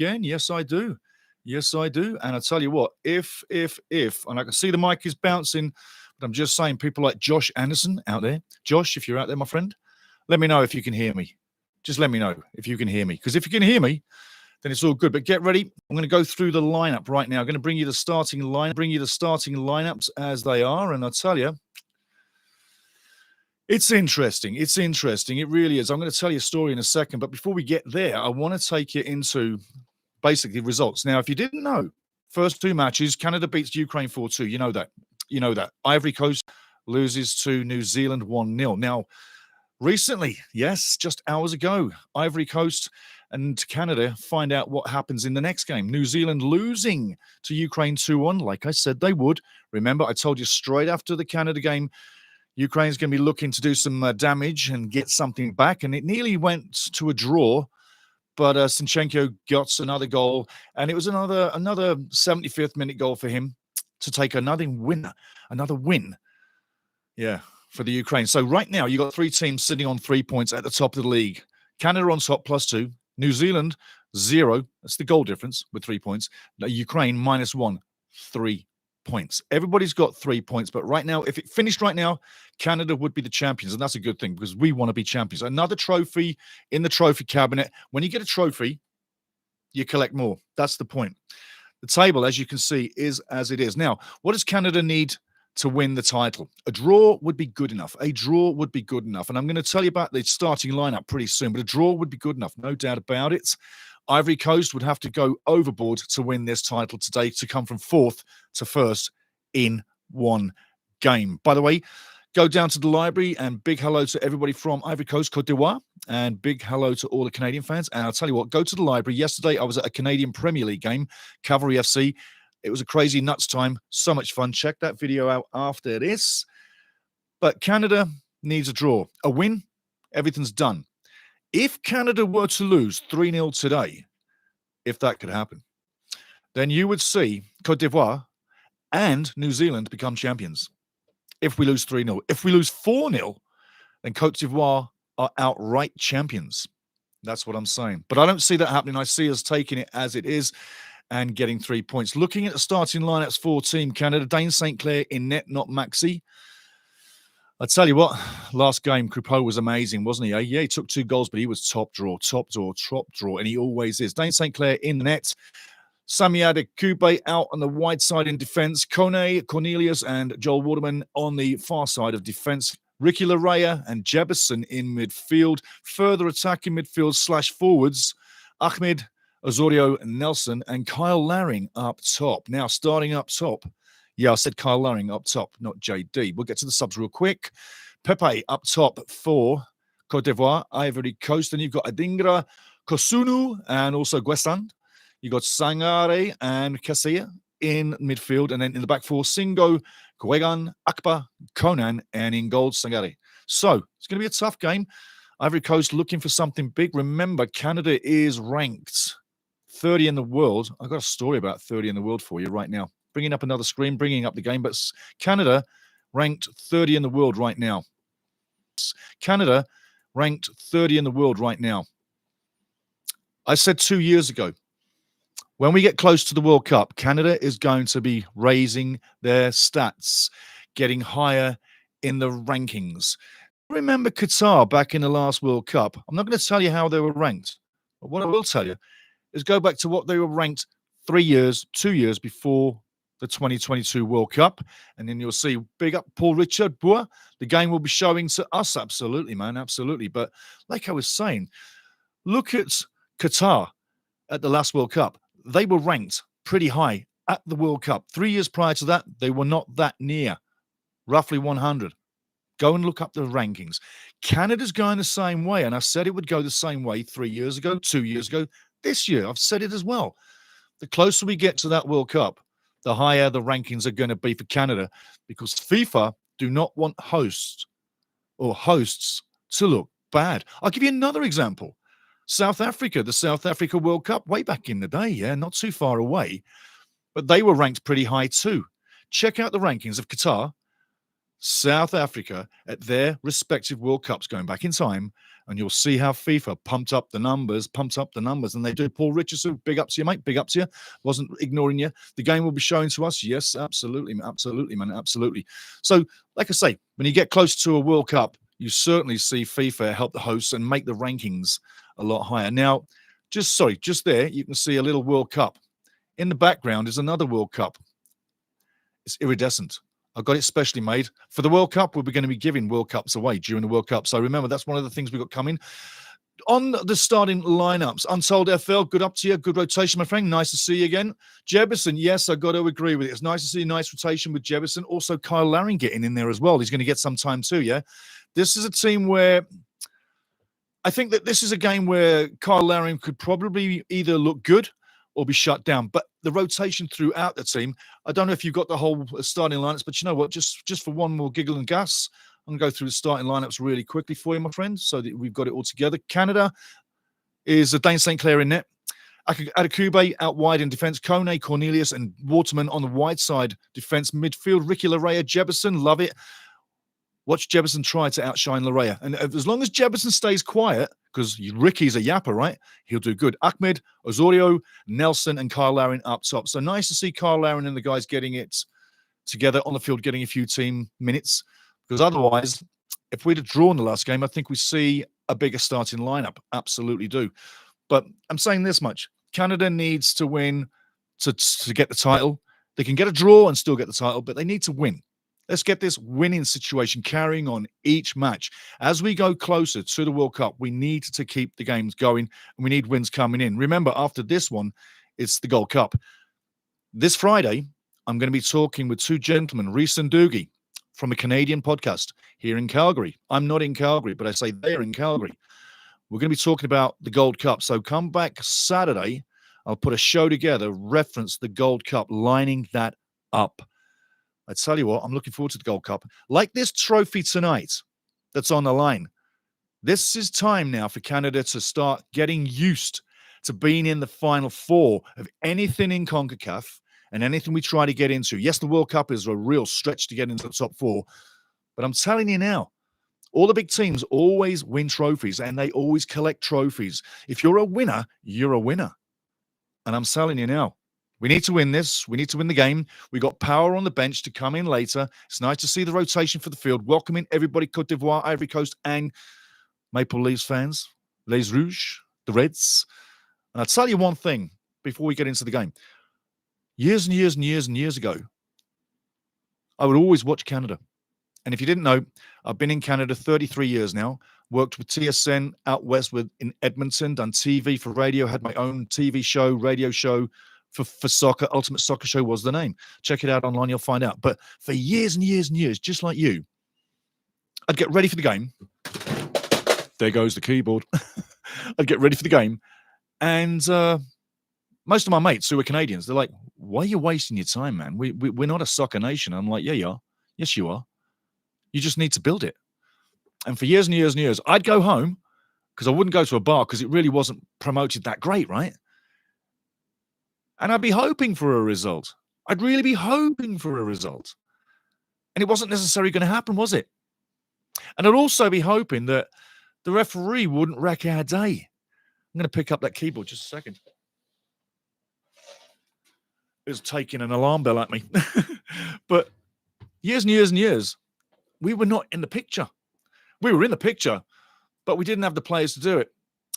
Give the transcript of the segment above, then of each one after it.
again. Yes, I do. Yes, I do. And I tell you what, if, and I can see the mic is bouncing, but I'm just saying, people like Josh Anderson out there, Josh, if you're out there, my friend, let me know if you can hear me. Just let me know if you can hear me. Because if you can hear me, then it's all good. But get ready. I'm going to go through the lineup right now. I'm going to bring you the starting lineups as they are. And I'll tell you, it's interesting. It's interesting. It really is. I'm going to tell you a story in a second. But before we get there, I want to take you into basically results. Now, if you didn't know, first two matches, Canada beats Ukraine 4-2. You know that. You know that. Ivory Coast loses to New Zealand 1-0. Now, recently, yes, just hours ago, Ivory Coast and Canada find out what happens in the next game. New Zealand losing to Ukraine 2-1, like I said they would. Remember, I told you straight after the Canada game, Ukraine's going to be looking to do some damage and get something back, and it nearly went to a draw, but Sinchenko got another goal, and it was another 75th minute goal for him to take another win. Yeah, for the Ukraine. So right now, you got three teams sitting on 3 points at the top of the league. Canada on top, +2. New Zealand, 0. That's the goal difference with 3 points. Ukraine, -1, 3 points. Everybody's got 3 points, but right now, if it finished right now, Canada would be the champions, and that's a good thing because we want to be champions. Another trophy in the trophy cabinet. When you get a trophy, you collect more. That's the point. The table, as you can see, is as it is. Now, what does Canada need to win the title? A draw would be good enough. A draw would be good enough. And I'm going to tell you about the starting lineup pretty soon, but a draw would be good enough, no doubt about it. Ivory Coast would have to go overboard to win this title today, to come from 4th to 1st in one game. By the way, go down to the library, and big hello to everybody from Ivory Coast, Côte d'Ivoire, and big hello to all the Canadian fans. And I'll tell you what, go to the library. Yesterday, I was at a Canadian Premier League game, Cavalry FC. It was a crazy nuts time. So much fun. Check that video out after this. But Canada needs a draw. A win, everything's done. If Canada were to lose 3-0 today, if that could happen, then you would see Côte d'Ivoire and New Zealand become champions. If we lose 3-0. If we lose 4-0, then Côte d'Ivoire are outright champions. That's what I'm saying. But I don't see that happening. I see us taking it as it is and getting 3 points. Looking at the starting lineups for Team Canada, Dane St. Clair in net, not Maxi. I tell you what, last game, Crepeau was amazing, wasn't he? Yeah, he took 2 goals, but he was top draw, and he always is. Dane St. Clair in the net. Samiade Kube out on the wide side in defense. Kone, Cornelius, and Joel Waterman on the far side of defense. Ricky Larea and Jebison in midfield. Further attacking midfield / forwards. Ahmed, Osorio, Nelson, and Kyle Laring up top. Now, starting up top. Yeah, I said Kyle Laring up top, not JD. We'll get to the subs real quick. Pepe up top for Côte d'Ivoire, Ivory Coast. Then you've got Adingra, Kosunu, and also Guestan. You've got Sangare and Kasia in midfield. And then in the back four, Singo, Guegan, Akbar, Conan, and in goal, Sangare. So it's going to be a tough game. Ivory Coast looking for something big. Remember, Canada is ranked 30 in the world. I've got a story about 30 in the world for you right now. Bringing up another screen, bringing up the game. But Canada ranked 30 in the world right now. Canada ranked 30 in the world right now. I said 2 years ago, when we get close to the World Cup, Canada is going to be raising their stats, getting higher in the rankings. Remember Qatar back in the last World Cup? I'm not going to tell you how they were ranked. But what I will tell you is go back to what they were ranked 2 years before the 2022 World Cup. And then you'll see, big up Paul Richard Bois. The game will be showing to us. Absolutely, man. Absolutely. But like I was saying, look at Qatar at the last World Cup. They were ranked pretty high at the World Cup. 3 years prior to that, they were not that near, roughly 100. Go and look up the rankings. Canada's going the same way. And I said it would go the same way 3 years ago, 2 years ago, this year. I've said it as well. The closer we get to that World Cup, the higher the rankings are going to be for Canada, because FIFA do not want hosts to look bad. I'll give you another example. South Africa, the South Africa World Cup, way back in the day, yeah, not too far away, but they were ranked pretty high too. Check out the rankings of Qatar, South Africa at their respective World Cups going back in time, and you'll see how FIFA pumped up the numbers, and they do. Paul Richardson, big up to you, mate, big up to you. Wasn't ignoring you. The game will be shown to us. Yes, absolutely, man, absolutely. So, like I say, when you get close to a World Cup, you certainly see FIFA help the hosts and make the rankings a lot higher. Now, just there, you can see a little World Cup. In the background is another World Cup. It's iridescent. I've got it specially made. For the World Cup, we're going to be giving World Cups away during the World Cup. So remember, that's one of the things we've got coming. On the starting lineups, Untold FL, good up to you. Good rotation, my friend. Nice to see you again. Jebison, yes, I got to agree with it. It's nice to see a nice rotation with Jebison. Also, Kyle Laring getting in there as well. He's going to get some time too, yeah? This is a team where I think that this is a game where Kyle Laring could probably either look good or be shut down. But the rotation throughout the team, I don't know if you've got the whole starting lineups, but you know what? Just for one more giggle and gas, I'm going to go through the starting lineups really quickly for you, my friend, so that we've got it all together. Canada is Dane St. Clair in net. Adekube out wide in defence. Kone, Cornelius, and Waterman on the wide side defence. Midfield, Ricky Larea, Jebison, love it. Watch Jebison try to outshine Larea. And as long as Jebison stays quiet, because Ricky's a yapper, right? He'll do good. Ahmed, Osorio, Nelson, and Kyle Laring up top. So nice to see Kyle Laring and the guys getting it together on the field, getting a few team minutes. Because otherwise, if we'd have drawn the last game, I think we see a bigger starting lineup. Absolutely do. But I'm saying this much. Canada needs to win to get the title. They can get a draw and still get the title, but they need to win. Let's get this winning situation carrying on each match. As we go closer to the World Cup, we need to keep the games going, and we need wins coming in. Remember, after this one, it's the Gold Cup. This Friday, I'm going to be talking with two gentlemen, Reese and Doogie, from a Canadian podcast here in Calgary. I'm not in Calgary, but I say they're in Calgary. We're going to be talking about the Gold Cup. So come back Saturday. I'll put a show together, reference the Gold Cup, lining that up. I tell you what, I'm looking forward to the Gold Cup. Like this trophy tonight that's on the line, this is time now for Canada to start getting used to being in the Final Four of anything in CONCACAF and anything we try to get into. Yes, the World Cup is a real stretch to get into the top four, but I'm telling you now, all the big teams always win trophies and they always collect trophies. If you're a winner, you're a winner. And I'm telling you now, we need to win this. We need to win the game. We got power on the bench to come in later. It's nice to see the rotation for the field. Welcoming everybody, Cote d'Ivoire, Ivory Coast, and Maple Leafs fans, Les Rouges, the Reds. And I'll tell you one thing before we get into the game. Years and years and years and years ago, I would always watch Canada. And if you didn't know, I've been in Canada 33 years now, worked with TSN out west in Edmonton, done TV for radio, had my own TV show, radio show, for soccer. Ultimate Soccer Show was the name. Check it out online, you'll find out. But for years and years and years, just like you, I'd get ready for the game. There goes the keyboard. I'd get ready for the game. And most of my mates who are Canadians, they're like, why are you wasting your time, man? We're not a soccer nation. I'm like, yeah, you are. Yes, you are. You just need to build it. And for years and years and years, I'd go home because I wouldn't go to a bar because it really wasn't promoted that great, right? And I'd be hoping for a result. I'd really be hoping for a result. And it wasn't necessarily going to happen, was it? And I'd also be hoping that the referee wouldn't wreck our day. I'm going to pick up that keyboard just a second. It was taking an alarm bell at me. But years and years and years, we were not in the picture. We were in the picture, but we didn't have the players to do it.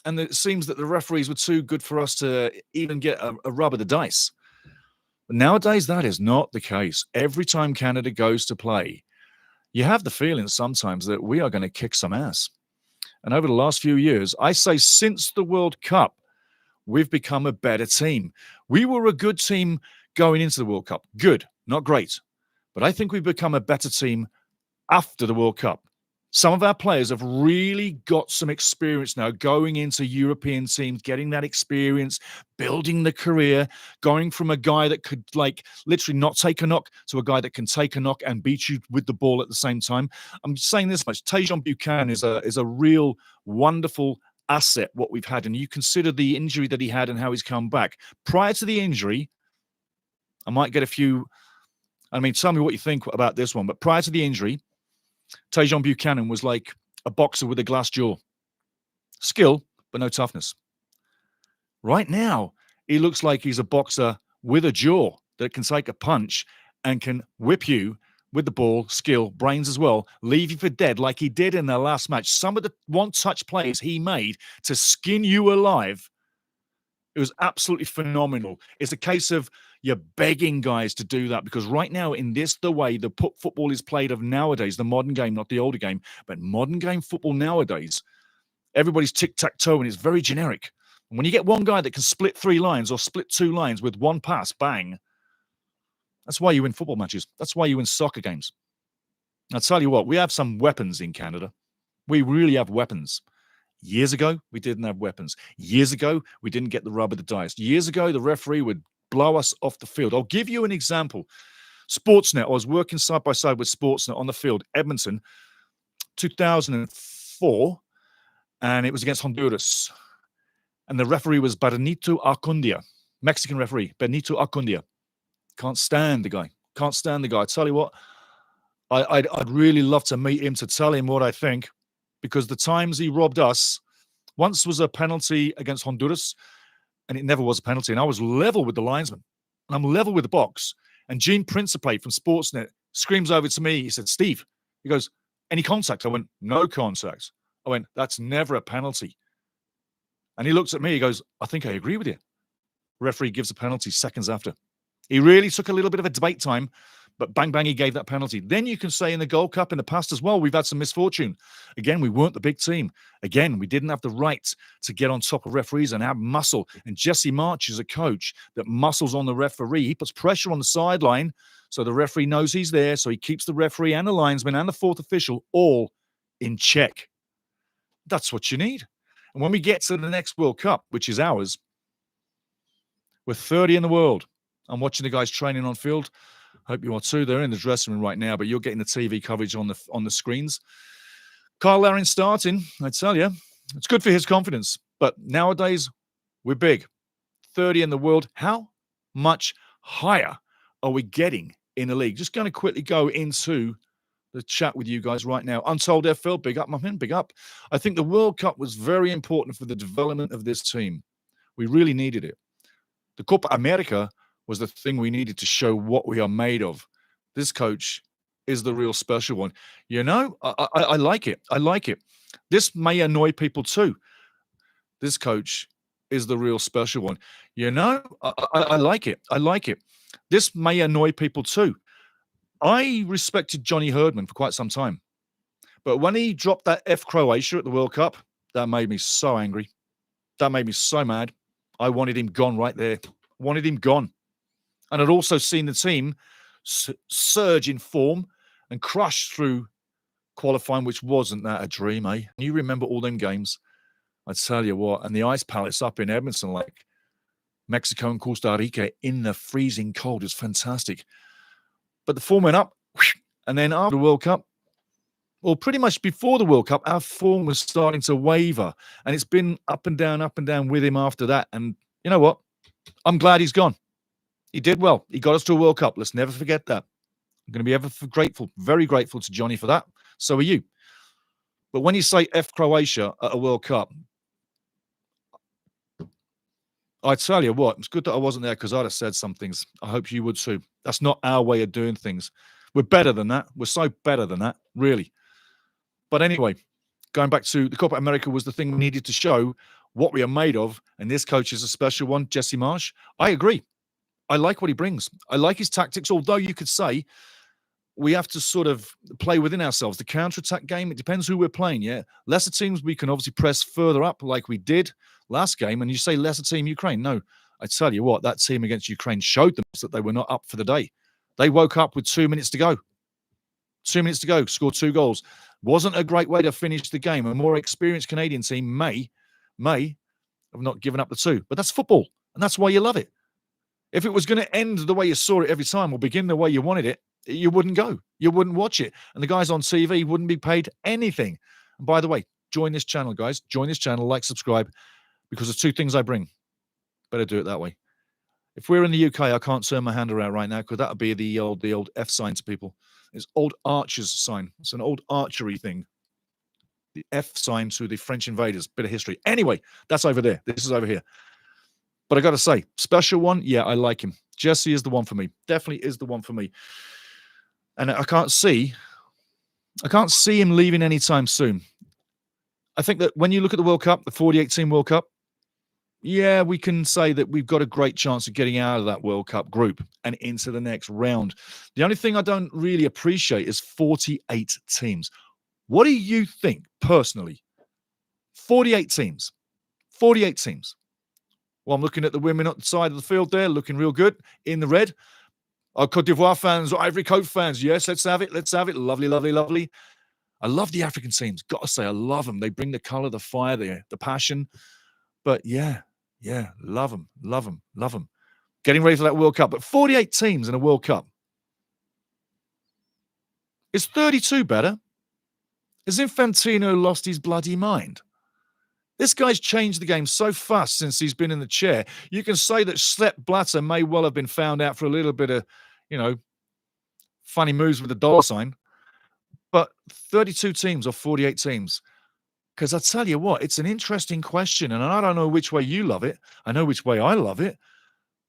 And it seems that the referees were too good for us to even get a rub of the dice. But nowadays, that is not the case. Every time Canada goes to play, you have the feeling sometimes that we are going to kick some ass. And over the last few years, I say since the World Cup, we've become a better team. We were a good team going into the World Cup. Good, not great. But I think we've become a better team after the World Cup. Some of our players have really got some experience now going into European teams, getting that experience, building the career, going from a guy that could like literally not take a knock to a guy that can take a knock and beat you with the ball at the same time. I'm saying this much. Tajon Buchanan is a real wonderful asset, what we've had. And you consider the injury that he had and how he's come back. Prior to the injury, I might get a few, tell me what you think about this one. But prior to the injury, Tajon Buchanan was like a boxer with a glass jaw. Skill, but no toughness. Right now, he looks like he's a boxer with a jaw that can take a punch and can whip you with the ball, skill, brains as well, leave you for dead like he did in the last match. Some of the one-touch plays he made to skin you alive, it was absolutely phenomenal. It's a case of you're begging guys to do that because right now, in the way the football is played of nowadays, the modern game, not the older game, but modern game football nowadays, everybody's tic-tac-toe and it's very generic. And when you get one guy that can split 3 lines or split 2 lines with one pass, bang, that's why you win football matches. That's why you win soccer games. I'll tell you what, we have some weapons in Canada. We really have weapons. Years ago, we didn't have weapons. Years ago, we didn't get the rub of the dice. Years ago, the referee would blow us off the field. I'll give you an example. Sportsnet, I was working side by side with Sportsnet on the field, Edmonton, 2004, and it was against Honduras. And the referee was Benito Arcundia, Mexican referee, Benito Arcundia. Can't stand the guy. Can't stand the guy. I tell you what, I'd really love to meet him to tell him what I think, because the times he robbed us, once was a penalty against Honduras, and it never was a penalty. And I was level with the linesman, and I'm level with the box. And Gene Principe from Sportsnet screams over to me. He said, Steve, he goes, any contact? I went, no contact. I went, that's never a penalty. And he looks at me. He goes, I think I agree with you. Referee gives a penalty seconds after. He really took a little bit of a debate time, but bang, bang, he gave that penalty. Then you can say in the Gold Cup in the past as well, we've had some misfortune. Again, we weren't the big team. Again, we didn't have the right to get on top of referees and have muscle. And Jesse March is a coach that muscles on the referee. He puts pressure on the sideline so the referee knows he's there. So he keeps the referee and the linesman and the fourth official all in check. That's what you need. And when we get to the next World Cup, which is ours, we're 30 in the world. I'm watching the guys training on field. Hope you are too. They're in the dressing room right now, but you're getting the TV coverage on the screens. Kyle Larin starting, I tell you, it's good for his confidence. But nowadays, we're big. 30 in the world. How much higher are we getting in the league? Just going to quickly go into the chat with you guys right now. Untold FL, big up, my man, big up. I think the World Cup was very important for the development of this team. We really needed it. The Copa America was the thing we needed to show what we are made of. This coach is the real special one. You know, I like it. I like it. This may annoy people too. This coach is the real special one. You know, I like it. I like it. This may annoy people too. I respected Johnny Herdman for quite some time. But when he dropped that F Croatia at the World Cup, that made me so angry. That made me so mad. I wanted him gone right there. Wanted him gone. And I'd also seen the team surge in form and crush through qualifying, which wasn't that a dream, eh? You remember all them games. I tell you what, and the Ice Palace up in Edmonton, like Mexico and Costa Rica in the freezing cold, is fantastic. But the form went up, and then after the World Cup, well, pretty much before the World Cup, our form was starting to waver. And it's been up and down with him after that. And you know what? I'm glad he's gone. He did well. He got us to a World Cup. Let's never forget that. I'm going to be ever grateful, very grateful to Johnny for that. So are you. But when you say F Croatia at a World Cup, I tell you what, it's good that I wasn't there because I'd have said some things. I hope you would too. That's not our way of doing things. We're better than that. We're so better than that, really. But anyway, going back to the Copa America was the thing we needed to show what we are made of. And this coach is a special one, Jesse Marsh. I agree. I like what he brings. I like his tactics, although you could say we have to sort of play within ourselves. The counter-attack game, it depends who we're playing, yeah? Lesser teams, we can obviously press further up like we did last game, and you say lesser team Ukraine. No, I tell you what, that team against Ukraine showed them that they were not up for the day. They woke up with 2 minutes to go. 2 minutes to go, scored 2 goals. Wasn't a great way to finish the game. A more experienced Canadian team may have not given up the 2. But that's football, and that's why you love it. If it was going to end the way you saw it every time or begin the way you wanted it, you wouldn't go. You wouldn't watch it. And the guys on TV wouldn't be paid anything. And by the way, join this channel, guys. Join this channel, like, subscribe, because there's 2 things I bring. Better do it that way. If we're in the UK, I can't turn my hand around right now because that would be the old F sign to people. It's old archer's sign. It's an old archery thing. The F sign to the French invaders. Bit of history. Anyway, that's over there. This is over here. But I got to say, special one, yeah, I like him. Jesse is the one for me. Definitely is the one for me. And I can't see him leaving anytime soon. I think that when you look at the World Cup, the 48-team World Cup, yeah, we can say that we've got a great chance of getting out of that World Cup group and into the next round. The only thing I don't really appreciate is 48 teams. What do you think, personally? 48 teams. 48 teams. Well, I'm looking at the women on the side of the field there, looking real good in the red. Our Cote d'Ivoire fans, Ivory Coast fans, yes, let's have it. Let's have it. Lovely, lovely, lovely. I love the African teams. Got to say, I love them. They bring the color, the fire, the passion. But yeah, love them, love them, love them. Getting ready for that World Cup. But 48 teams in a World Cup. Is 32 better? Has Infantino lost his bloody mind? This guy's changed the game so fast since he's been in the chair. You can say that Sepp Blatter may well have been found out for a little bit of, funny moves with the dollar sign. But 32 teams or 48 teams? Because I tell you what, it's an interesting question, and I don't know which way you love it. I know which way I love it.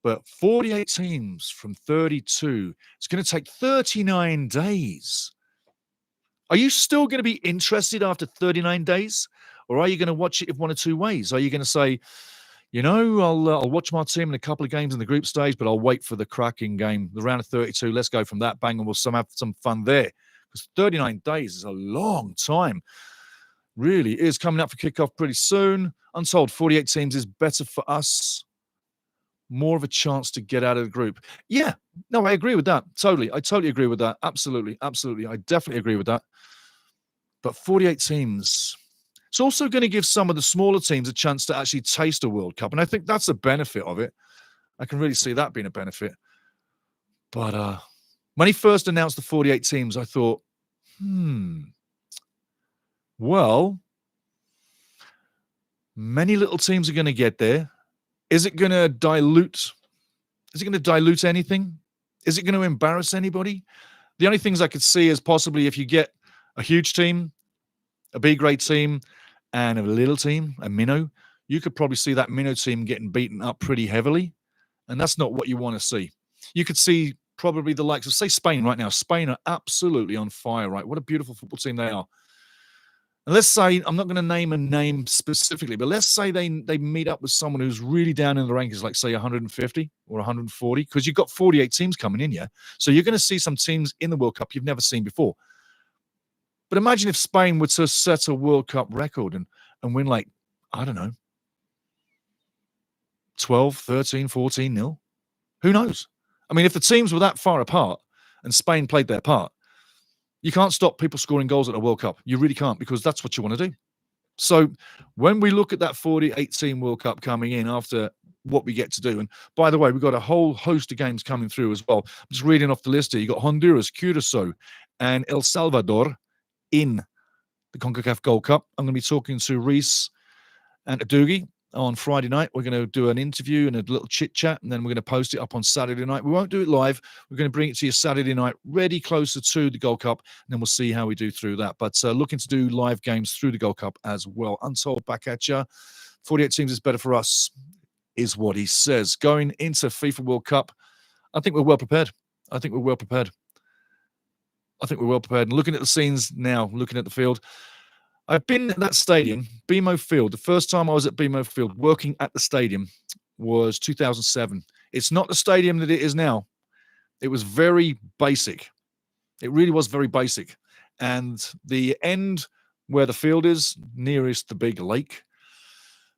But 48 teams from 32. It's going to take 39 days. Are you still going to be interested after 39 days? Or are you going to watch it in one or two ways? Are you going to say, I'll watch my team in a couple of games in the group stage, but I'll wait for the cracking game, the round of 32. Let's go from that, bang, and we'll have some fun there. Because 39 days is a long time. Really is coming up for kickoff pretty soon. Untold 48 teams is better for us. More of a chance to get out of the group. Yeah, no, I agree with that. Totally. I totally agree with that. Absolutely. Absolutely. I definitely agree with that. But 48 teams, it's also going to give some of the smaller teams a chance to actually taste a World Cup. And I think that's a benefit of it. I can really see that being a benefit. But when he first announced the 48 teams, I thought, well, many little teams are going to get there. Is it going to dilute? Is it going to dilute anything? Is it going to embarrass anybody? The only things I could see is possibly if you get a huge team, a B-grade team, and a little team, a minnow, you could probably see that minnow team getting beaten up pretty heavily. And that's not what you want to see. You could see probably the likes of, say, Spain right now. Spain are absolutely on fire, right? What a beautiful football team they are. And let's say, I'm not going to name a name specifically, but let's say they meet up with someone who's really down in the rankings, like say 150 or 140, because you've got 48 teams coming in, yeah? So you're going to see some teams in the World Cup you've never seen before. But imagine if Spain were to set a World Cup record and win like, I don't know, 12, 13, 14-0. Who knows? I mean, if the teams were that far apart and Spain played their part, you can't stop people scoring goals at a World Cup. You really can't, because that's what you want to do. So when we look at that 48-team World Cup coming in after what we get to do, and by the way, we've got a whole host of games coming through as well. I'm just reading off the list here. You've got Honduras, Curacao, and El Salvador in the CONCACAF Gold Cup. I'm going to be talking to Reese and Adugi on Friday night. We're going to do an interview and a little chit-chat, and then we're going to post it up on Saturday night. We won't do it live. We're going to bring it to you Saturday night, ready closer to the Gold Cup, and then we'll see how we do through that. But looking to do live games through the Gold Cup as well. Untold back at you. 48 teams is better for us, is what he says. Going into FIFA World Cup, I think we're well prepared. I think we're well prepared. And looking at the scenes now, looking at the field, I've been at that stadium, BMO Field. The first time I was at BMO Field working at the stadium was 2007. It's not the stadium that it is now. It was very basic. It really was very basic. And the end where the field is, nearest the big lake,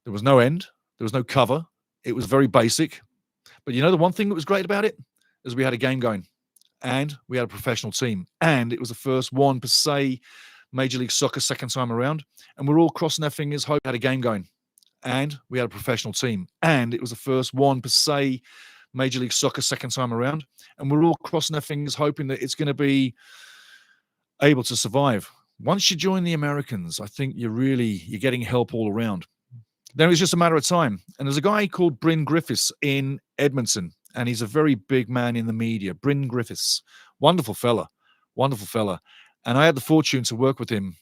there was no end. There was no cover. It was very basic. But you know the one thing that was great about it is we had a game going. And we had a professional team. And it was the first one per se Major League Soccer second time around, and we're all crossing our fingers, hope we had a game going, and we had a professional team, and it was the first one per se Major League Soccer second time around, and we're all crossing our fingers, hoping that it's going to be able to survive. Once you join the Americans, I think you're getting help all around. Then it's just a matter of time. And there's a guy called Bryn Griffiths in Edmonton, and he's a very big man in the media. Bryn Griffiths, wonderful fella. wonderful fella. And I had the fortune to work with him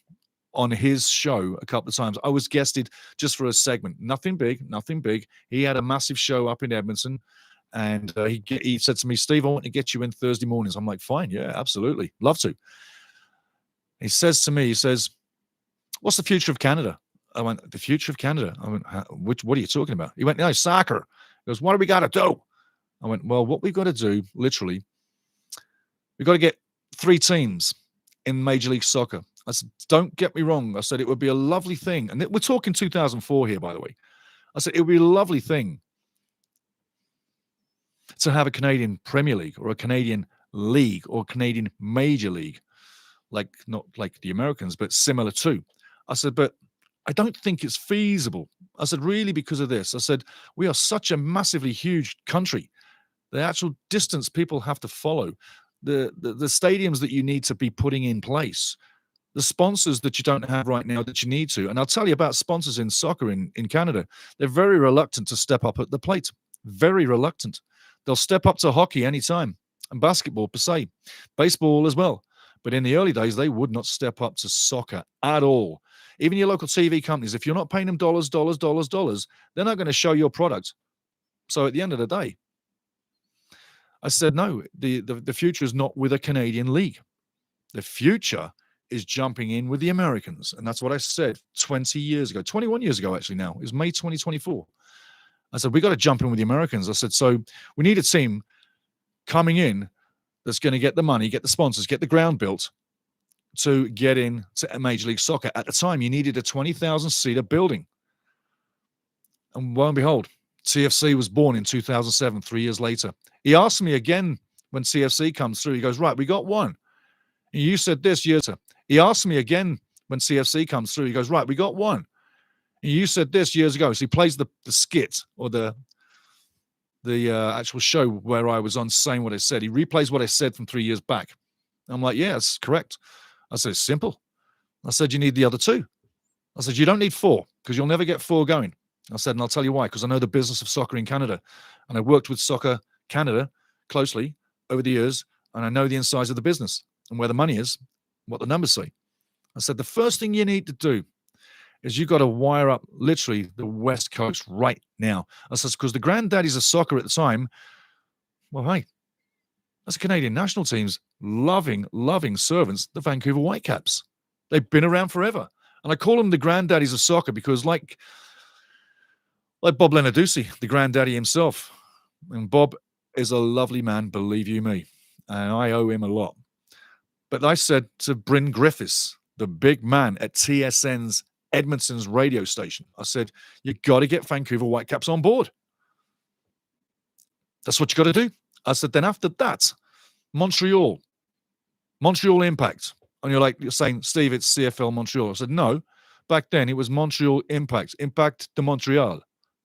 on his show a couple of times. I was guested just for a segment. Nothing big, nothing big. He had a massive show up in Edmonton. And he said to me, Steve, I want to get you in Thursday mornings. I'm like, fine, yeah, absolutely. Love to. He says to me, he says, what's the future of Canada? I went, the future of Canada? I went, what are you talking about? He went, no, soccer. He goes, what do we got to do? I went, well, what we've got to do, literally, we've got to get 3 teams in Major League Soccer. I said, don't get me wrong. I said, it would be a lovely thing. And we're talking 2004 here, by the way. I said, it would be a lovely thing to have a Canadian Premier League or a Canadian League or Canadian Major League, not like the Americans, but similar to. I said, but I don't think it's feasible. I said, really, because of this. I said, we are such a massively huge country. The actual distance people have to follow, the stadiums that you need to be putting in place, the sponsors that you don't have right now that you need to. And I'll tell you about sponsors in soccer in Canada. They're very reluctant to step up at the plate. Very reluctant. They'll step up to hockey anytime, and basketball per se, baseball as well. But in the early days, they would not step up to soccer at all. Even your local TV companies, if you're not paying them dollars, they're not going to show your product. So at the end of the day, I said, no, the future is not with a Canadian league. The future is jumping in with the Americans. And that's what I said 20 years ago, 21 years ago, actually now. It was May 2024. I said, we got to jump in with the Americans. I said, so we need a team coming in that's going to get the money, get the sponsors, get the ground built to get in to Major League Soccer. At the time, you needed a 20,000-seater building. And lo and behold, CFC was born in 2007, 3 years later. He asked me again when CFC comes through. He goes, right, we got one. And you said this years ago. He asked me again when CFC comes through. He goes, right, we got one. And you said this years ago. So he plays the skit or the actual show where I was on saying what I said. He replays what I said from 3 years back. I'm like, yeah, that's correct. I said, it's simple. I said, you need the other 2. I said, you don't need 4 because you'll never get 4 going. I said, and I'll tell you why, because I know the business of soccer in Canada. And I worked with Soccer Canada closely over the years, and I know the insides of the business and where the money is, what the numbers say. I said, the first thing you need to do is you got to wire up literally the West Coast right now. I said, because the granddaddies of soccer at the time, well, hey, that's the Canadian national team's loving servants, the Vancouver Whitecaps. They've been around forever. And I call them the granddaddies of soccer because like Bob Lenarduzzi, the granddaddy himself. And Bob is a lovely man, believe you me. And I owe him a lot. But I said to Bryn Griffiths, the big man at TSN's Edmonton's radio station, I said, you got to get Vancouver Whitecaps on board. That's what you got to do. I said, then after that, Montreal Impact. And you're saying, Steve, it's CFL Montreal. I said, no, back then it was Montreal Impact de Montreal.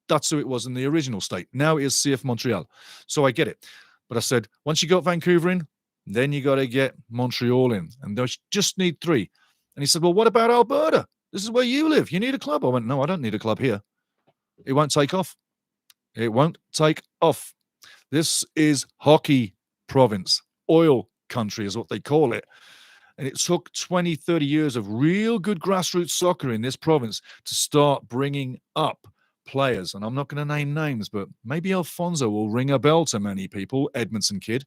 That's who it was in the original state. Now it is CF Montreal. So I get it. But I said, once you got Vancouver in, then you got to get Montreal in. And they just need 3. And he said, well, what about Alberta? This is where you live. You need a club. I went, no, I don't need a club here. It won't take off. It won't take off. This is hockey province. Oil country is what they call it. And it took 20, 30 years of real good grassroots soccer in this province to start bringing up players. And I'm not going to name names, but maybe Alfonso will ring a bell to many people, Edmonton kid.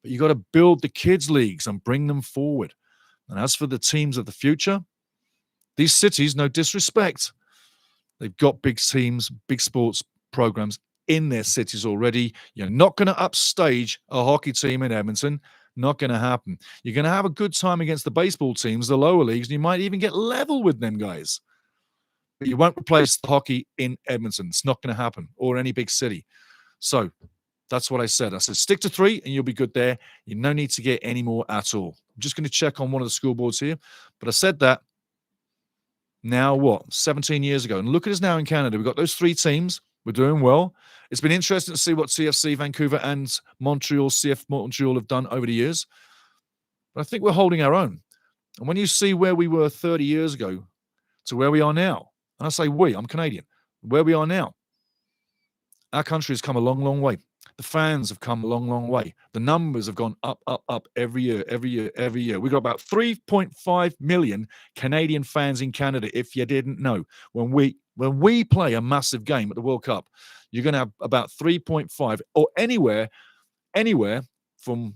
But you got to build the kids' leagues and bring them forward. And as for the teams of the future, these cities, no disrespect, they've got big teams, big sports programs in their cities already. You're not going to upstage a hockey team in Edmonton. Not going to happen. You're going to have a good time against the baseball teams, the lower leagues, and you might even get level with them guys. But you won't replace the hockey in Edmonton. It's not going to happen, or any big city. So that's what I said. I said, stick to 3 and you'll be good there. You no need to get any more at all. I'm just going to check on one of the school boards here. But I said that now, 17 years ago. And look at us now in Canada. We've got those 3 teams. We're doing well. It's been interesting to see what CFC Vancouver and Montreal, CF Montreal have done over the years. But I think we're holding our own. And when you see where we were 30 years ago to where we are now, and I say we, I'm Canadian, where we are now, our country has come a long, long way. The fans have come a long, long way. The numbers have gone up, up, up every year, every year, every year. We've got about 3.5 million Canadian fans in Canada, if you didn't know. When we play a massive game at the World Cup, you're going to have about 3.5 or anywhere from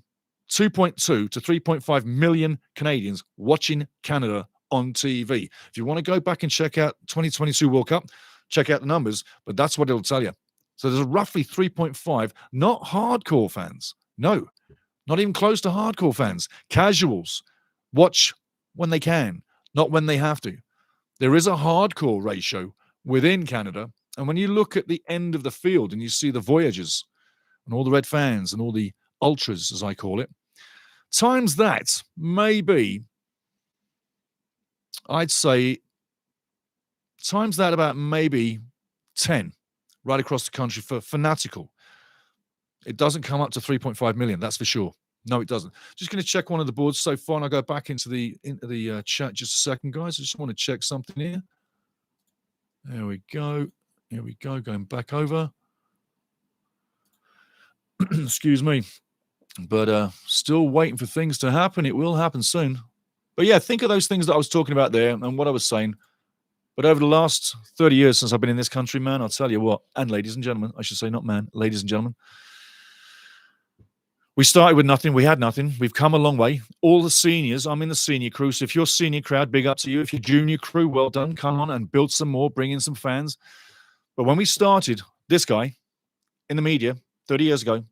2.2 to 3.5 million Canadians watching Canada on TV. If you want to go back and check out 2022 World Cup, check out the numbers, but that's what it'll tell you. So there's roughly 3.5, not hardcore fans. No, not even close to hardcore fans. Casuals watch when they can, not when they have to. There is a hardcore ratio within Canada. And when you look at the end of the field and you see the Voyagers and all the Red fans and all the Ultras, as I call it, times that, maybe, I'd say, times that about maybe 10 right across the country for fanatical. It doesn't come up to 3.5 million, that's for sure. No, it doesn't. Just going to check one of the boards so far, and I'll go back into the chat just a second, guys. I just want to check something here. There we go. Here we go. Going back over. Excuse me. But still waiting for things to happen. It will happen soon. But yeah, think of those things that I was talking about there and what I was saying. But over the last 30 years since I've been in this country, man, I'll tell you what, and ladies and gentlemen, I should say not man, ladies and gentlemen, we started with nothing. We had nothing. We've come a long way. All the seniors, I'm in the senior crew. So if you're senior crowd, big up to you. If you're junior crew, well done. Come on and build some more, bring in some fans. But when we started, this guy in the media 30 years ago,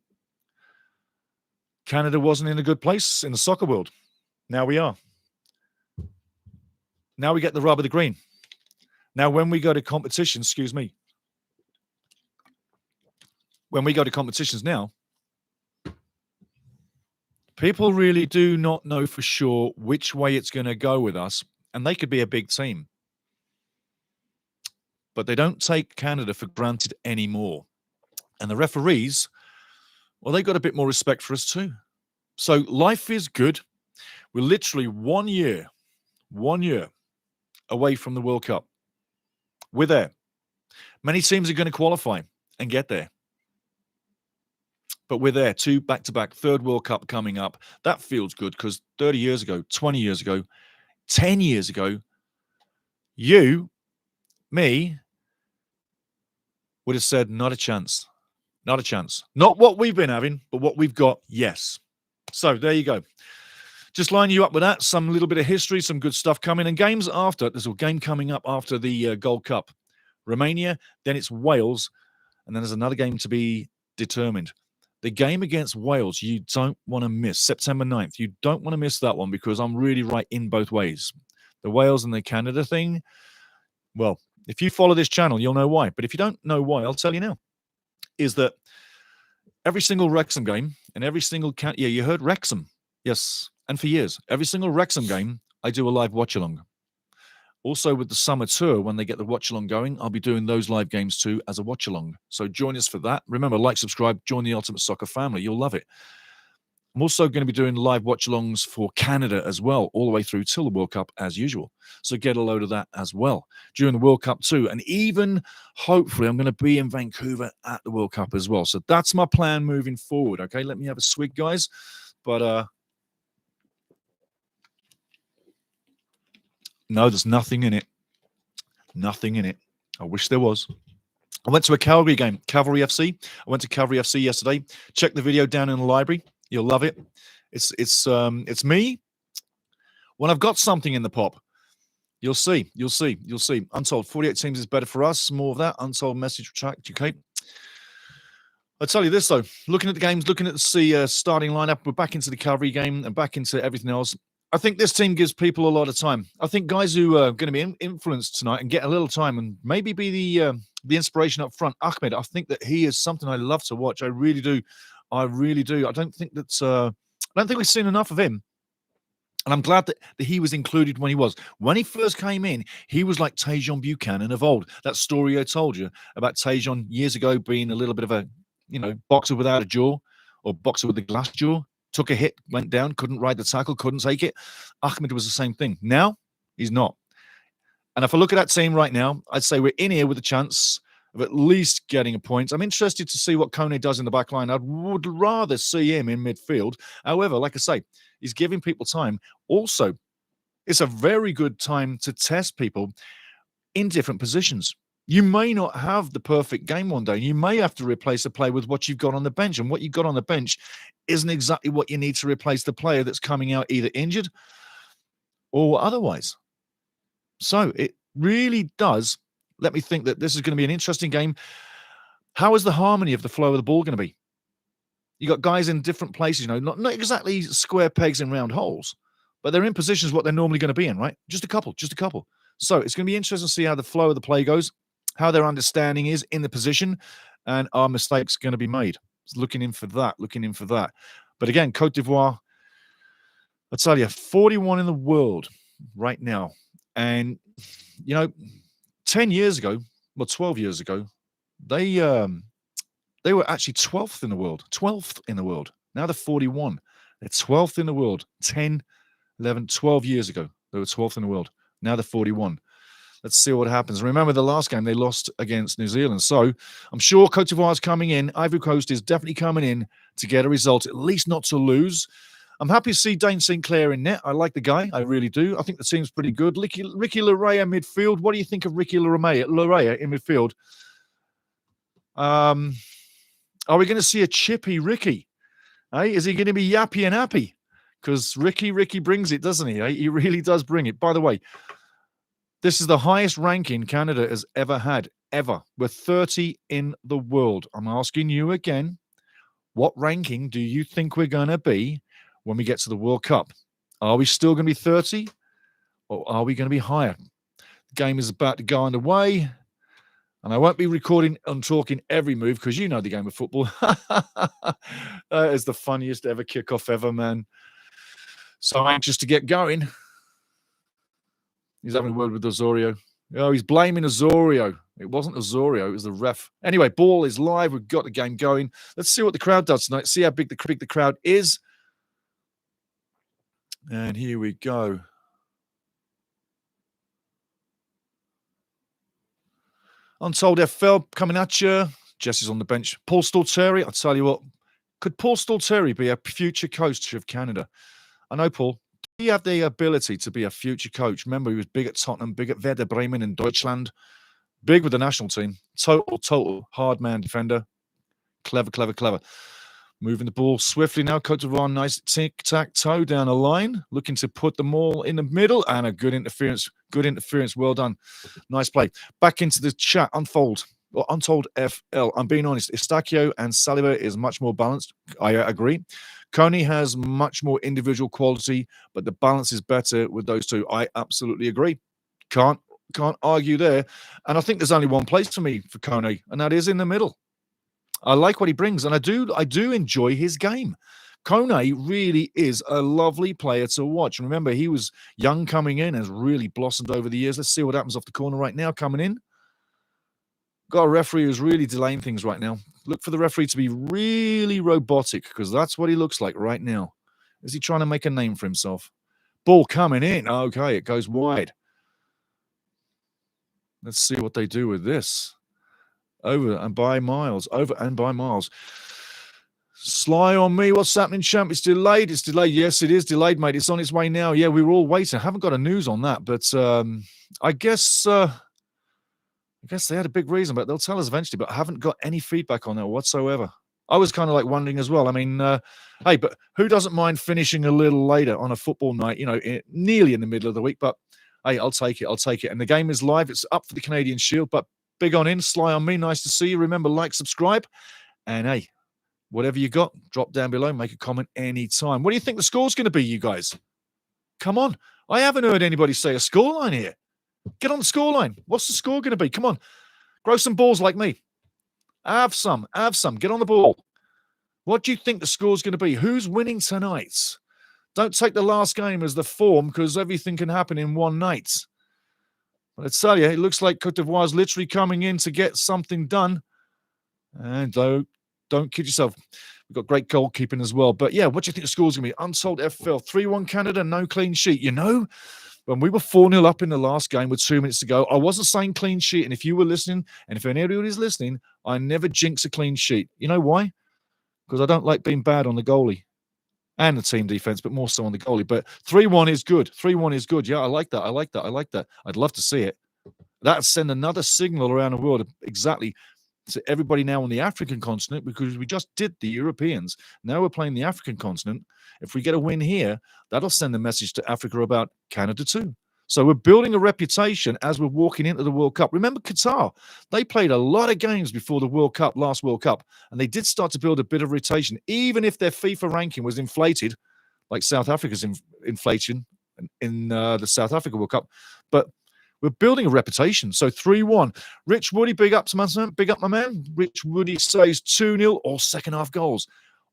Canada wasn't in a good place in the soccer world. Now we are. Now we get the rub of the green. Now when we go to competitions, when we go to competitions now, people really do not know for sure which way it's going to go with us, and they could be a big team. But they don't take Canada for granted anymore. And the referees, well, they got a bit more respect for us too. So life is good. We're literally 1 year away from the World Cup. We're there. Many teams are going to qualify and get there. But we're there, 2 back-to-back, third World Cup coming up. That feels good because 30 years ago, 20 years ago, 10 years ago, you, me, would have said, not a chance. Not a chance. Not what we've been having, but what we've got, yes. So there you go. Just line you up with that. Some little bit of history, some good stuff coming. And games after, there's a game coming up after the Gold Cup. Romania, then it's Wales, and then there's another game to be determined. The game against Wales, you don't want to miss. September 9th, you don't want to miss that one because I'm really right in both ways. The Wales and the Canada thing, well, if you follow this channel, you'll know why. But if you don't know why, I'll tell you now, is that every single WREXHAM game and every single... Yeah, you heard WREXHAM. Yes, and for years. Every single WREXHAM game, I do a live watch-along. Also, with the summer tour, when they get the watch-along going, I'll be doing those live games too as a watch-along. So join us for that. Remember, like, subscribe, join the Ultimate Soccer family. You'll love it. I'm also going to be doing live watch-alongs for Canada as well, all the way through till the World Cup as usual. So get a load of that as well during the World Cup too. And even, hopefully, I'm going to be in Vancouver at the World Cup as well. So that's my plan moving forward, okay? Let me have a swig, guys. But, no, there's nothing in it. Nothing in it. I wish there was. I went to a Calgary game, Cavalry FC. I went to Cavalry FC yesterday. Check the video down in the library. You'll love it. It's me when I've got something in the pop. You'll see. You'll see. You'll see. Untold 48 teams is better for us. More of that. Untold message track. Okay. I'll tell you this though. Looking at the games, looking at the starting lineup, we're back into the Cavalry game and back into everything else. I think this team gives people a lot of time. I think guys who are going to be influenced tonight and get a little time and maybe be the inspiration up front. Ahmed, I think that he is something I love to watch. I really do. I really do. I don't think we've seen enough of him. And I'm glad that he was included when he was. When he first came in, he was like Tajon Buchanan of old. That story I told you about Tajon years ago being a little bit of a, boxer without a jaw or boxer with a glass jaw. Took a hit, went down, couldn't ride the tackle, couldn't take it. Ahmed was the same thing. Now, he's not. And if I look at that team right now, I'd say we're in here with a chance of at least getting a point. I'm interested to see what Kone does in the back line. I would rather see him in midfield. However, like I say, he's giving people time. Also, it's a very good time to test people in different positions. You may not have the perfect game one day. You may have to replace a player with what you've got on the bench. And what you've got on the bench isn't exactly what you need to replace the player that's coming out either injured or otherwise. So it really does let me think that this is going to be an interesting game. How is the harmony of the flow of the ball going to be? You got guys in different places, not exactly square pegs in round holes, but they're in positions what they're normally going to be in, right? Just a couple. So it's going to be interesting to see how the flow of the play goes, how their understanding is in the position, and are mistakes going to be made? Looking in for that. But again, Cote d'Ivoire, I tell you, 41 in the world right now. And, 10 years ago, 12 years ago, they were actually 12th in the world. Now they're 41. They're 12th in the world. 10, 11, 12 years ago, they were 12th in the world. Now they're 41. Let's see what happens. Remember the last game they lost against New Zealand. So I'm sure Cote d'Ivoire is coming in. Ivory Coast is definitely coming in to get a result, at least not to lose. I'm happy to see Dane Sinclair in net. I like the guy. I really do. I think the team's pretty good. Ricky Larea midfield. What do you think of Ricky Larea in midfield? Are we going to see a chippy Ricky? Hey, is he going to be yappy and happy? Because Ricky brings it, doesn't he? Hey, he really does bring it. By the way, this is the highest ranking Canada has ever had, ever. We're 30 in the world. I'm asking you again, what ranking do you think we're going to be when we get to the World Cup? Are we still going to be 30 or are we going to be higher? The game is about to go underway. And I won't be recording and talking every move because you know the game of football. That is the funniest ever kickoff ever, man. So anxious to get going. He's having a word with Osorio. Oh, he's blaming Osorio. It wasn't Osorio, it was the ref. Anyway, ball is live. We've got the game going. Let's see what the crowd does tonight. See how big the crowd is. And here we go. Untold FL coming at you. Jesse's on the bench. Paul Stalteri, I'll tell you what. Could Paul Stalteri be a future coach of Canada? I know, Paul. Do you have the ability to be a future coach? Remember, he was big at Tottenham, big at Werder Bremen in Deutschland, big with the national team. Total hard man defender. Clever. Moving the ball swiftly now. Cote d'Ivoire, nice tic-tac-toe down the line. Looking to put them all in the middle. And a good interference. Well done. Nice play. Back into the chat. Untold FL. I'm being honest. Estacio and Saliba is much more balanced. I agree. Kone has much more individual quality, but the balance is better with those two. I absolutely agree. Can't argue there. And I think there's only one place for me for Kone, and that is in the middle. I like what he brings, and I do enjoy his game. Kone really is a lovely player to watch. And remember, he was young coming in and has really blossomed over the years. Let's see what happens off the corner right now coming in. Got a referee who's really delaying things right now. Look for the referee to be really robotic because that's what he looks like right now. Is he trying to make a name for himself? Ball coming in. Okay, it goes wide. Let's see what they do with this. Over and by miles. Sly on me. What's happening, champ? It's delayed. Yes, it is delayed, mate. It's on its way now. Yeah, we were all waiting. I haven't got a news on that, but I guess they had a big reason, but they'll tell us eventually. But I haven't got any feedback on that whatsoever. I was kind of like wondering as well. I mean, hey, but who doesn't mind finishing a little later on a football night, nearly in the middle of the week? But hey, I'll take it. And the game is live. It's up for the Canadian Shield, but big on in. Sly on me. Nice to see you. Remember, like, subscribe. And hey, whatever you got, drop down below. Make a comment anytime. What do you think the score's going to be, you guys? Come on. I haven't heard anybody say a scoreline here. Get on the scoreline. What's the score going to be? Come on. Grow some balls like me. Have some. Get on the ball. What do you think the score's going to be? Who's winning tonight? Don't take the last game as the form because everything can happen in one night. But I tell you, it looks like Cote d'Ivoire is literally coming in to get something done. And don't kid yourself. We've got great goalkeeping as well. But yeah, what do you think the score's going to be? Untold FL, 3-1 Canada, no clean sheet. when we were 4-0 up in the last game with 2 minutes to go, I wasn't saying clean sheet. And if you were listening, and if anybody is listening, I never jinx a clean sheet. You know why? Because I don't like being bad on the goalie and the team defense, but more so on the goalie. But 3-1 is good. 3-1 is good. Yeah, I like that. I like that. I like that. I'd love to see it. That'd send another signal around the world exactly to everybody now on the African continent, because we just did the Europeans. Now we're playing the African continent. If we get a win here, that'll send a message to Africa about Canada too. So we're building a reputation as we're walking into the World Cup. Remember Qatar? They played a lot of games before the World Cup, last World Cup, and they did start to build a bit of reputation, even if their FIFA ranking was inflated, like South Africa's inflation in the South Africa World Cup. But we're building a reputation. So 3-1. Rich Woody, big up to my man. Big up my man. Rich Woody says 2-0, all second half goals.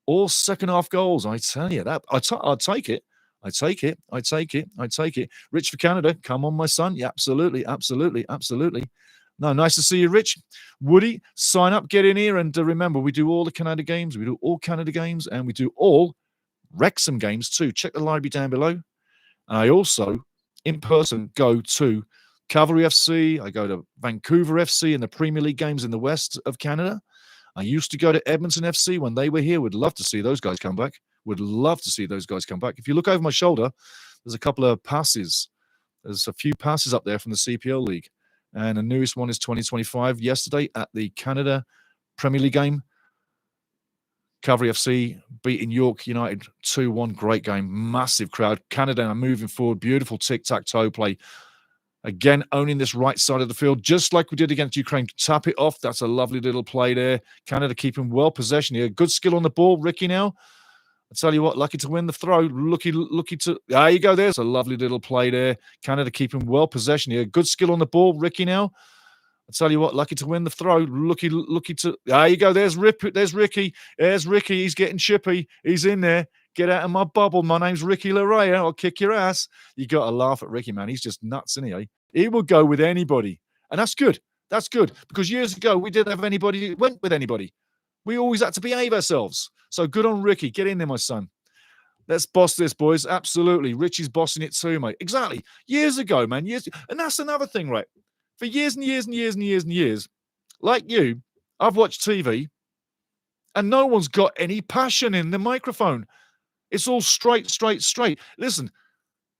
All second half goals. I tell you that. I'd take it. I take it. I take it. I take it. Rich for Canada. Come on, my son. Yeah, absolutely. Absolutely. Absolutely. No, nice to see you, Rich. Woody, sign up, get in here. And remember, we do all the Canada games. We do all Canada games. And we do all WREXHAM games too. Check the library down below. And I also, in person, go to Cavalry FC. I go to Vancouver FC in the Premier League games in the west of Canada. I used to go to Edmonton FC when they were here. Would love to see those guys come back. Would love to see those guys come back. If you look over my shoulder, there's a couple of passes. There's a few passes up there from the CPL League. And the newest one is 2025. Yesterday at the Canada Premier League game, Cavalry FC beating York United 2-1. Great game. Massive crowd. Canada are moving forward. Beautiful tic-tac-toe play. Again, owning this right side of the field, just like we did against Ukraine. Tap it off. That's a lovely little play there. Canada keeping well possession here. Good skill on the ball. Ricky now. I tell you what, lucky to win the throw. Lucky to. There you go. There's a lovely little play there. Canada keeping well possession here. Good skill on the ball. Ricky now. I tell you what, lucky to win the throw. Lucky to. There you go. There's Ricky. There's Ricky. He's getting chippy. He's in there. Get out of my bubble. My name's Ricky Larea. I'll kick your ass. You got to laugh at Ricky, man. He's just nuts, isn't he? Eh? He will go with anybody. And that's good. That's good. Because years ago, we didn't have anybody who went with anybody. We always had to behave ourselves. So good on Ricky. Get in there, my son. Let's boss this, boys. Absolutely. Richie's bossing it too, mate. Exactly. Years ago, man. Years. And that's another thing, right? For years and years and years and years and years, like you, I've watched TV and no one's got any passion in the microphone. It's all straight. Listen,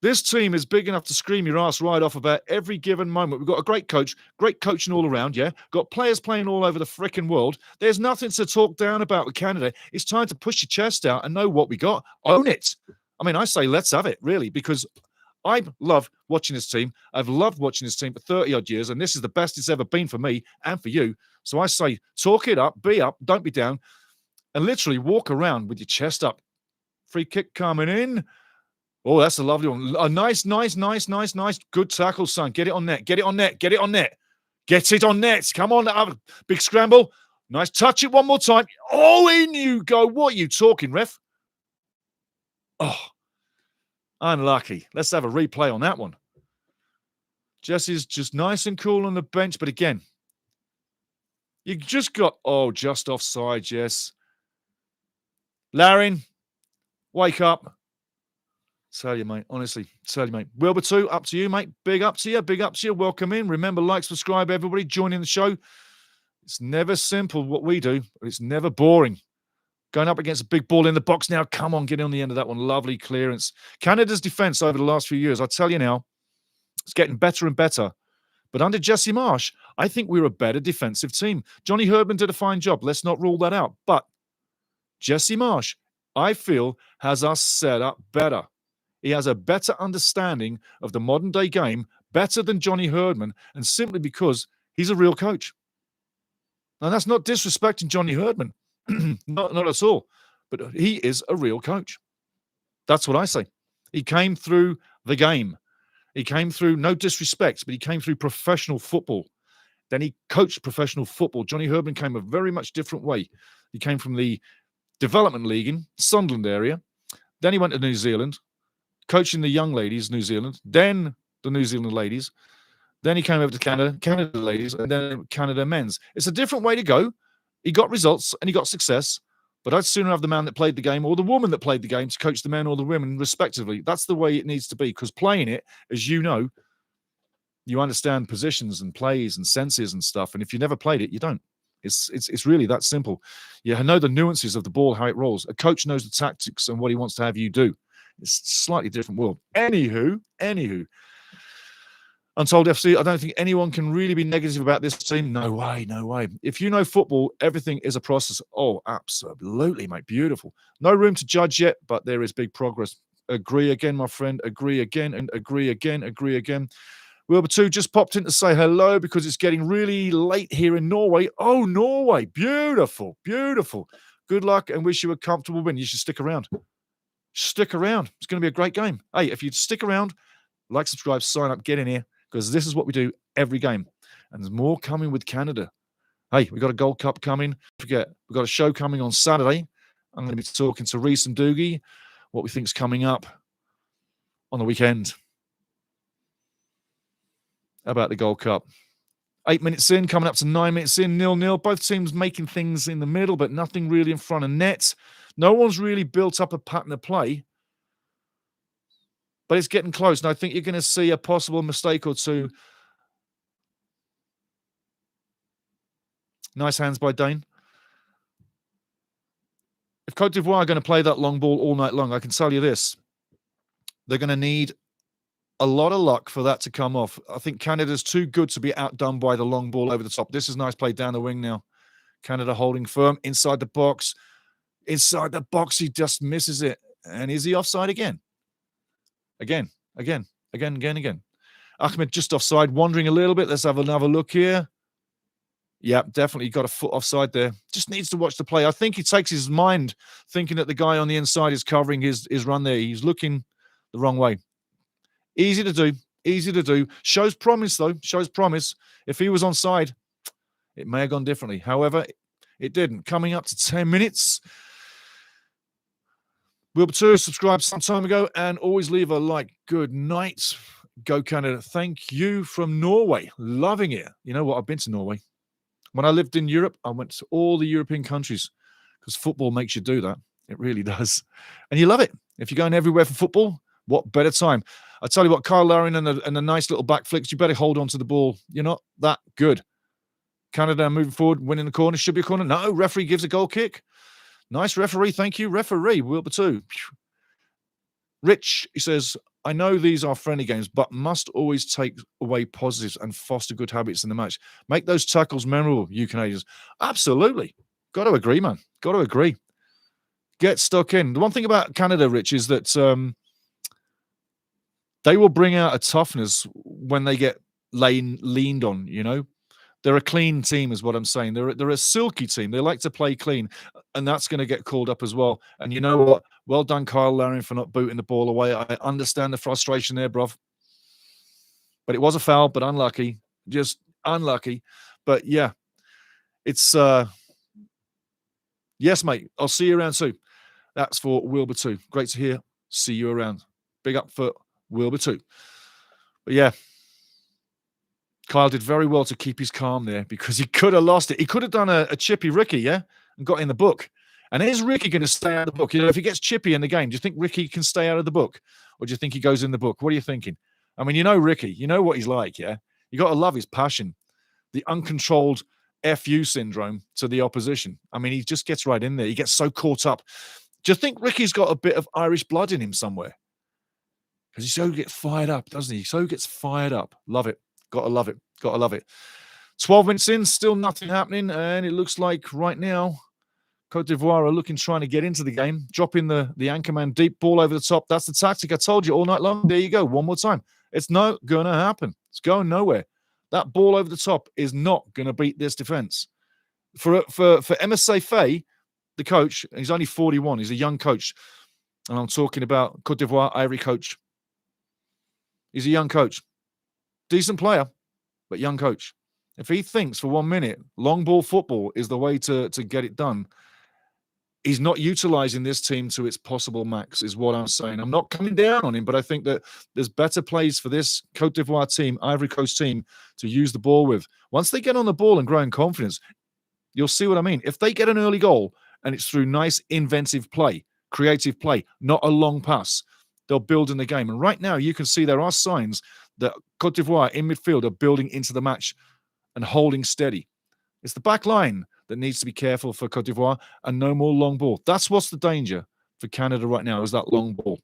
this team is big enough to scream your ass right off about every given moment. We've got a great coach, great coaching all around, yeah? Got players playing all over the frickin' world. There's nothing to talk down about with Canada. It's time to push your chest out and know what we got. Own it. I mean, I say let's have it, really, because I love watching this team. I've loved watching this team for 30-odd years, and this is the best it's ever been for me and for you. So I say talk it up, be up, don't be down, and literally walk around with your chest up. Free kick coming in. Oh, that's a lovely one. A nice. Good tackle, son. Get it on net. Get it on net. Get it on net. Come on. Big scramble. Nice. Touch it one more time. Oh, in you go. What are you talking, ref? Oh, unlucky. Let's have a replay on that one. Jesse's just nice and cool on the bench. But again, you just got, just offside, Jess. Larin, wake up. Tell you, mate. Honestly, tell you, mate. Wilbur 2, up to you, mate. Big up to you. Big up to you. Welcome in. Remember, like, subscribe, everybody. Joining the show. It's never simple what we do, but it's never boring. Going up against a big ball in the box now. Come on, get on the end of that one. Lovely clearance. Canada's defense over the last few years, I tell you now, it's getting better and better. But under Jesse Marsh, I think we're a better defensive team. Johnny Herdman did a fine job. Let's not rule that out. But Jesse Marsh, I feel, has us set up better. He has a better understanding of the modern-day game, better than Johnny Herdman, and simply because he's a real coach. Now, that's not disrespecting Johnny Herdman. not at all. But he is a real coach. That's what I say. He came through the game. He came through, no disrespect, but he came through professional football. Then he coached professional football. Johnny Herdman came a very much different way. He came from the development league in Sunderland area. Then he went to New Zealand, coaching the young ladies, New Zealand, then the New Zealand ladies. Then he came over to Canada ladies, and then Canada men's. It's a different way to go. He got results and he got success, But I'd sooner have the man that played the game or the woman that played the game to coach the men or the women respectively. That's the way it needs to be, because playing it, as you know, you understand positions and plays and senses and stuff. And if you never played it, you don't. It's really that simple. You know the nuances of the ball, how it rolls. A coach knows the tactics and what he wants to have you do. It's a slightly different world. Anywho, Untold FC, I don't think anyone can really be negative about this team. No way, no way. If you know football, everything is a process. Oh, absolutely, mate. Beautiful. No room to judge yet, but there is big progress. Agree again, my friend. Agree again and agree again, agree again. Wilbur 2 just popped in to say hello because it's getting really late here in Norway. Oh, Norway. Beautiful, beautiful. Good luck and wish you a comfortable win. You should stick around. Stick around. It's going to be a great game. Hey, if you stick around, like, subscribe, sign up, get in here, because this is what we do every game. And there's more coming with Canada. Hey, we've got a Gold Cup coming. Don't forget, we've got a show coming on Saturday. I'm going to be talking to Reese and Doogie, what we think is coming up on the weekend about the Gold Cup. 8 minutes in, coming up to 9 minutes in, 0-0. Both teams making things in the middle, but nothing really in front of net. No one's really built up a pattern of play, but it's getting close. And I think you're going to see a possible mistake or two. Nice hands by Dane. If Cote d'Ivoire are going to play that long ball all night long, I can tell you this. They're going to need a lot of luck for that to come off. I think Canada's too good to be outdone by the long ball over the top. This is nice play down the wing now. Canada holding firm inside the box. Inside the box, he just misses it. And is he offside again? Again. Ahmed just offside, wandering a little bit. Let's have another look here. Yeah, definitely got a foot offside there. Just needs to watch the play. I think he takes his mind thinking that the guy on the inside is covering his run there. He's looking the wrong way. Easy to do. Shows promise, though. Shows promise. If he was onside, it may have gone differently. However, it didn't. Coming up to 10 minutes. Wilbur 2 subscribed some time ago and always leave a like. Good night. Go Canada. Thank you from Norway. Loving it. You know what? I've been to Norway. When I lived in Europe, I went to all the European countries because football makes you do that. It really does. And you love it. If you're going everywhere for football, what better time? I tell you what, Kyle Larin and the nice little back flicks, you better hold on to the ball. You're not that good. Canada moving forward, winning the corner. Should be a corner. No, referee gives a goal kick. Nice referee. Thank you, referee. Wilbur 2. Rich, he says, I know these are friendly games, but must always take away positives and foster good habits in the match. Make those tackles memorable, you Canadians. Absolutely. Got to agree, man. Got to agree. Get stuck in. The one thing about Canada, Rich, is that they will bring out a toughness when they get leaned on, you know. They're a clean team is what I'm saying. They're a silky team. They like to play clean, and that's going to get called up as well. And you know what? Well done, Kyle Larin, for not booting the ball away. I understand the frustration there, bruv. But it was a foul, but unlucky. Just unlucky. But yeah, it's yes, mate. I'll see you around soon. That's for Wilbur 2. Great to hear. See you around. Big up for Wilbur 2. But yeah, Kyle did very well to keep his calm there because he could have lost it. He could have done a chippy Ricky, yeah, and got in the book. And is Ricky going to stay out of the book? You know, if he gets chippy in the game, do you think Ricky can stay out of the book? Or do you think he goes in the book? What are you thinking? I mean, you know Ricky. You know what he's like, yeah? You got to love his passion. The uncontrolled FU syndrome to the opposition. I mean, he just gets right in there. He gets so caught up. Do you think Ricky's got a bit of Irish blood in him somewhere? Because he so gets fired up, doesn't he? So gets fired up. Love it. Gotta love it. Gotta love it. 12 minutes in, still nothing happening. And it looks like right now, Cote d'Ivoire are looking, trying to get into the game. Dropping the anchorman deep, ball over the top. That's the tactic I told you all night long. There you go. One more time. It's not going to happen. It's going nowhere. That ball over the top is not going to beat this defense. For MSA Faye, the coach, he's only 41. He's a young coach. And I'm talking about Cote d'Ivoire Ivory coach. He's a young coach. Decent player, but young coach. If he thinks for 1 minute long ball football is the way to get it done, he's not utilizing this team to its possible max, is what I'm saying. I'm not coming down on him, but I think that there's better plays for this Cote d'Ivoire team, Ivory Coast team, to use the ball with. Once they get on the ball and grow in confidence, you'll see what I mean. If they get an early goal and it's through nice, inventive play, creative play, not a long pass. They'll build in the game. And right now, you can see there are signs that Cote d'Ivoire in midfield are building into the match and holding steady. It's the back line that needs to be careful for Cote d'Ivoire and no more long ball. That's what's the danger for Canada right now, is that long ball.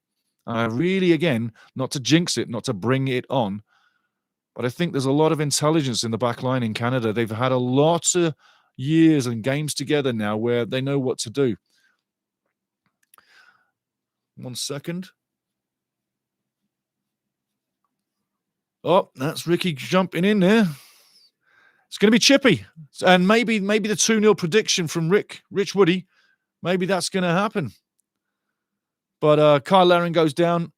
Really, again, not to jinx it, not to bring it on, but I think there's a lot of intelligence in the back line in Canada. They've had a lot of years and games together now where they know what to do. 1 second. Oh, that's Ricky jumping in there. It's going to be chippy. And maybe the 2-0 prediction from Rich Woody, maybe that's going to happen. But Kyle Larin goes down.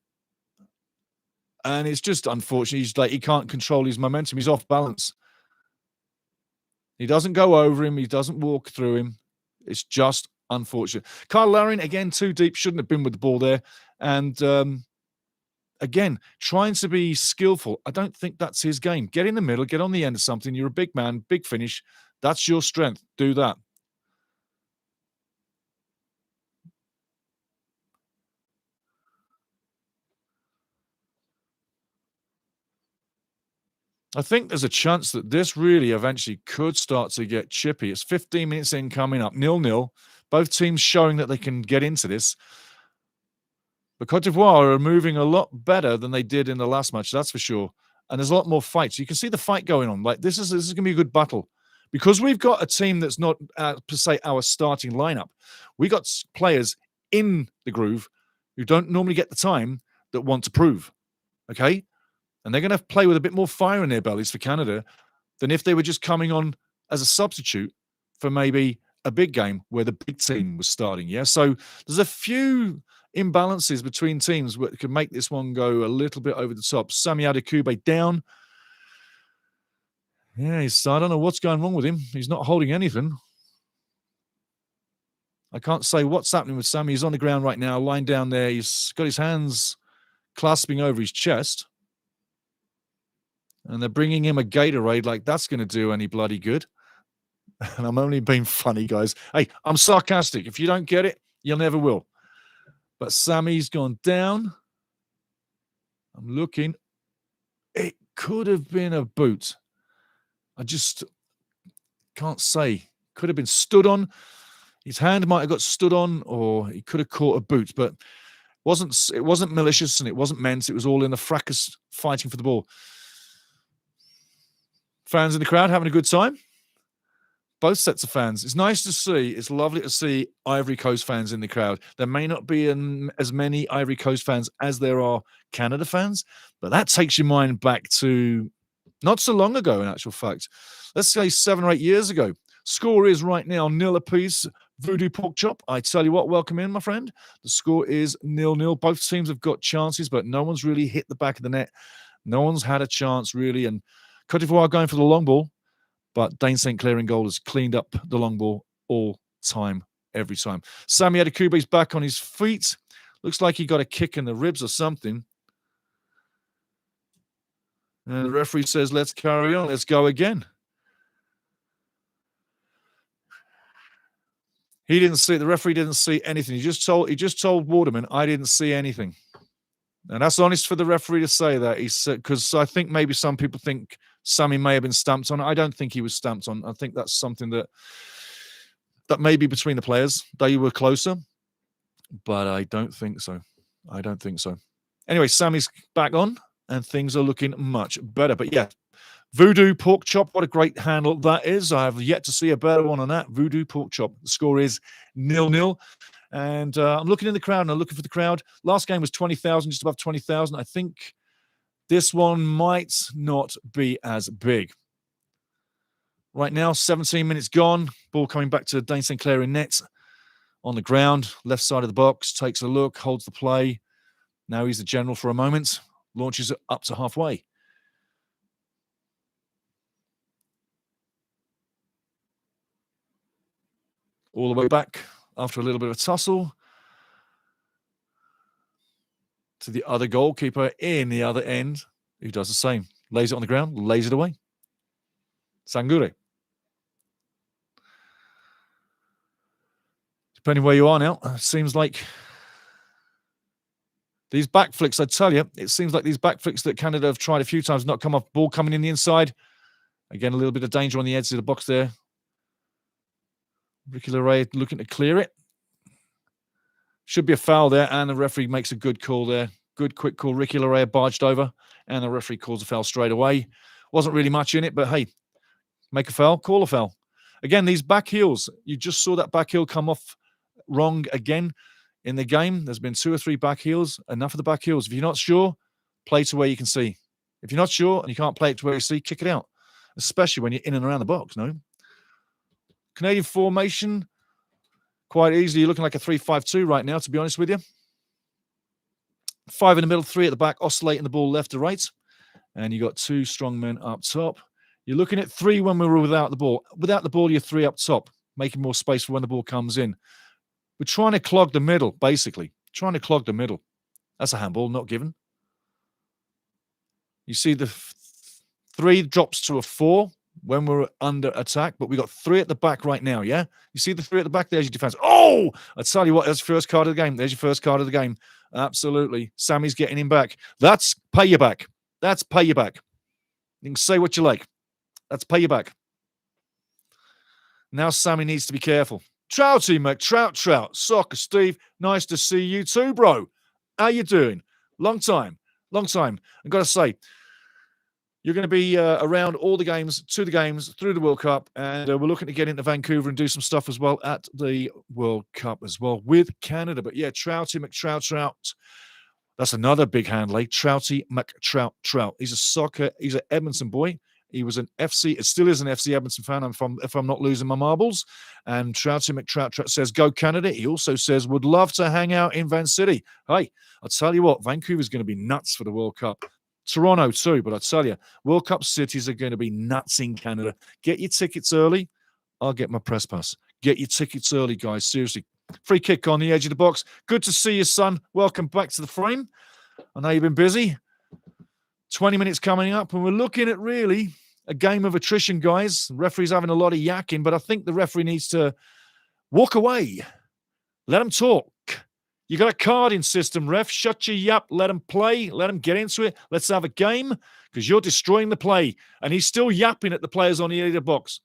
And it's just unfortunate. He can't control his momentum. He's off balance. He doesn't go over him. He doesn't walk through him. It's just unfortunate. Kyle Larin, again, too deep. Shouldn't have been with the ball there. And again, trying to be skillful. I don't think that's his game. Get in the middle. Get on the end of something. You're a big man. Big finish. That's your strength. Do that. I think there's a chance that this really eventually could start to get chippy. It's 15 minutes in, coming up 0-0. Both teams showing that they can get into this. But Cote d'Ivoire are moving a lot better than they did in the last match, that's for sure. And there's a lot more fights. You can see the fight going on. Like this is going to be a good battle. Because we've got a team that's not, per se, our starting lineup. We got players in the groove who don't normally get the time that want to prove. Okay? And they're going to play with a bit more fire in their bellies for Canada than if they were just coming on as a substitute for maybe a big game where the big team was starting. Yeah. So there's a few imbalances between teams that could make this one go a little bit over the top. Sami Adekugbe down. Yeah, I don't know what's going wrong with him. He's not holding anything. I can't say what's happening with Sami. He's on the ground right now, lying down there. He's got his hands clasping over his chest. And they're bringing him a Gatorade like that's going to do any bloody good. And I'm only being funny, guys. Hey, I'm sarcastic. If you don't get it, you never will. But Sami's gone down. I'm looking. It could have been a boot. I just can't say. Could have been stood on. His hand might have got stood on, or he could have caught a boot. But it wasn't malicious and it wasn't meant. It was all in the fracas fighting for the ball. Fans in the crowd having a good time. Both sets of fans. It's nice to see. It's lovely to see Ivory Coast fans in the crowd. There may not be as many Ivory Coast fans as there are Canada fans, but that takes your mind back to not so long ago, in actual fact. Let's say 7 or 8 years ago. Score is right now 0 apiece. Voodoo Pork Chop. I tell you what, welcome in, my friend. The score is 0-0. Both teams have got chances, but no one's really hit the back of the net. No one's had a chance, really. And Cote d'Ivoire going for the long ball. But Dane St. Clair in goal has cleaned up the long ball all time, every time. Sami Adekugbe's back on his feet. Looks like he got a kick in the ribs or something. And the referee says, let's carry on. Let's go again. He didn't see, the referee didn't see anything. He just told Waterman, I didn't see anything. And that's honest for the referee to say that. He said, because I think maybe some people think Sami may have been stamped on. I don't think he was stamped on. I think that's something that may be between the players. They were closer, but I don't think so. Anyway, Sami's back on, and things are looking much better. But yeah, Voodoo Pork Chop, what a great handle that is. I have yet to see a better one on that. Voodoo Pork Chop. The score is 0-0. And I'm looking in the crowd, and I'm looking for the crowd. Last game was 20,000, just above 20,000. I think this one might not be as big. Right now, 17 minutes gone. Ball coming back to Dane St. Clair in net. On the ground, left side of the box, takes a look, holds the play. Now he's the general for a moment. Launches it up to halfway. All the way back after a little bit of a tussle to the other goalkeeper in the other end, who does the same. Lays it on the ground, lays it away. Sangure. Depending where you are now, seems like these back flicks, I tell you, it seems like these back flicks that Canada have tried a few times, not come off. Ball coming in the inside. Again, a little bit of danger on the edge of the box there. Ricky Leray looking to clear it. Should be a foul there, and the referee makes a good call there. Good, quick call. Ricky Leray barged over, and the referee calls a foul straight away. Wasn't really much in it, but hey, make a foul, call a foul. Again, these back heels, you just saw that back heel come off wrong again in the game. There's been 2 or 3 back heels. Enough of the back heels. If you're not sure, play to where you can see. If you're not sure and you can't play it to where you see, kick it out, especially when you're in and around the box, no? Canadian formation, quite easily. You're looking like a 3-5-2 right now, to be honest with you. 5 in the middle, 3 at the back, oscillating the ball left to right. And you got 2 strong men up top. You're looking at 3 when we were without the ball. Without the ball, you're 3 up top, making more space for when the ball comes in. We're trying to clog the middle, basically. Trying to clog the middle. That's a handball, not given. You see the 3 drops to a 4 when we're under attack, but we got 3 at the back right now, yeah? You see the 3 at the back? There's your defense. Oh! I tell you what, that's your first card of the game. There's your first card of the game. Absolutely. Sammy's getting him back. That's pay you back. That's pay you back. You can say what you like. That's pay you back. Now Sammy needs to be careful. Trouty McTrout. Soccer Steve, nice to see you too, bro. How you doing? Long time. I've got to say, you're going to be around all the games, to the games, through the World Cup, and we're looking to get into Vancouver and do some stuff as well at the World Cup as well with Canada. But yeah, Trouty McTrout. That's another big handle, Trouty McTrout. He's an Edmonton boy. He was an FC, it still is an FC Edmonton fan if I'm not losing my marbles. And Trouty McTrout says, go Canada. He also says, would love to hang out in Van City. Hey, I'll tell you what, Vancouver's going to be nuts for the World Cup. Toronto too, but I tell you, World Cup cities are going to be nuts in Canada. Get your tickets early. I'll get my press pass. Get your tickets early, guys. Seriously. Free kick on the edge of the box. Good to see you, son. Welcome back to the frame. I know you've been busy. 20 minutes coming up, and we're looking at really a game of attrition, guys. The referee's having a lot of yakking, but I think the referee needs to walk away. Let him talk. You got a carding system, ref. Shut your yap. Let him play. Let him get into it. Let's have a game because you're destroying the play. And he's still yapping at the players on the edge of the box.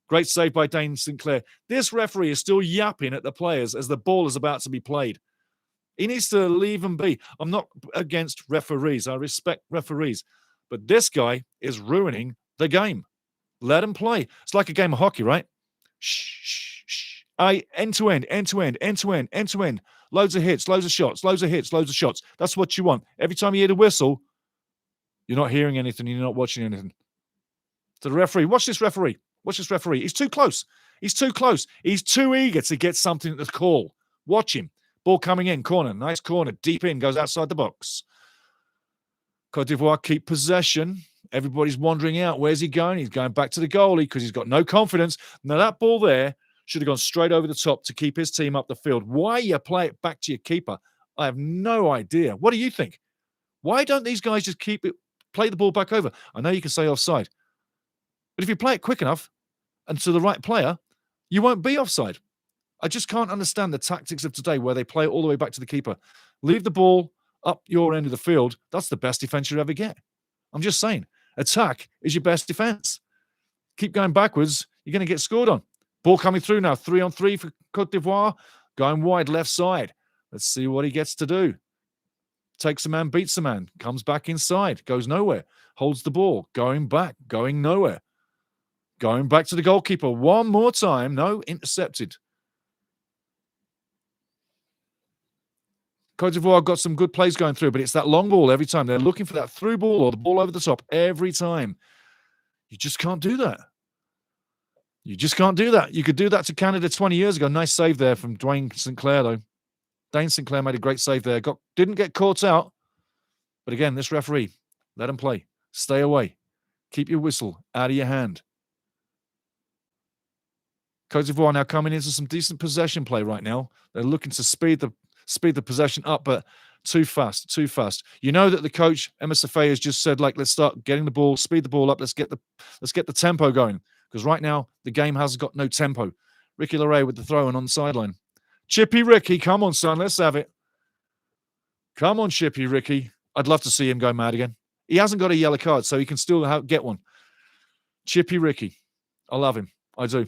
Great save by Dane Sinclair. This referee is still yapping at the players as the ball is about to be played. He needs to leave them be. I'm not against referees. I respect referees. But this guy is ruining the game. Let him play. It's like a game of hockey, right? Shh. End to end. Loads of hits, loads of shots. That's what you want. Every time you hear the whistle, you're not hearing anything. You're not watching anything. To the referee, watch this referee. He's too close. He's too eager to get something at the call. Watch him. Ball coming in, corner. Nice corner. Deep in, goes outside the box. Côte d'Ivoire keep possession. Everybody's wandering out. Where's he going? He's going back to the goalie because he's got no confidence. Now that ball there should have gone straight over the top to keep his team up the field. Why you play it back to your keeper? I have no idea. What do you think? Why don't these guys just play the ball back over? I know you can say offside. But if you play it quick enough and to the right player, you won't be offside. I just can't understand the tactics of today where they play it all the way back to the keeper. Leave the ball up your end of the field. That's the best defense you'll ever get. I'm just saying. Attack is your best defense. Keep going backwards, you're going to get scored on. Ball coming through now. 3-on-3 for Côte d'Ivoire. Going wide, left side. Let's see what he gets to do. Takes a man, beats a man. Comes back inside. Goes nowhere. Holds the ball. Going back. Going nowhere. Going back to the goalkeeper. One more time. No, intercepted. Côte d'Ivoire got some good plays going through, but it's that long ball every time. They're looking for that through ball or the ball over the top every time. You just can't do that. You could do that to Canada 20 years ago. Nice save there from Dane Sinclair, though. Dane Sinclair made a great save there. Didn't get caught out. But again, this referee, let him play. Stay away. Keep your whistle out of your hand. Côte d'Ivoire now coming into some decent possession play right now. They're looking to speed the possession up, but too fast. You know that the coach, Emma Safai, has just said, let's start getting the ball, speed the ball up. Let's get the tempo going. Because right now, the game has got no tempo. Ricky Leray with the throw-in on the sideline. Chippy Ricky, come on, son, let's have it. Come on, Chippy Ricky. I'd love to see him go mad again. He hasn't got a yellow card, so he can still get one. Chippy Ricky. I love him. I do.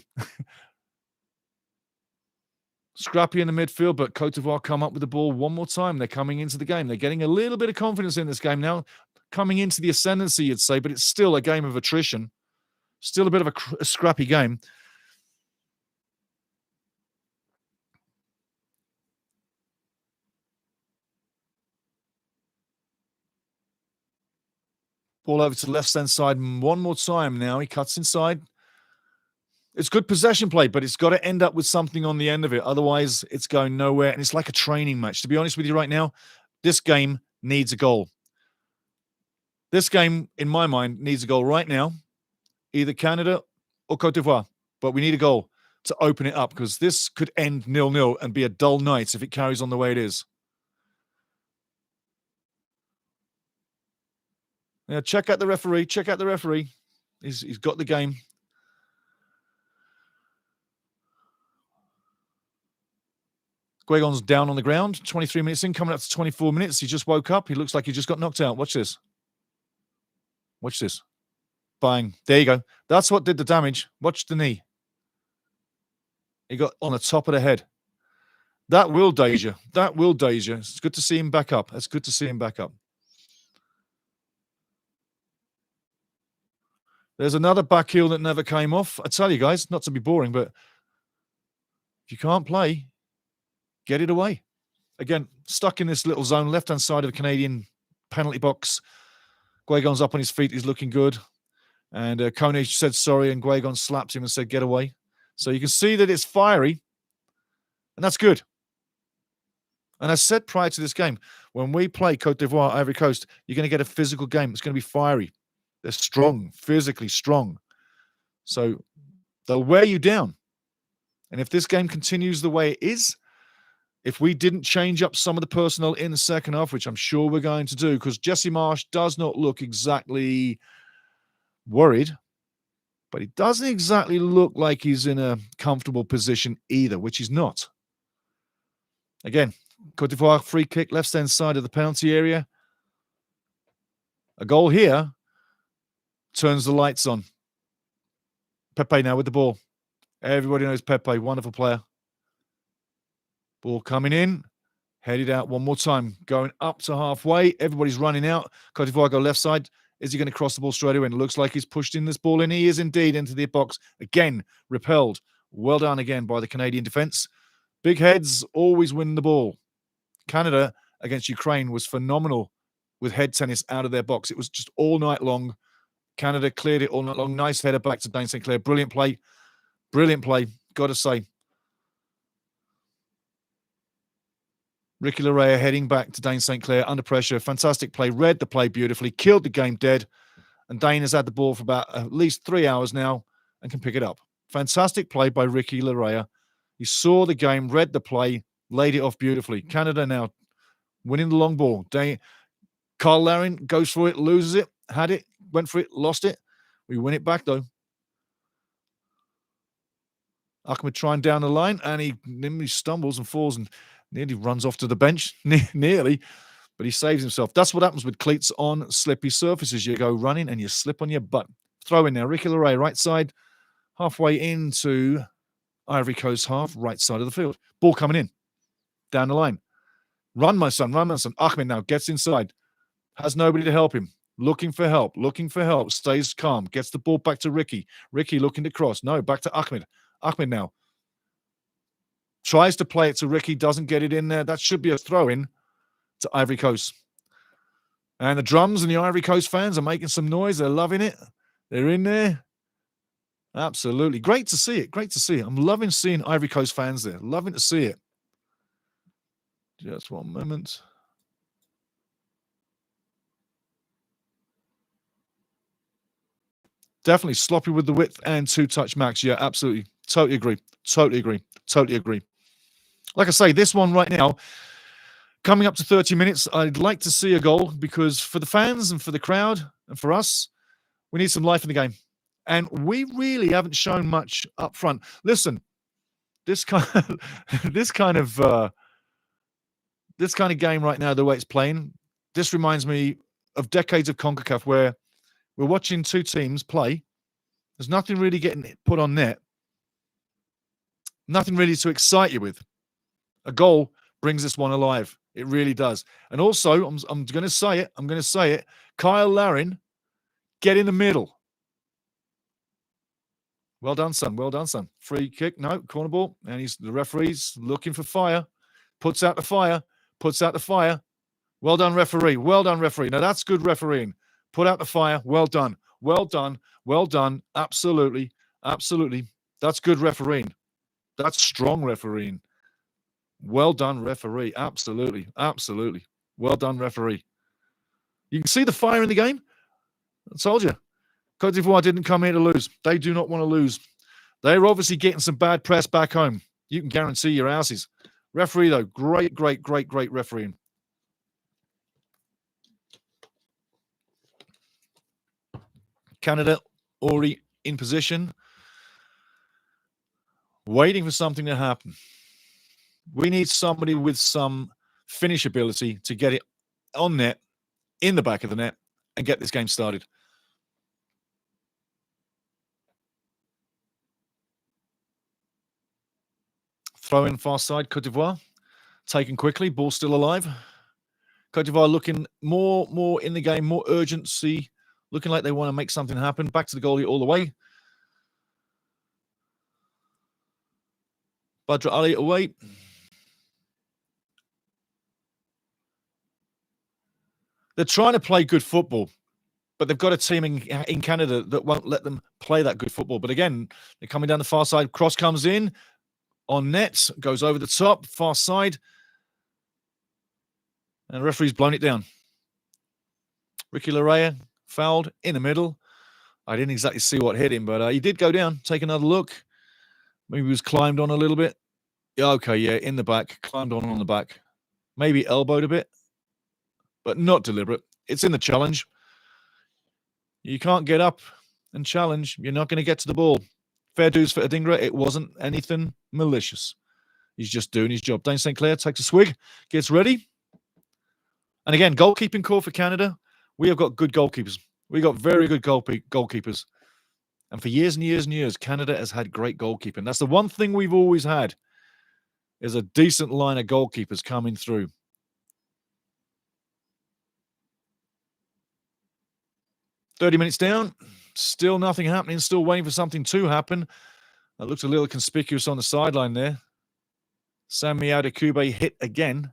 Scrappy in the midfield, but Cote d'Ivoire come up with the ball one more time. They're coming into the game. They're getting a little bit of confidence in this game now, coming into the ascendancy, you'd say, but it's still a game of attrition. Still a bit of a scrappy game. Ball over to the left-hand side one more time now. He cuts inside. It's good possession play, but it's got to end up with something on the end of it. Otherwise, it's going nowhere, and it's like a training match. To be honest with you right now, this game needs a goal. This game, in my mind, needs a goal right now. Either Canada or Cote d'Ivoire. But we need a goal to open it up because this could end 0-0 and be a dull night if it carries on the way it is. Now, check out the referee. Check out the referee. He's got the game. Guegon's down on the ground. 23 minutes in, coming up to 24 minutes. He just woke up. He looks like he just got knocked out. Watch this. Watch this. Bang. There you go. That's what did the damage. Watch the knee. He got on the top of the head. That will daze you. That will daze you. It's good to see him back up. It's good to see him back up. There's another back heel that never came off. I tell you guys, not to be boring, but if you can't play, get it away. Again, stuck in this little zone, left-hand side of the Canadian penalty box. Guegon's up on his feet. He's looking good. And Kone said sorry, and Guegon slapped him and said, get away. So you can see that it's fiery, and that's good. And I said prior to this game, when we play Cote d'Ivoire, Ivory Coast, you're going to get a physical game. It's going to be fiery. They're strong, physically strong. So they'll wear you down. And if this game continues the way it is, if we didn't change up some of the personnel in the second half, which I'm sure we're going to do, because Jesse Marsh does not look exactly worried, but he doesn't exactly look like he's in a comfortable position either, which he's not. Again, Cote d'Ivoire free kick, left-hand side of the penalty area. A goal here turns the lights on. Pepe now with the ball. Everybody knows Pepe, wonderful player. Ball coming in, headed out one more time, going up to halfway. Everybody's running out. Cote d'Ivoire go left side. Is he going to cross the ball straight away? And it looks like he's pushed in this ball, and he is indeed into the box. Again, repelled. Well done again by the Canadian defense. Big heads always win the ball. Canada against Ukraine was phenomenal with head tennis out of their box. It was just all night long. Canada cleared it all night long. Nice header back to Dane St. Clair. Brilliant play. Brilliant play. Got to say. Ricky Larea heading back to Dane St. Clair under pressure. Fantastic play. Read the play beautifully. Killed the game dead. And Dane has had the ball for about at least 3 hours now and can pick it up. Fantastic play by Ricky Larea. He saw the game, read the play, laid it off beautifully. Canada now winning the long ball. Carl Larin goes for it, loses it, had it, went for it, lost it. We win it back, though. Ahmed trying down the line, and he stumbles and falls and nearly runs off to the bench. Nearly, but he saves himself. That's what happens with cleats on slippy surfaces. You go running and you slip on your butt. Throw in now. Ricky Larea, right side, halfway into Ivory Coast half, right side of the field. Ball coming in, down the line. Run, my son, run, my son. Ahmed now gets inside. Has nobody to help him. Looking for help, stays calm, gets the ball back to Ricky. Ricky looking to cross. No, back to Ahmed. Ahmed now tries to play it to Ricky, doesn't get it in there. That should be a throw-in to Ivory Coast. And the drums and the Ivory Coast fans are making some noise. They're loving it. They're in there. Absolutely. Great to see it. Great to see it. I'm loving seeing Ivory Coast fans there. Loving to see it. Just one moment. Definitely sloppy with the width and two-touch max. Yeah, absolutely. Totally agree. Totally agree. Totally agree. Like I say, this one right now, coming up to 30 minutes, I'd like to see a goal because for the fans and for the crowd and for us, we need some life in the game. And we really haven't shown much up front. Listen, this kind this kind of game right now, the way it's playing, this reminds me of decades of CONCACAF where we're watching two teams play. There's nothing really getting put on net. Nothing really to excite you with. A goal brings this one alive. It really does. And also, I'm going to say it. I'm going to say it. Kyle Larin, get in the middle. Well done, son. Well done, son. Free kick. No, corner ball. And the referee's looking for fire. Puts out the fire. Puts out the fire. Well done, referee. Well done, referee. Now, that's good refereeing. Put out the fire. Well done. Well done. Well done. Absolutely. Absolutely. That's good refereeing. That's strong refereeing. Well done, referee. Absolutely. Absolutely. Well done, referee. You can see the fire in the game. I told you. Côte d'Ivoire didn't come here to lose. They do not want to lose. They're obviously getting some bad press back home. You can guarantee your asses. Referee, though, great, great, great, great refereeing. Canada already in position, waiting for something to happen. We need somebody with some finish ability to get it on net, in the back of the net, and get this game started. Throw in far side, Côte d'Ivoire. Taken quickly, ball still alive. Côte d'Ivoire looking more in the game, more urgency, looking like they want to make something happen. Back to the goalie all the way. Badra Ali away. They're trying to play good football, but they've got a team in Canada that won't let them play that good football. But again, they're coming down the far side. Cross comes in on net, goes over the top, far side. And the referee's blown it down. Ricky Larea fouled in the middle. I didn't exactly see what hit him, but he did go down. Take another look. Maybe he was climbed on a little bit. Yeah, okay, yeah, in the back. Climbed on the back. Maybe elbowed a bit, but not deliberate. It's in the challenge. You can't get up and challenge. You're not going to get to the ball. Fair dues for Adingra. It wasn't anything malicious. He's just doing his job. Dane St. Clair takes a swig, gets ready. And again, goalkeeping call for Canada. We have got good goalkeepers. We got very good goalkeepers. And for years and years and years, Canada has had great goalkeeping. That's the one thing we've always had, is a decent line of goalkeepers coming through. "30 minutes down, still nothing happening, still waiting for something to happen. That looks a little conspicuous on the sideline there. Sami Adekube hit again.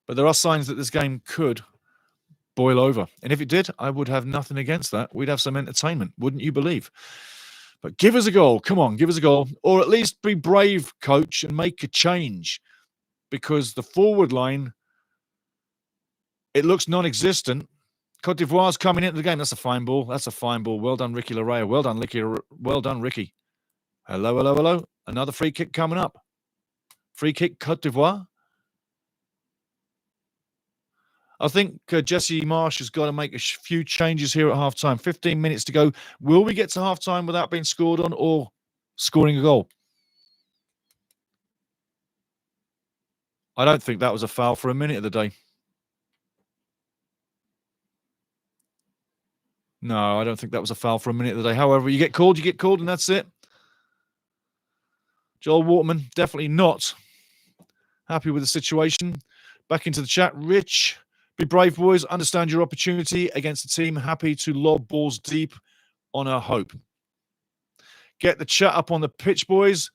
But there are signs that this game could boil over. And if it did, I would have nothing against that. We'd have some entertainment, wouldn't you believe? But give us a goal. Come on, give us a goal. Or at least be brave, coach, and make a change. Because the forward line, it looks non-existent. Côte d'Ivoire's coming into the game. That's a fine ball. That's a fine ball. Well done, Ricky Larea. Well done, Ricky. Well done, Ricky. Hello, hello, hello. Another free kick coming up. Free kick, Côte d'Ivoire. I think Jesse Marsh has got to make a few changes here at halftime. 15 minutes to go. Will we get to halftime without being scored on or scoring a goal? I don't think that was a foul for a minute of the day. No, I don't think that was a foul for a minute of the day. However, you get called, and that's it. Joel Waterman, definitely not happy with the situation. Back into the chat. Rich, be brave, boys. Understand your opportunity against the team. Happy to lob balls deep on our hope. Get the chat up on the pitch, boys.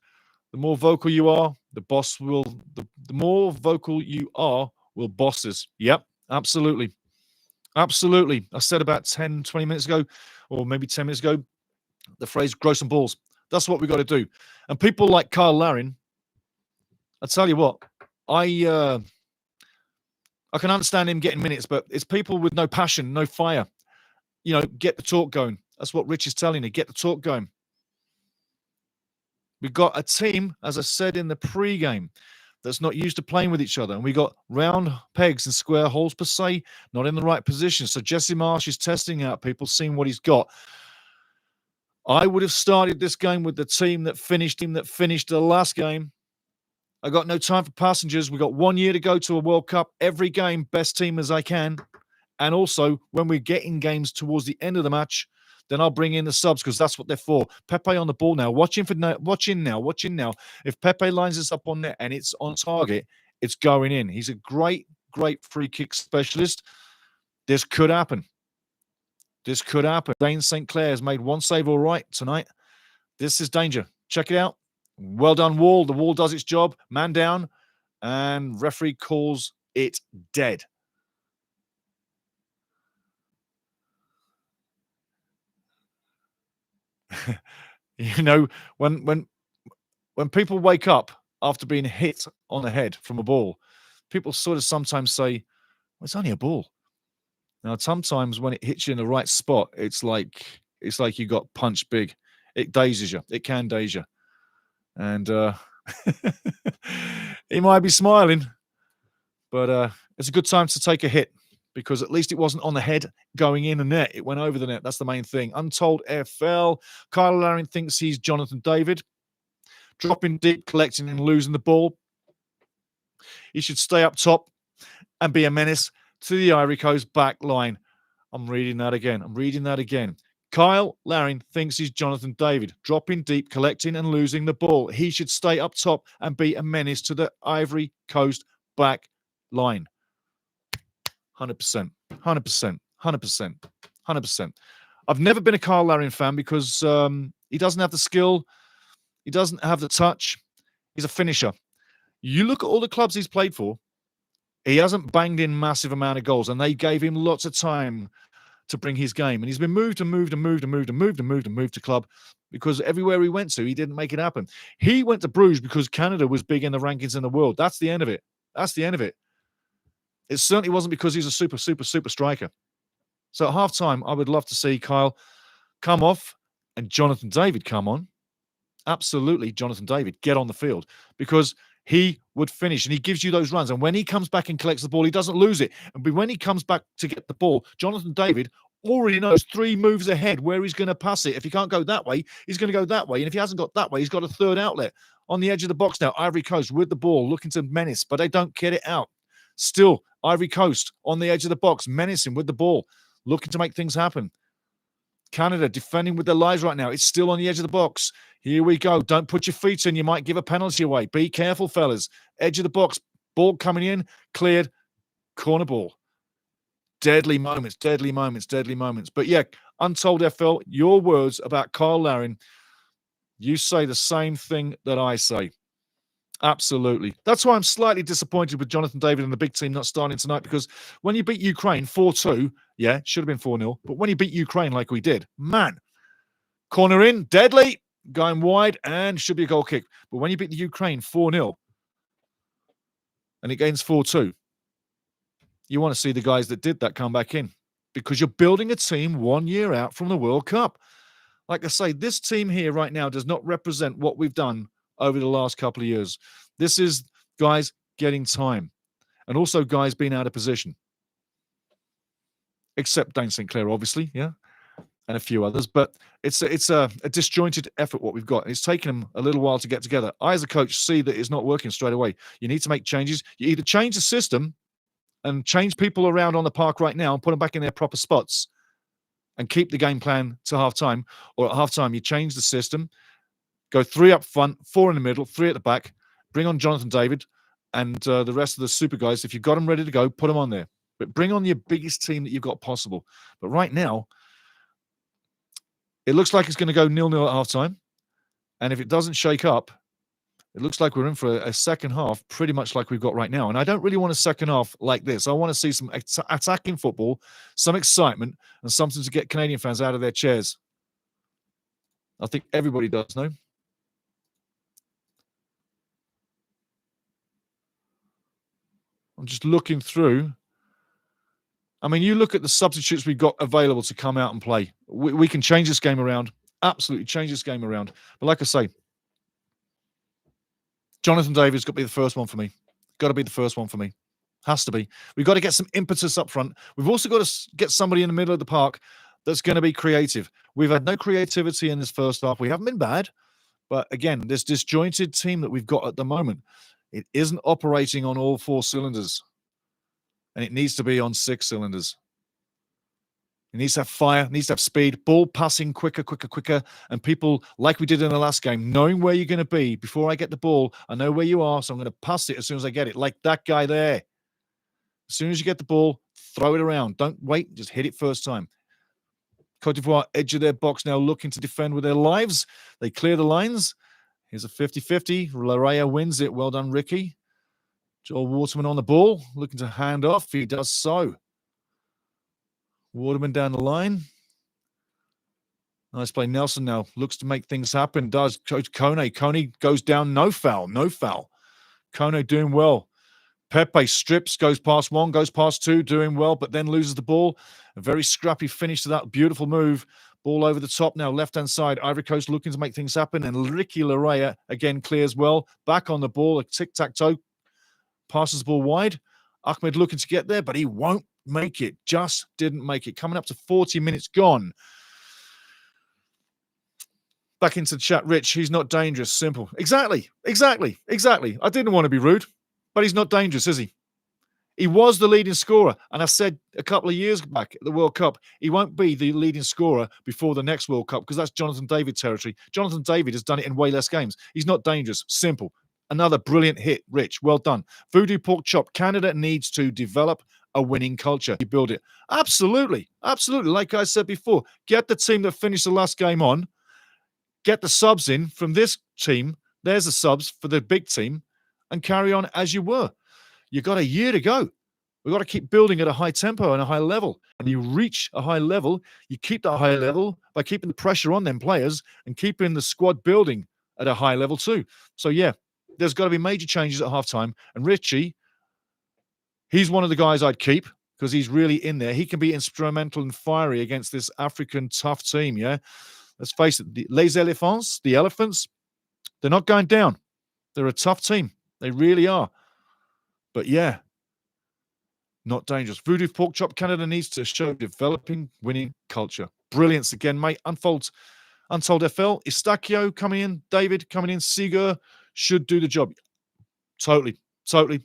The more vocal you are, the more vocal you are, will boss us. Yep, absolutely. Absolutely. I said about 10, 20 minutes ago, or maybe 10 minutes ago, the phrase grow some balls. That's what we've got to do. And people like Kyle Larin, I tell you what, I can understand him getting minutes, but it's people with no passion, no fire. You know, get the talk going. That's what Rich is telling you. Get the talk going. We've got a team, as I said in the pre-game, that's not used to playing with each other. And we got round pegs and square holes per se, not in the right position. So Jesse Marsh is testing out people, seeing what he's got. I would have started this game with the team that finished the last game. I got no time for passengers. We got 1 year to go to a World Cup. Every game, best team as I can. And also, when we get in games towards the end of the match, then I'll bring in the subs because that's what they're for. Pepe on the ball now. Watch in now. If Pepe lines us up on net and it's on target, it's going in. He's a great free kick specialist. This could happen. Dane St. Clair has made one save all right tonight. This is danger. Check it out. Well done, Wall. The Wall does its job. Man down. And referee calls it dead. You know, when people wake up after being hit on the head from a ball, people sort of sometimes say, well, it's only a ball. Now, sometimes when it hits you in the right spot, it's like you got punched big. It dazes you. It can daze you. And he might be smiling, but it's a good time to take a hit because at least it wasn't on the head going in the net. It went over the net. That's the main thing. Untold FL. Kyle Larin thinks he's Jonathan David. Dropping deep, collecting and losing the ball. He should stay up top and be a menace to the Ivory Coast back line. I'm reading that again. Kyle Larin thinks he's Jonathan David. Dropping deep, collecting and losing the ball. He should stay up top and be a menace to the Ivory Coast back line. 100%. I've never been a Kyle Larin fan because he doesn't have the skill. He doesn't have the touch. He's a finisher. You look at all the clubs he's played for, he hasn't banged in massive amount of goals, and they gave him lots of time to bring his game. And he's been moved to club because everywhere he went to, he didn't make it happen. He went to Bruges because Canada was big in the rankings in the world. That's the end of it. It certainly wasn't because he's a super striker. So at halftime, I would love to see Kyle come off and Jonathan David come on. Absolutely, Jonathan David, get on the field because he would finish and he gives you those runs. And when he comes back and collects the ball, he doesn't lose it. And when he comes back to get the ball, Jonathan David already knows 3 moves ahead where he's going to pass it. If he can't go that way, he's going to go that way. And if he hasn't got that way, he's got a third outlet on the edge of the box now. Ivory Coast with the ball, looking to menace, but they don't get it out. Still, Ivory Coast on the edge of the box, menacing with the ball, looking to make things happen. Canada defending with their lives right now. It's still on the edge of the box. Here we go. Don't put your feet in. You might give a penalty away. Be careful, fellas. Edge of the box. Ball coming in. Cleared. Corner ball. Deadly moments. But yeah, Untold FL, your words about Kyle Larin, you say the same thing that I say. Absolutely. That's why I'm slightly disappointed with Jonathan David and the big team not starting tonight, because when you beat Ukraine 4-2, yeah, should have been 4-0, but when you beat Ukraine like we did, man, corner in, deadly, going wide, and should be a goal kick. But when you beat the Ukraine 4-0 and it gains 4-2, you want to see the guys that did that come back in, because you're building a team 1 year out from the World Cup. Like I say, this team here right now does not represent what we've done over the last couple of years. This is guys getting time and also guys being out of position. Except Dane St. Clair, obviously, yeah, and a few others. But it's a disjointed effort what we've got. It's taken them a little while to get together. I, as a coach, see that it's not working straight away. You need to make changes. You either change the system and change people around on the park right now and put them back in their proper spots and keep the game plan to halftime, or at halftime you change the system. Go 3 up front, 4 in the middle, 3 at the back. Bring on Jonathan David and the rest of the super guys. If you've got them ready to go, put them on there. But bring on your biggest team that you've got possible. But right now, it looks like it's going to go 0-0 at halftime. And if it doesn't shake up, it looks like we're in for a second half pretty much like we've got right now. And I don't really want a second half like this. I want to see some attacking football, some excitement, and something to get Canadian fans out of their chairs. I think everybody does, no? I'm just looking through. I mean, you look at the substitutes we've got available to come out and play. We can change this game around. Absolutely change this game around. But like I say, Jonathan David's got to be the first one for me. Got to be the first one for me. Has to be. We've got to get some impetus up front. We've also got to get somebody in the middle of the park that's going to be creative. We've had no creativity in this first half. We haven't been bad, but again, this disjointed team that we've got at the moment, it isn't operating on all 4 cylinders, and it needs to be on 6 cylinders. It needs to have fire, needs to have speed, ball passing quicker, and people, like we did in the last game, knowing where you're going to be. Before I get the ball, I know where you are, so I'm going to pass it as soon as I get it, like that guy there. As soon as you get the ball, throw it around. Don't wait, just hit it first time. Côte d'Ivoire, edge of their box now, looking to defend with their lives. They clear the lines. Here's a 50-50. Larrea wins it. Well done, Ricky. Joel Waterman on the ball, looking to hand off. He does so. Waterman down the line. Nice play. Nelson now looks to make things happen. Does Coach Kone. Kone goes down. No foul. No foul. Kone doing well. Pepe strips, goes past 1, goes past 2, doing well, but then loses the ball. A very scrappy finish to that beautiful move. Ball over the top now, left-hand side. Ivory Coast looking to make things happen, and Ricky Larrea again clears well. Back on the ball, a tic-tac-toe. Passes the ball wide. Ahmed looking to get there, but he won't make it. Just didn't make it. Coming up to 40 minutes gone. Back into the chat, Rich. He's not dangerous. Simple. Exactly. I didn't want to be rude, but he's not dangerous, is he? He was the leading scorer, and I said a couple of years back at the World Cup, he won't be the leading scorer before the next World Cup because that's Jonathan David territory. Jonathan David has done it in way less games. He's not dangerous. Simple. Another brilliant hit, Rich. Well done. Voodoo Pork Chop. Canada needs to develop a winning culture. You build it. Absolutely. Like I said before, get the team that finished the last game on. Get the subs in from this team. There's the subs for the big team, and carry on as you were. You got a year to go. We've got to keep building at a high tempo and a high level. And you reach a high level, you keep that high level by keeping the pressure on them players and keeping the squad building at a high level too. So, yeah, there's got to be major changes at halftime. And Richie, he's one of the guys I'd keep because he's really in there. He can be instrumental and fiery against this African tough team, yeah? Let's face it, Les Elephants, the Elephants, they're not going down. They're a tough team. They really are. But yeah, not dangerous. Voodoo Pork Chop. Canada needs to show developing winning culture. Brilliance again, mate. Untold FL. Istachio coming in. David coming in. Seeger should do the job. Totally. I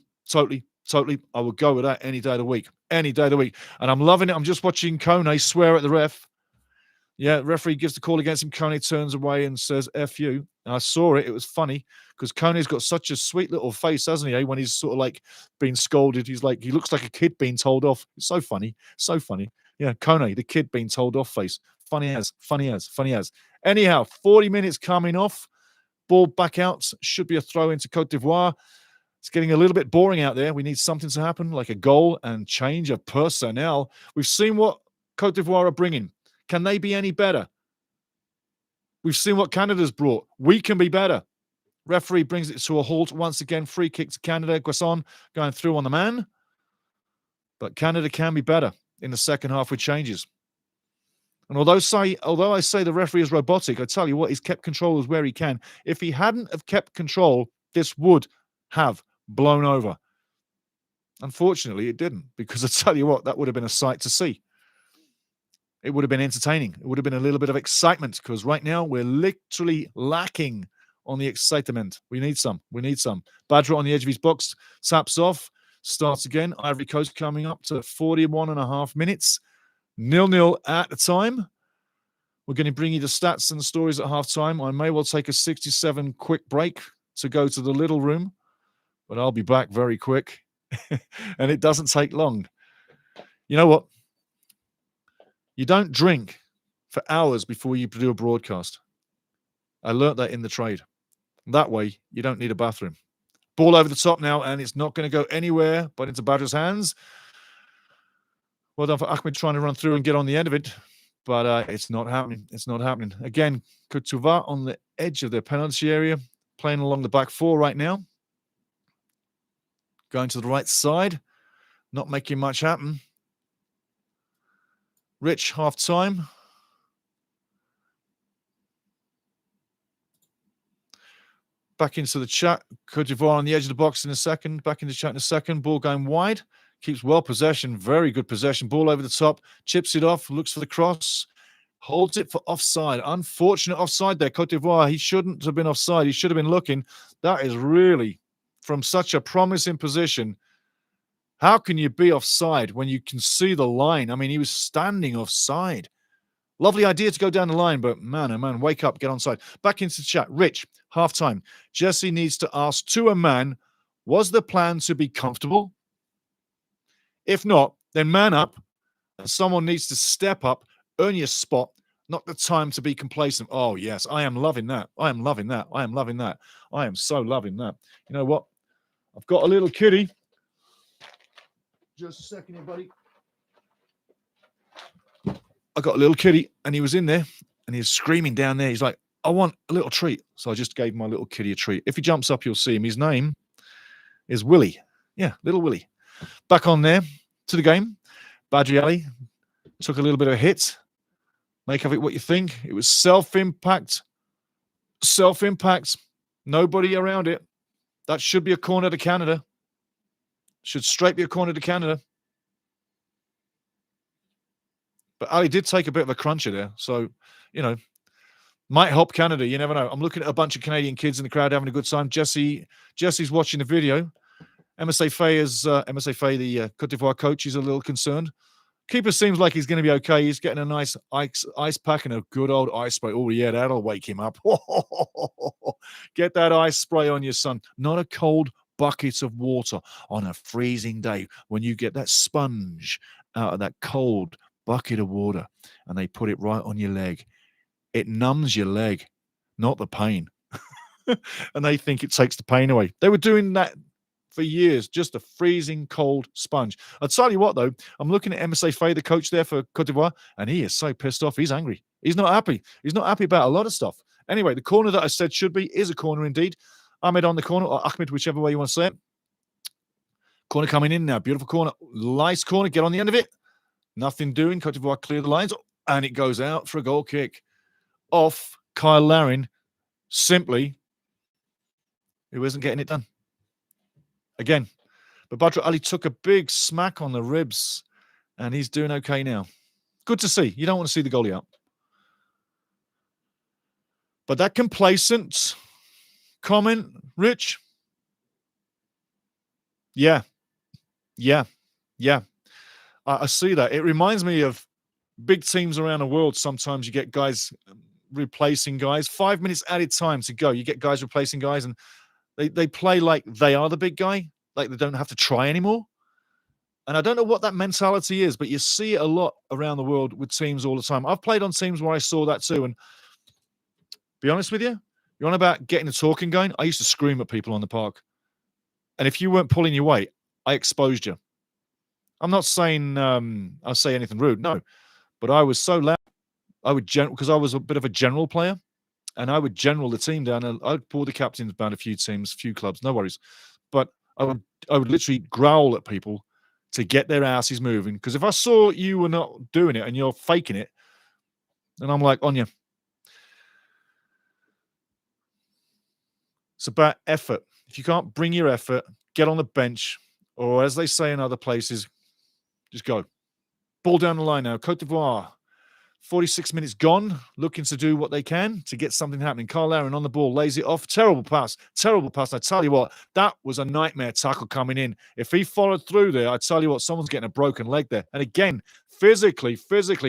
would go with that any day of the week. And I'm loving it. I'm just watching Kone swear at the ref. Yeah, referee gives the call against him. Kone turns away and says, F you. And I saw it. It was funny because Kone's got such a sweet little face, hasn't he? When he's sort of like being scolded, he looks like a kid being told off. It's so funny. Yeah, Kone, the kid being told off face. Funny as. Anyhow, 40 minutes coming off. Ball back out. Should be a throw into Côte d'Ivoire. It's getting a little bit boring out there. We need something to happen, like a goal and change of personnel. We've seen what Côte d'Ivoire are bringing. Can they be any better? We've seen what Canada's brought. We can be better. Referee brings it to a halt once again. Free kick to Canada. Guesson going through on the man. But Canada can be better in the second half with changes. And although I say the referee is robotic, I tell you what, he's kept control as where he can. If he hadn't have kept control, this would have blown over. Unfortunately, it didn't, because I tell you what, that would have been a sight to see. It would have been entertaining. It would have been a little bit of excitement, because right now we're literally lacking on the excitement. We need some. Badra on the edge of his box, taps off, starts again. Ivory Coast coming up to 41.5 minutes. 0-0 at the time. We're going to bring you the stats and the stories at halftime. I may well take a 67 quick break to go to the little room, but I'll be back very quick. And it doesn't take long. You know what? You don't drink for hours before you do a broadcast. I learnt that in the trade. That way, you don't need a bathroom. Ball over the top now, and it's not going to go anywhere but into Badra's hands. Well done for Ahmed trying to run through and get on the end of it, but it's not happening. Again, Côte d'Ivoire on the edge of their penalty area, playing along the back four right now. Going to the right side, not making much happen. Rich, half time. Back into the chat. Côte d'Ivoire on the edge of the box in a second. Back into the chat in a second. Ball going wide. Keeps well possession, very good possession. Ball over the top, chips it off, looks for the cross, holds it for offside. Unfortunate offside there, Cote d'Ivoire. He shouldn't have been offside. He should have been looking. That is really from such a promising position. How can you be offside when you can see the line? I mean, he was standing offside. Lovely idea to go down the line, but man, oh man, wake up, get onside. Back into the chat. Rich, halftime. Jesse needs to ask to a man, was the plan to be comfortable? If not, then man up, and someone needs to step up, earn your spot, not the time to be complacent. Oh, yes, I am loving that. I am loving that. I am loving that. I am so loving that. You know what? I've got a little kitty. Just a second here, buddy. I got a little kitty, and he was in there, and he was screaming down there. He's like, I want a little treat. So I just gave my little kitty a treat. If he jumps up, you'll see him. His name is Willie. Yeah, little Willie. Back on there to the game. Badri Ali took a little bit of a hit. Make of it what you think. It was self-impact. Self-impact. Nobody around it. That should be a corner to Canada. Should straight be a corner to Canada. But Ali did take a bit of a cruncher there. So, you know, might help Canada. You never know. I'm looking at a bunch of Canadian kids in the crowd having a good time. Jesse's watching the video. MSA Faye, the Cote d'Ivoire coach, is a little concerned. Keeper seems like he's going to be okay. He's getting a nice ice pack and a good old ice spray. Oh, yeah, that'll wake him up. Get that ice spray on your son. Not a cold bucket of water on a freezing day when you get that sponge out of that cold bucket of water and they put it right on your leg. It numbs your leg, not the pain. And they think it takes the pain away. They were doing that for years, just a freezing cold sponge. I'll tell you what, though, I'm looking at MSA Faye, the coach there for Cote d'Ivoire, and he is so pissed off. He's angry. He's not happy. He's not happy about a lot of stuff. Anyway, the corner that I said should be is a corner indeed. Ahmed on the corner, or Ahmed, whichever way you want to say it. Corner coming in now. Beautiful corner. Nice corner. Get on the end of it. Nothing doing. Cote d'Ivoire clear the lines, and it goes out for a goal kick. Off Kyle Larin, simply, who isn't getting it done. Again, but Badr Ali took a big smack on the ribs, and he's doing okay now. Good to see. You don't want to see the goalie out. But that complacent comment, Rich, yeah. I see that. It reminds me of big teams around the world. Sometimes you get guys replacing guys. 5 minutes added time to go. You get guys replacing guys, and they play like they are the big guy, like they don't have to try anymore. And I don't know what that mentality is, but you see it a lot around the world with teams all the time. I've played on teams where I saw that too. And be honest with you, you're on about getting the talking going. I used to scream at people on the park. And if you weren't pulling your weight, I exposed you. I'm not saying I'll say anything rude, no. But I was so loud. I would because I was a bit of a general player. And I would general the team down, and I'd pull the captains down a few teams, a few clubs, no worries. But I would literally growl at people to get their asses moving. Because if I saw you were not doing it and you're faking it, then I'm like, on you. It's about effort. If you can't bring your effort, get on the bench, or as they say in other places, just go. Ball down the line now. Cote d'Ivoire. 46 minutes gone, looking to do what they can to get something happening. Carl Aaron on the ball, lays it off. Terrible pass. I tell you what, that was a nightmare tackle coming in. If he followed through there, I tell you what, someone's getting a broken leg there. And again, physically,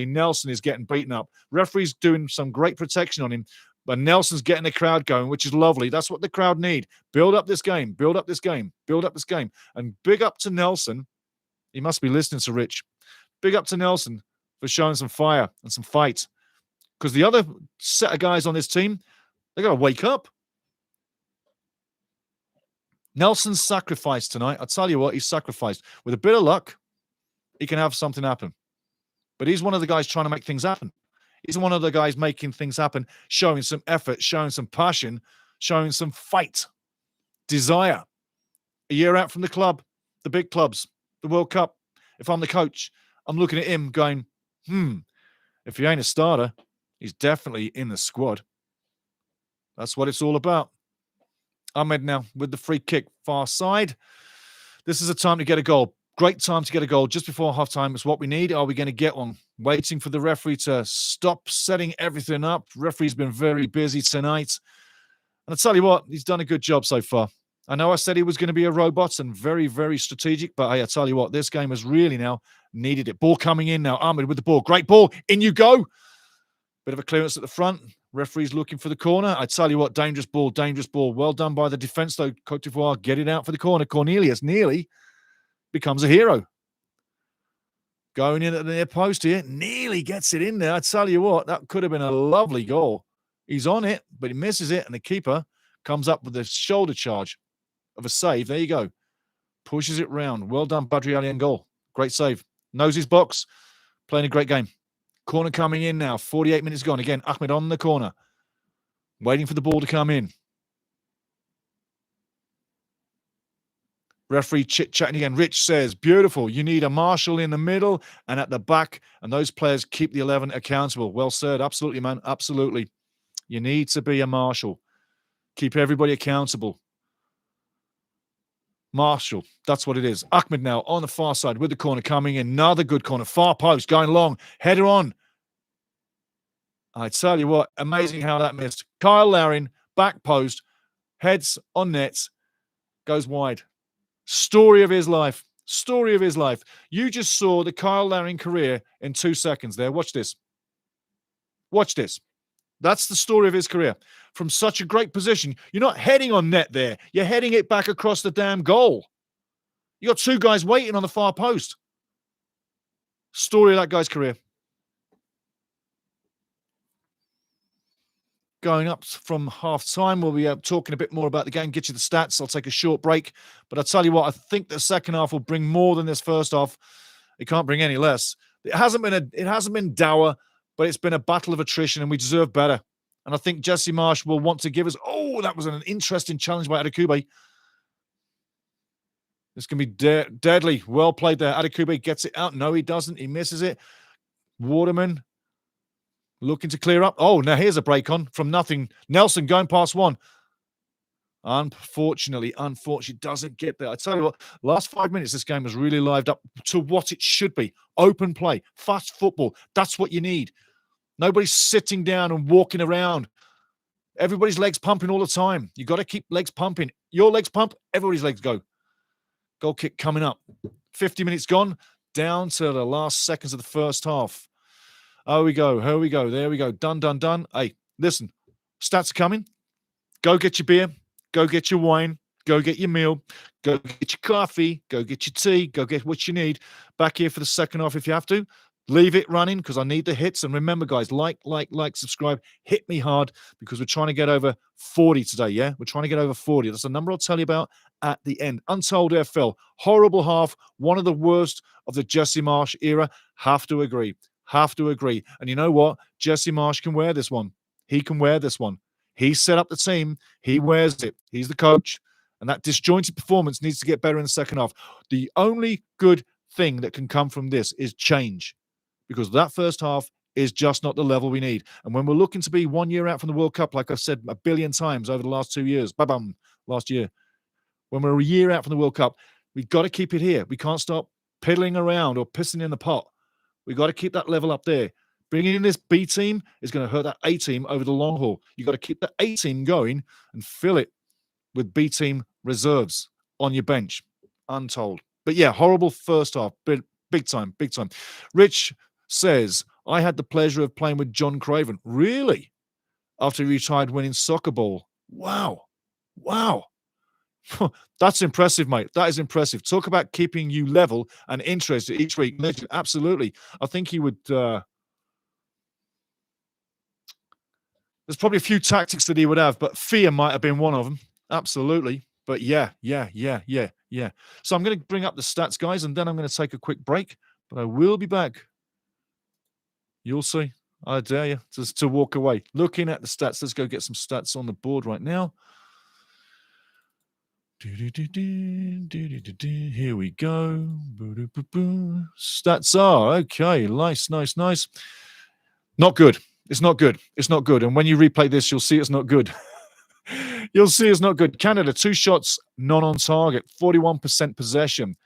Nelson is getting beaten up. Referee's doing some great protection on him, but Nelson's getting the crowd going, which is lovely. That's what the crowd need. Build up this game. And big up to Nelson. He must be listening to Rich. Big up to Nelson for showing some fire and some fight. Because the other set of guys on this team, they got to wake up. Nelson's sacrificed tonight. I'll tell you what, he's sacrificed. With a bit of luck, he can have something happen. But he's one of the guys trying to make things happen. He's one of the guys making things happen, showing some effort, showing some passion, showing some fight, desire. A year out from the club, the big clubs, the World Cup. If I'm the coach, I'm looking at him going, if he ain't a starter, he's definitely in the squad. That's what it's all about. Ahmed now with the free kick, far side. This is a time to get a goal. Great time to get a goal just before halftime. It's what we need. Are we going to get one? Waiting for the referee to stop setting everything up. Referee's been very busy tonight. And I tell you what, he's done a good job so far. I know I said he was going to be a robot and very, very strategic, but hey, I tell you what, this game has really now needed it. Ball coming in now. Ahmed with the ball. Great ball. In you go. Bit of a clearance at the front. Referee's looking for the corner. I tell you what, dangerous ball, dangerous ball. Well done by the defense, though. Cote d'Ivoire get it out for the corner. Cornelius nearly becomes a hero. Going in at the near post here. Nearly gets it in there. I tell you what, that could have been a lovely goal. He's on it, but he misses it, and the keeper comes up with a shoulder charge of a save. There you go. Pushes it round. Well done, Badri Ali, and goal. Great save. Knows his box. Playing a great game. Corner coming in now. 48 minutes gone. Again, Ahmed on the corner. Waiting for the ball to come in. Referee chit-chatting again. Rich says, beautiful. You need a marshal in the middle and at the back, and those players keep the 11 accountable. Well said. Absolutely, man. Absolutely. You need to be a marshal. Keep everybody accountable. Marshall, that's what it is. Ahmed now on the far side with the corner coming in. Another good corner. Far post going long. Header on. I tell you what, amazing how that missed. Kyle Larin, back post, heads on nets, goes wide. Story of his life. Story of his life. You just saw the Kyle Larin career in 2 seconds there. Watch this. Watch this. That's the story of his career. From such a great position, you're not heading on net there. You're heading it back across the damn goal. You got two guys waiting on the far post. Story of that guy's career. Going up from half-time, we'll be talking a bit more about the game, get you the stats. I'll take a short break. But I'll tell you what, I think the second half will bring more than this first half. It can't bring any less. It hasn't been dour, but it's been a battle of attrition, and we deserve better. And I think Jesse Marsch will want to give us... Oh, that was an interesting challenge by Adekugbe. This can be deadly. Well played there. Adekugbe gets it out. No, he doesn't. He misses it. Waterman looking to clear up. Oh, now here's a break on from nothing. Nelson going past one. Unfortunately, doesn't get there. I tell you what, last 5 minutes, this game has really lived up to what it should be. Open play, fast football. That's what you need. Nobody's sitting down and walking around. Everybody's legs pumping all the time. You got to keep legs pumping. Your legs pump, everybody's legs go. Goal kick coming up. 50 minutes gone, down to the last seconds of the first half. Oh, we go. Here we go. There we go. Done, done, done. Hey, listen, stats are coming. Go get your beer. Go get your wine. Go get your meal. Go get your coffee. Go get your tea. Go get what you need. Back here for the second half if you have to. Leave it running because I need the hits. And remember, guys, like, subscribe. Hit me hard because we're trying to get over 40 today, yeah? We're trying to get over 40. That's the number I'll tell you about at the end. Untold FL. Horrible half. One of the worst of the Jesse Marsch era. Have to agree. Have to agree. And you know what? Jesse Marsch can wear this one. He can wear this one. He set up the team. He wears it. He's the coach. And that disjointed performance needs to get better in the second half. The only good thing that can come from this is change. Because that first half is just not the level we need. And when we're looking to be 1 year out from the World Cup, like I've said a billion times over the last 2 years, last year, when we're a year out from the World Cup, we've got to keep it here. We can't stop piddling around or pissing in the pot. We've got to keep that level up there. Bringing in this B team is going to hurt that A team over the long haul. You've got to keep the A team going and fill it with B team reserves on your bench. Untold. But yeah, horrible first half. Big time, big time. Rich says, I had the pleasure of playing with John Craven. Really? After he retired winning soccer ball. Wow. Wow. That's impressive, mate. That is impressive. Talk about keeping you level and interested each week. Absolutely. I think he would... there's probably a few tactics that he would have, but fear might have been one of them. Absolutely. But yeah. So I'm going to bring up the stats, guys, and then I'm going to take a quick break. But I will be back. You'll see. I dare you just to walk away. Looking at the stats. Let's go get some stats on the board right now. Here we go. Stats are okay. Nice. Not good. It's not good. It's not good. And when you replay this, you'll see it's not good. You'll see it's not good. Canada, 2 shots, none on target, 41% possession.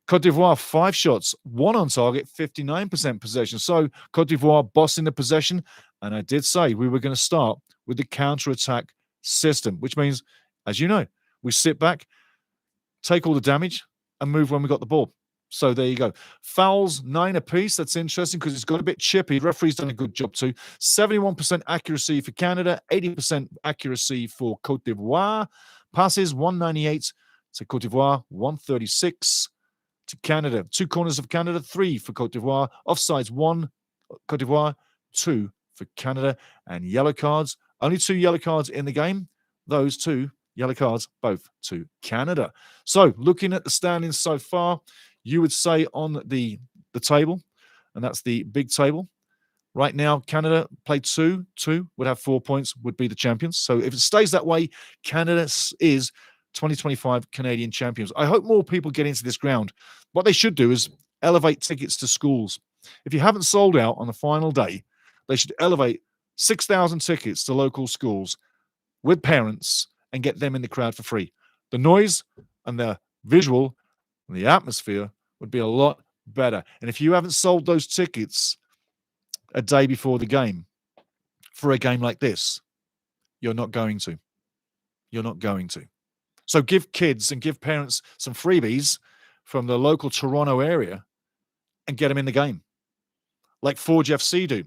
Cote d'Ivoire, 5 shots, 1 on target, 59% possession. So Cote d'Ivoire bossing the possession. And I did say we were going to start with the counter-attack system, which means, as you know, we sit back, take all the damage, and move when we got the ball. So there you go. Fouls, 9 apiece. That's interesting because it's got a bit chippy. Referee's done a good job too. 71% accuracy for Canada, 80% accuracy for Cote d'Ivoire. Passes, 198 to Cote d'Ivoire, 136 to Canada. 2 corners of Canada, 3 for Cote d'Ivoire. Offsides, 1 Cote d'Ivoire, 2 for Canada. And yellow cards, only 2 yellow cards in the game. Those 2 yellow cards, both to Canada. So looking at the standings so far, you would say on the table, and that's the big table. Right now, Canada played 2, would have 4 points, would be the champions. So if it stays that way, Canada is 2025 Canadian champions. I hope more people get into this ground. What they should do is elevate tickets to schools. If you haven't sold out on the final day, they should elevate 6,000 tickets to local schools with parents and get them in the crowd for free. The noise and the visual and the atmosphere would be a lot better. And if you haven't sold those tickets a day before the game for a game like this, you're not going to. You're not going to. So give kids and give parents some freebies from the local Toronto area and get them in the game. Like Forge FC do.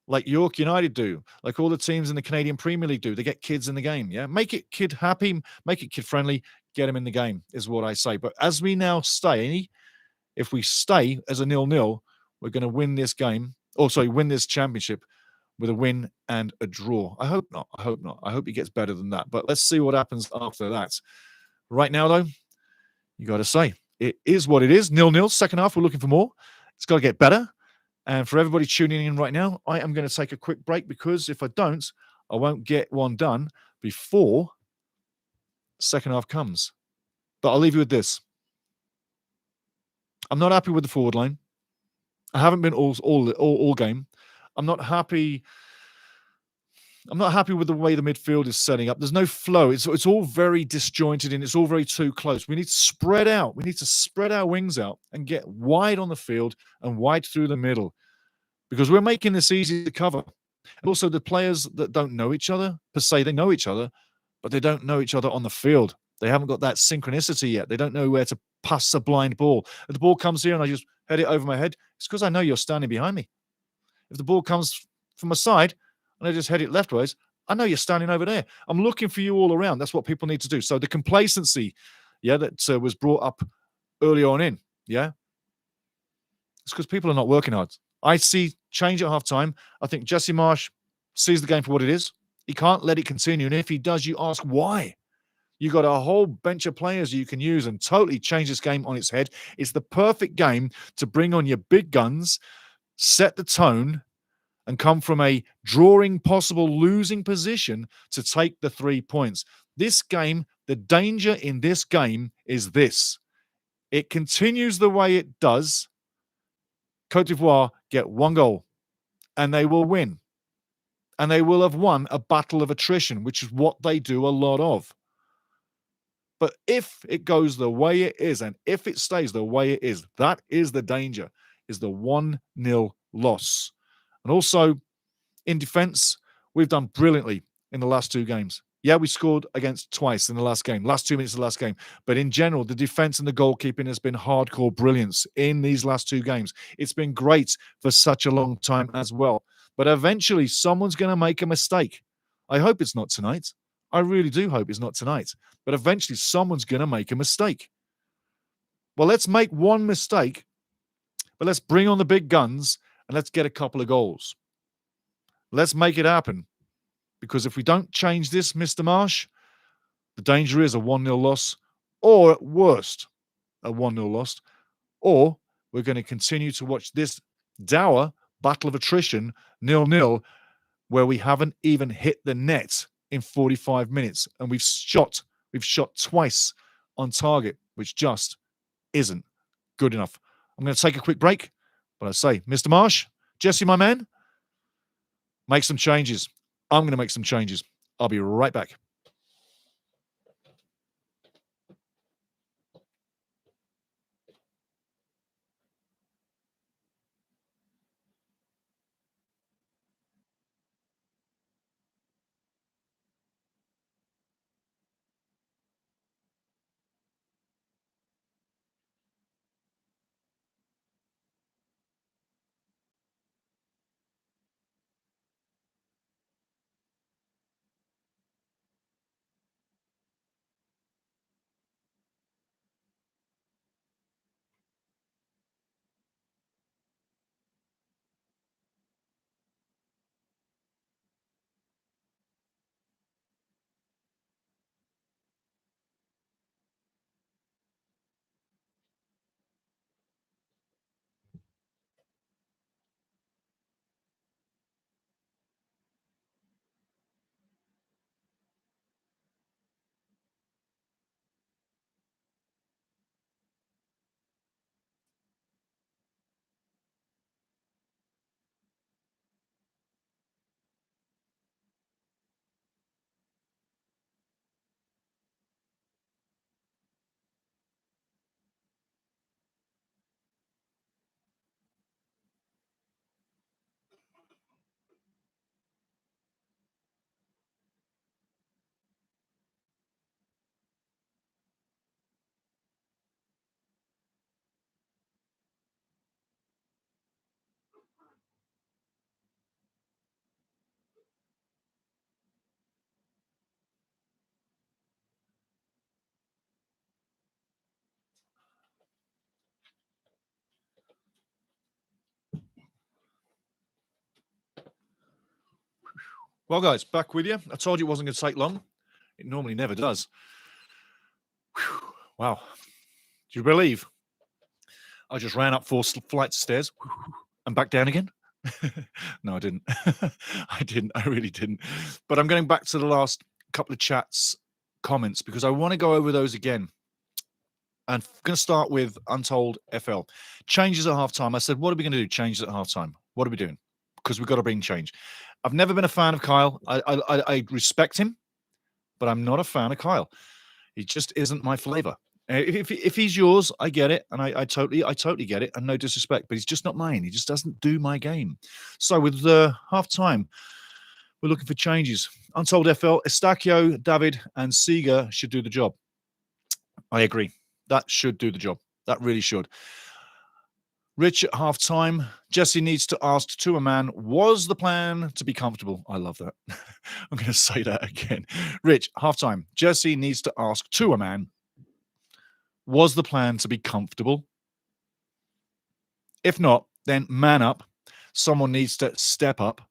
Like York United do, like all the teams in the Canadian Premier League do. They get kids in the game, yeah? Make it kid happy, make it kid friendly, get them in the game is what I say. But as we now stay, if we stay as a 0-0, we're going to win this game, win this championship with a win and a draw. I hope not. I hope not. I hope it gets better than that. But let's see what happens after that. Right now, though, you got to say, it is what it is. 0-0, second half, we're looking for more. It's got to get better. And for everybody tuning in right now, I am going to take a quick break because if I don't, I won't get one done before second half comes. But I'll leave you with this. I'm not happy with the forward line. I haven't been all game. I'm not happy with the way the midfield is setting up. There's no flow. It's all very disjointed and it's all very too close. We need to spread out. We need to spread our wings out and get wide on the field and wide through the middle because we're making this easy to cover. And also the players that don't know each other, per se, they know each other, but they don't know each other on the field. They haven't got that synchronicity yet. They don't know where to pass a blind ball. If the ball comes here and I just head it over my head, it's because I know you're standing behind me. If the ball comes from my side and I just head it leftways, I know you're standing over there. I'm looking for you all around. That's what people need to do. So the complacency, that was brought up early on in, it's because people are not working hard. I see change at halftime. I think Jesse Marsch sees the game for what it is. He can't let it continue. And if he does, you ask why. You got a whole bench of players you can use and totally change this game on its head. It's the perfect game to bring on your big guns, set the tone, and come from a drawing possible losing position to take the 3 points. This game, the danger in this game is this. It continues the way it does. Cote d'Ivoire get 1 goal and they will win. And they will have won a battle of attrition, which is what they do a lot of. But if it goes the way it is, and if it stays the way it is, that is the danger, is the 1-0 loss. And also, in defense, we've done brilliantly in the last 2 games. Yeah, we scored against twice in the last game, last 2 minutes of the last game. But in general, the defense and the goalkeeping has been hardcore brilliance in these last 2 games. It's been great for such a long time as well. But eventually, someone's going to make a mistake. I hope it's not tonight. I really do hope it's not tonight. But eventually, someone's going to make a mistake. Well, let's make one mistake, but let's bring on the big guns and let's get a couple of goals. Let's make it happen. Because if we don't change this, Mr. Marsch, the danger is a 1-0 loss, or at worst, a 1-0 loss, or we're going to continue to watch this dour battle of attrition, 0-0, where we haven't even hit the net in 45 minutes, and we've shot twice on target, which just isn't good enough. I'm going to take a quick break, but I say, Mr. Marsch, Jesse, my man, make some changes. I'm going to make some changes. I'll be right back. . Well, guys, back with you. I told you it wasn't going to take long. It normally never does. Whew. Wow. Do you believe I just ran up 4 flights of stairs and back down again? No, I didn't. I didn't. I really didn't. But I'm going back to the last couple of chats comments because I want to go over those again. And I'm going to start with Untold FL. Changes at halftime. I said, what are we going to do? Changes at halftime. What are we doing? Because we've got to bring change. I've never been a fan of Kyle. I respect him, but I'm not a fan of Kyle. He just isn't my flavor. If he's yours, I get it, and I totally get it, and no disrespect, but he's just not mine. He just doesn't do my game. So with halftime, we're looking for changes. Untold FL, Estacio, David, and Seeger should do the job. I agree. That should do the job. That really should. Rich at halftime. Jesse needs to ask to a man, was the plan to be comfortable? I love that. I'm going to say that again. Rich, halftime. Jesse needs to ask to a man, was the plan to be comfortable? If not, then man up. Someone needs to step up,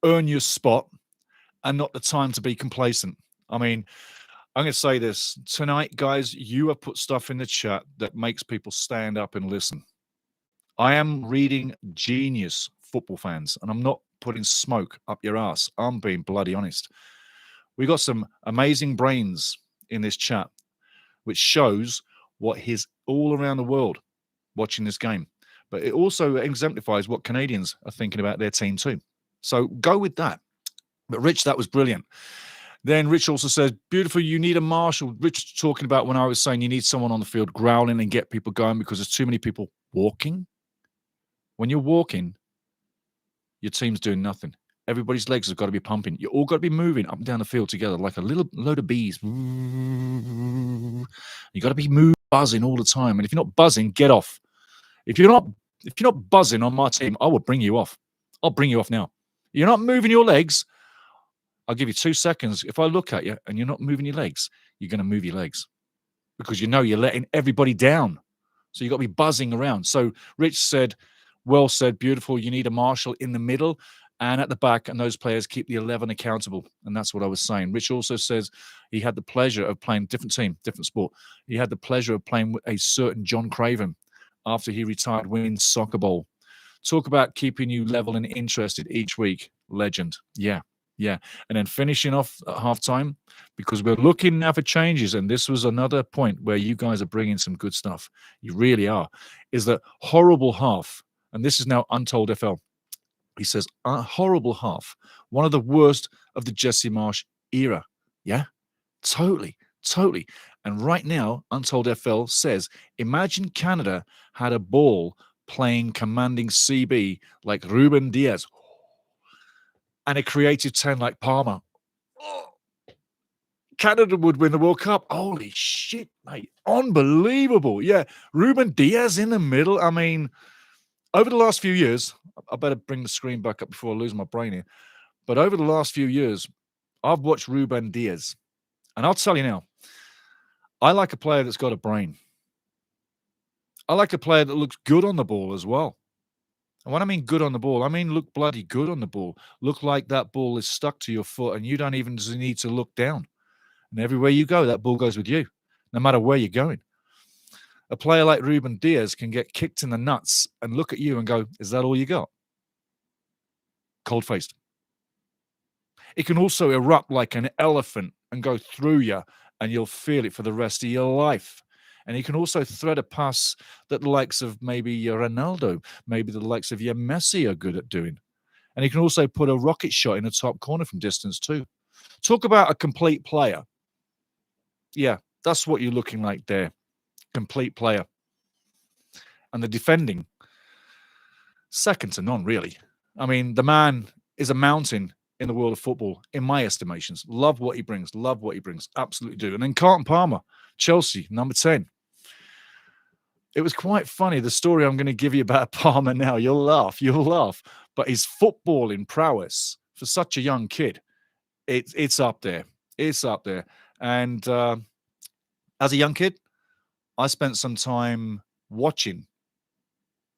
earn your spot, and not the time to be complacent. I mean, I'm going to say this. Tonight, guys, you have put stuff in the chat that makes people stand up and listen. I am reading genius, football fans, and I'm not putting smoke up your ass. I'm being bloody honest. We got some amazing brains in this chat, which shows what is all around the world watching this game. But it also exemplifies what Canadians are thinking about their team too. So go with that. But Rich, that was brilliant. Then Rich also says, beautiful, you need a marshal. Rich talking about when I was saying you need someone on the field growling and get people going because there's too many people walking. When you're walking, your team's doing nothing. Everybody's legs have got to be pumping. You all got to be moving up and down the field together like a little load of bees. You got to be buzzing all the time. And if you're not buzzing, get off. If you're not buzzing on my team, I will bring you off. I'll bring you off now. You're not moving your legs. I'll give you 2 seconds. If I look at you and you're not moving your legs, you're going to move your legs because you know you're letting everybody down. So you've got to be buzzing around. So Rich said, well said, beautiful. You need a marshal in the middle and at the back, and those players keep the 11 accountable. And that's what I was saying. Rich also says he had the pleasure of playing different team, different sport. He had the pleasure of playing with a certain John Craven after he retired winning Soccer Bowl. Talk about keeping you level and interested each week. Legend. Yeah. And then finishing off at halftime, because we're looking now for changes, and this was another point where you guys are bringing some good stuff. You really are. Is that horrible half, and this is now Untold FL. He says, a horrible half, one of the worst of the Jesse Marsch era. Yeah, totally. And right now, Untold FL says, imagine Canada had a ball playing commanding CB like Ruben Diaz and a creative 10 like Palmer. Oh, Canada would win the World Cup. Holy shit, mate. Unbelievable. Yeah, Ruben Diaz in the middle. I mean, over the last few years, I better bring the screen back up before I lose my brain here. But over the last few years, I've watched Ruben Diaz. And I'll tell you now, I like a player that's got a brain. I like a player that looks good on the ball as well. And when I mean good on the ball, I mean look bloody good on the ball. Look like that ball is stuck to your foot and you don't even need to look down. And everywhere you go, that ball goes with you, no matter where you're going. A player like Ruben Diaz can get kicked in the nuts and look at you and go, is that all you got? Cold-faced. It can also erupt like an elephant and go through you, and you'll feel it for the rest of your life. And he can also thread a pass that the likes of maybe your Ronaldo, maybe the likes of your Messi are good at doing. And he can also put a rocket shot in the top corner from distance too. Talk about a complete player. Yeah, that's what you're looking like there. Complete player. And the defending, second to none, really. I mean, the man is a mountain in the world of football, in my estimations. Love what he brings. Absolutely do. And then Carlton Palmer, Chelsea, number 10. It was quite funny, the story I'm going to give you about Palmer now. You'll laugh. But his footballing prowess for such a young kid, it's up there. And as a young kid, I spent some time watching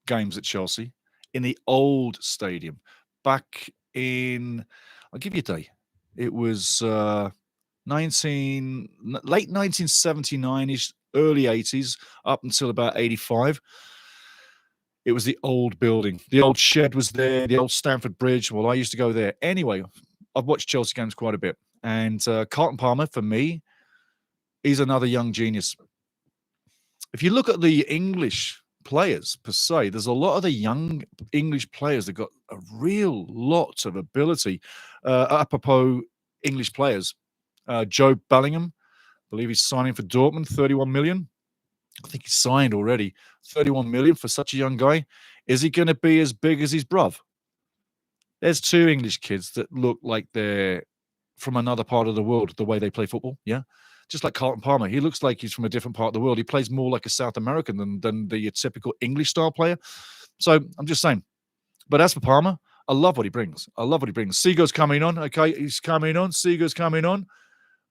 games at Chelsea in the old stadium back in, I'll give you a day. It was late 1979-ish, early 80s, up until about 85. It was the old building. The old shed was there, the old Stamford Bridge. Well, I used to go there. Anyway, I've watched Chelsea games quite a bit. And Carlton Palmer, for me, he's another young genius. If you look at the English players per se, there's a lot of the young English players that got a real lot of ability. Apropos English players, Joe Bellingham, I believe he's signing for Dortmund, 31 million. I think he's signed already. 31 million for such a young guy. Is he going to be as big as his bruv? There's two English kids that look like they're from another part of the world, the way they play football, yeah? Just like Carlton Palmer. He looks like he's from a different part of the world. He plays more like a South American than the typical English-style player. So I'm just saying. But as for Palmer, I love what he brings. I love what he brings. Seago's coming on, okay? He's coming on. Seago's coming on.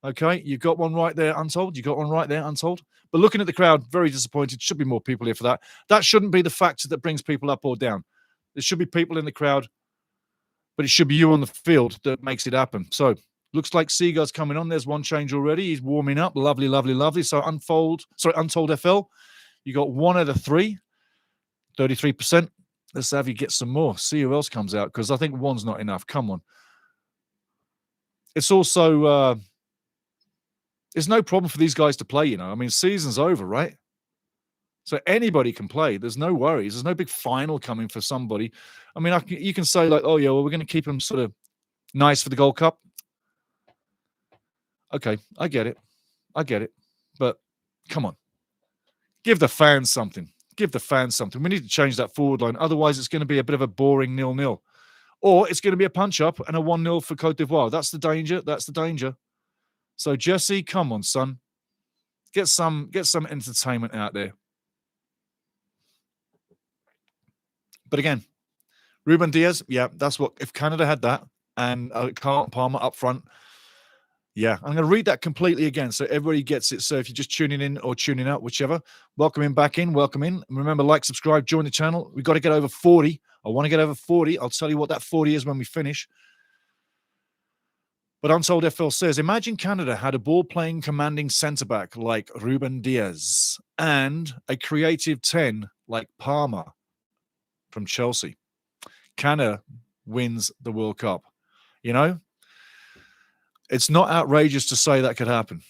Okay, you got one right there, Untold. You got one right there, Untold. But looking at the crowd, very disappointed. Should be more people here for that. That shouldn't be the factor that brings people up or down. There should be people in the crowd, but it should be you on the field that makes it happen. So, looks like Seagull's coming on. There's one change already. He's warming up. Lovely, lovely, lovely. So, Untold FL, you got one out of three, 33%. Let's have you get some more. See who else comes out, because I think one's not enough. Come on. It's also... It's no problem for these guys to play, you know. I mean, season's over, right? So anybody can play. There's no worries. There's no big final coming for somebody. I mean, you can say like, oh, yeah, well, we're going to keep them sort of nice for the Gold Cup. Okay, I get it. But come on. Give the fans something. We need to change that forward line. Otherwise, it's going to be a bit of a boring 0-0. Or it's going to be a punch-up and a 1-0 for Cote d'Ivoire. That's the danger. So, Jesse, come on, son. Get some entertainment out there. But again, Ruben Diaz, yeah, that's what, if Canada had that, and Carlton Palmer up front, yeah, I'm going to read that completely again so everybody gets it. So if you're just tuning in or tuning out, whichever, welcome in. And remember, like, subscribe, join the channel. We've got to get over 40. I want to get over 40. I'll tell you what that 40 is when we finish. But Untold FL says, imagine Canada had a ball-playing, commanding centre-back like Ruben Diaz and a creative 10 like Palmer from Chelsea. Canada wins the World Cup. You know, it's not outrageous to say that could happen.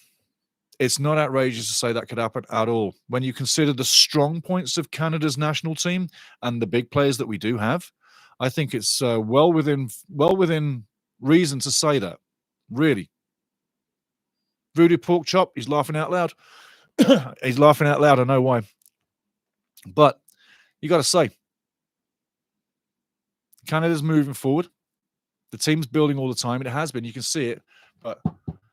It's not outrageous to say that could happen at all. When you consider the strong points of Canada's national team and the big players that we do have, I think it's well within reason to say that. Really. Voodoo Pork Chop, he's laughing out loud. He's laughing out loud. I know why. But you got to say, Canada's moving forward. The team's building all the time. It has been. You can see it. But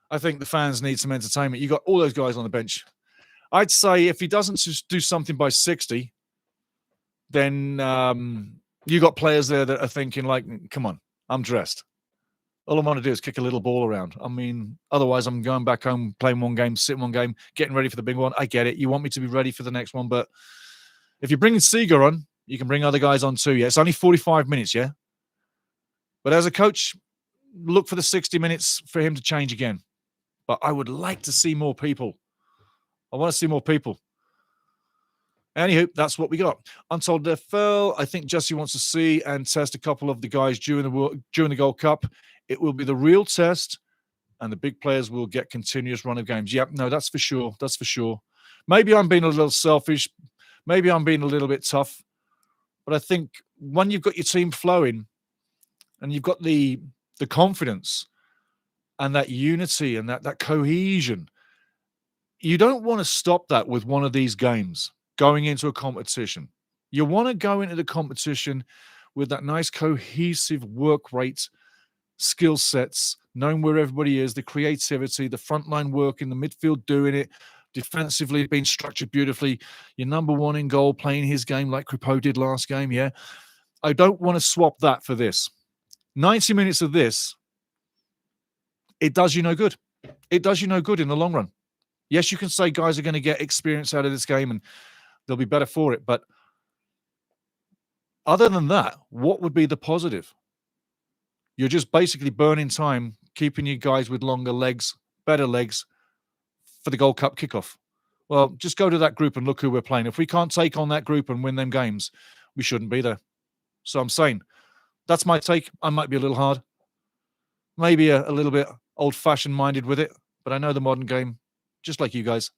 I think the fans need some entertainment. You got all those guys on the bench. I'd say if he doesn't just do something by 60, then you got players there that are thinking like, come on, I'm dressed. All I want to do is kick a little ball around. I mean, otherwise I'm going back home, playing one game, sitting one game, getting ready for the big one. I get it. You want me to be ready for the next one. But if you're bringing Seager on, you can bring other guys on too. Yeah, it's only 45 minutes, yeah? But as a coach, look for the 60 minutes for him to change again. But I would like to see more people. I want to see more people. Anywho, that's what we got. Untold FL, I think Jesse wants to see and test a couple of the guys during the Gold Cup. It will be the real test, and the big players will get continuous run of games. Yep, no, that's for sure. That's for sure. Maybe I'm being a little selfish. Maybe I'm being a little bit tough. But I think when you've got your team flowing and you've got the confidence and that unity and that cohesion, you don't want to stop that with one of these games going into a competition. You want to go into the competition with that nice cohesive work rate, skill sets, knowing where everybody is, the creativity, the frontline work in the midfield doing it, defensively being structured beautifully, your number one in goal playing his game like Crepeau did last game, yeah? I don't want to swap that for this. 90 minutes of this, it does you no good. It does you no good in the long run. Yes, you can say guys are going to get experience out of this game and they'll be better for it. But other than that, what would be the positive? You're just basically burning time, keeping you guys with longer legs, better legs for the Gold Cup kickoff. Well, just go to that group and look who we're playing. If we can't take on that group and win them games, we shouldn't be there. So I'm saying, that's my take. I might be a little hard, maybe a little bit old-fashioned minded with it, but I know the modern game, just like you guys.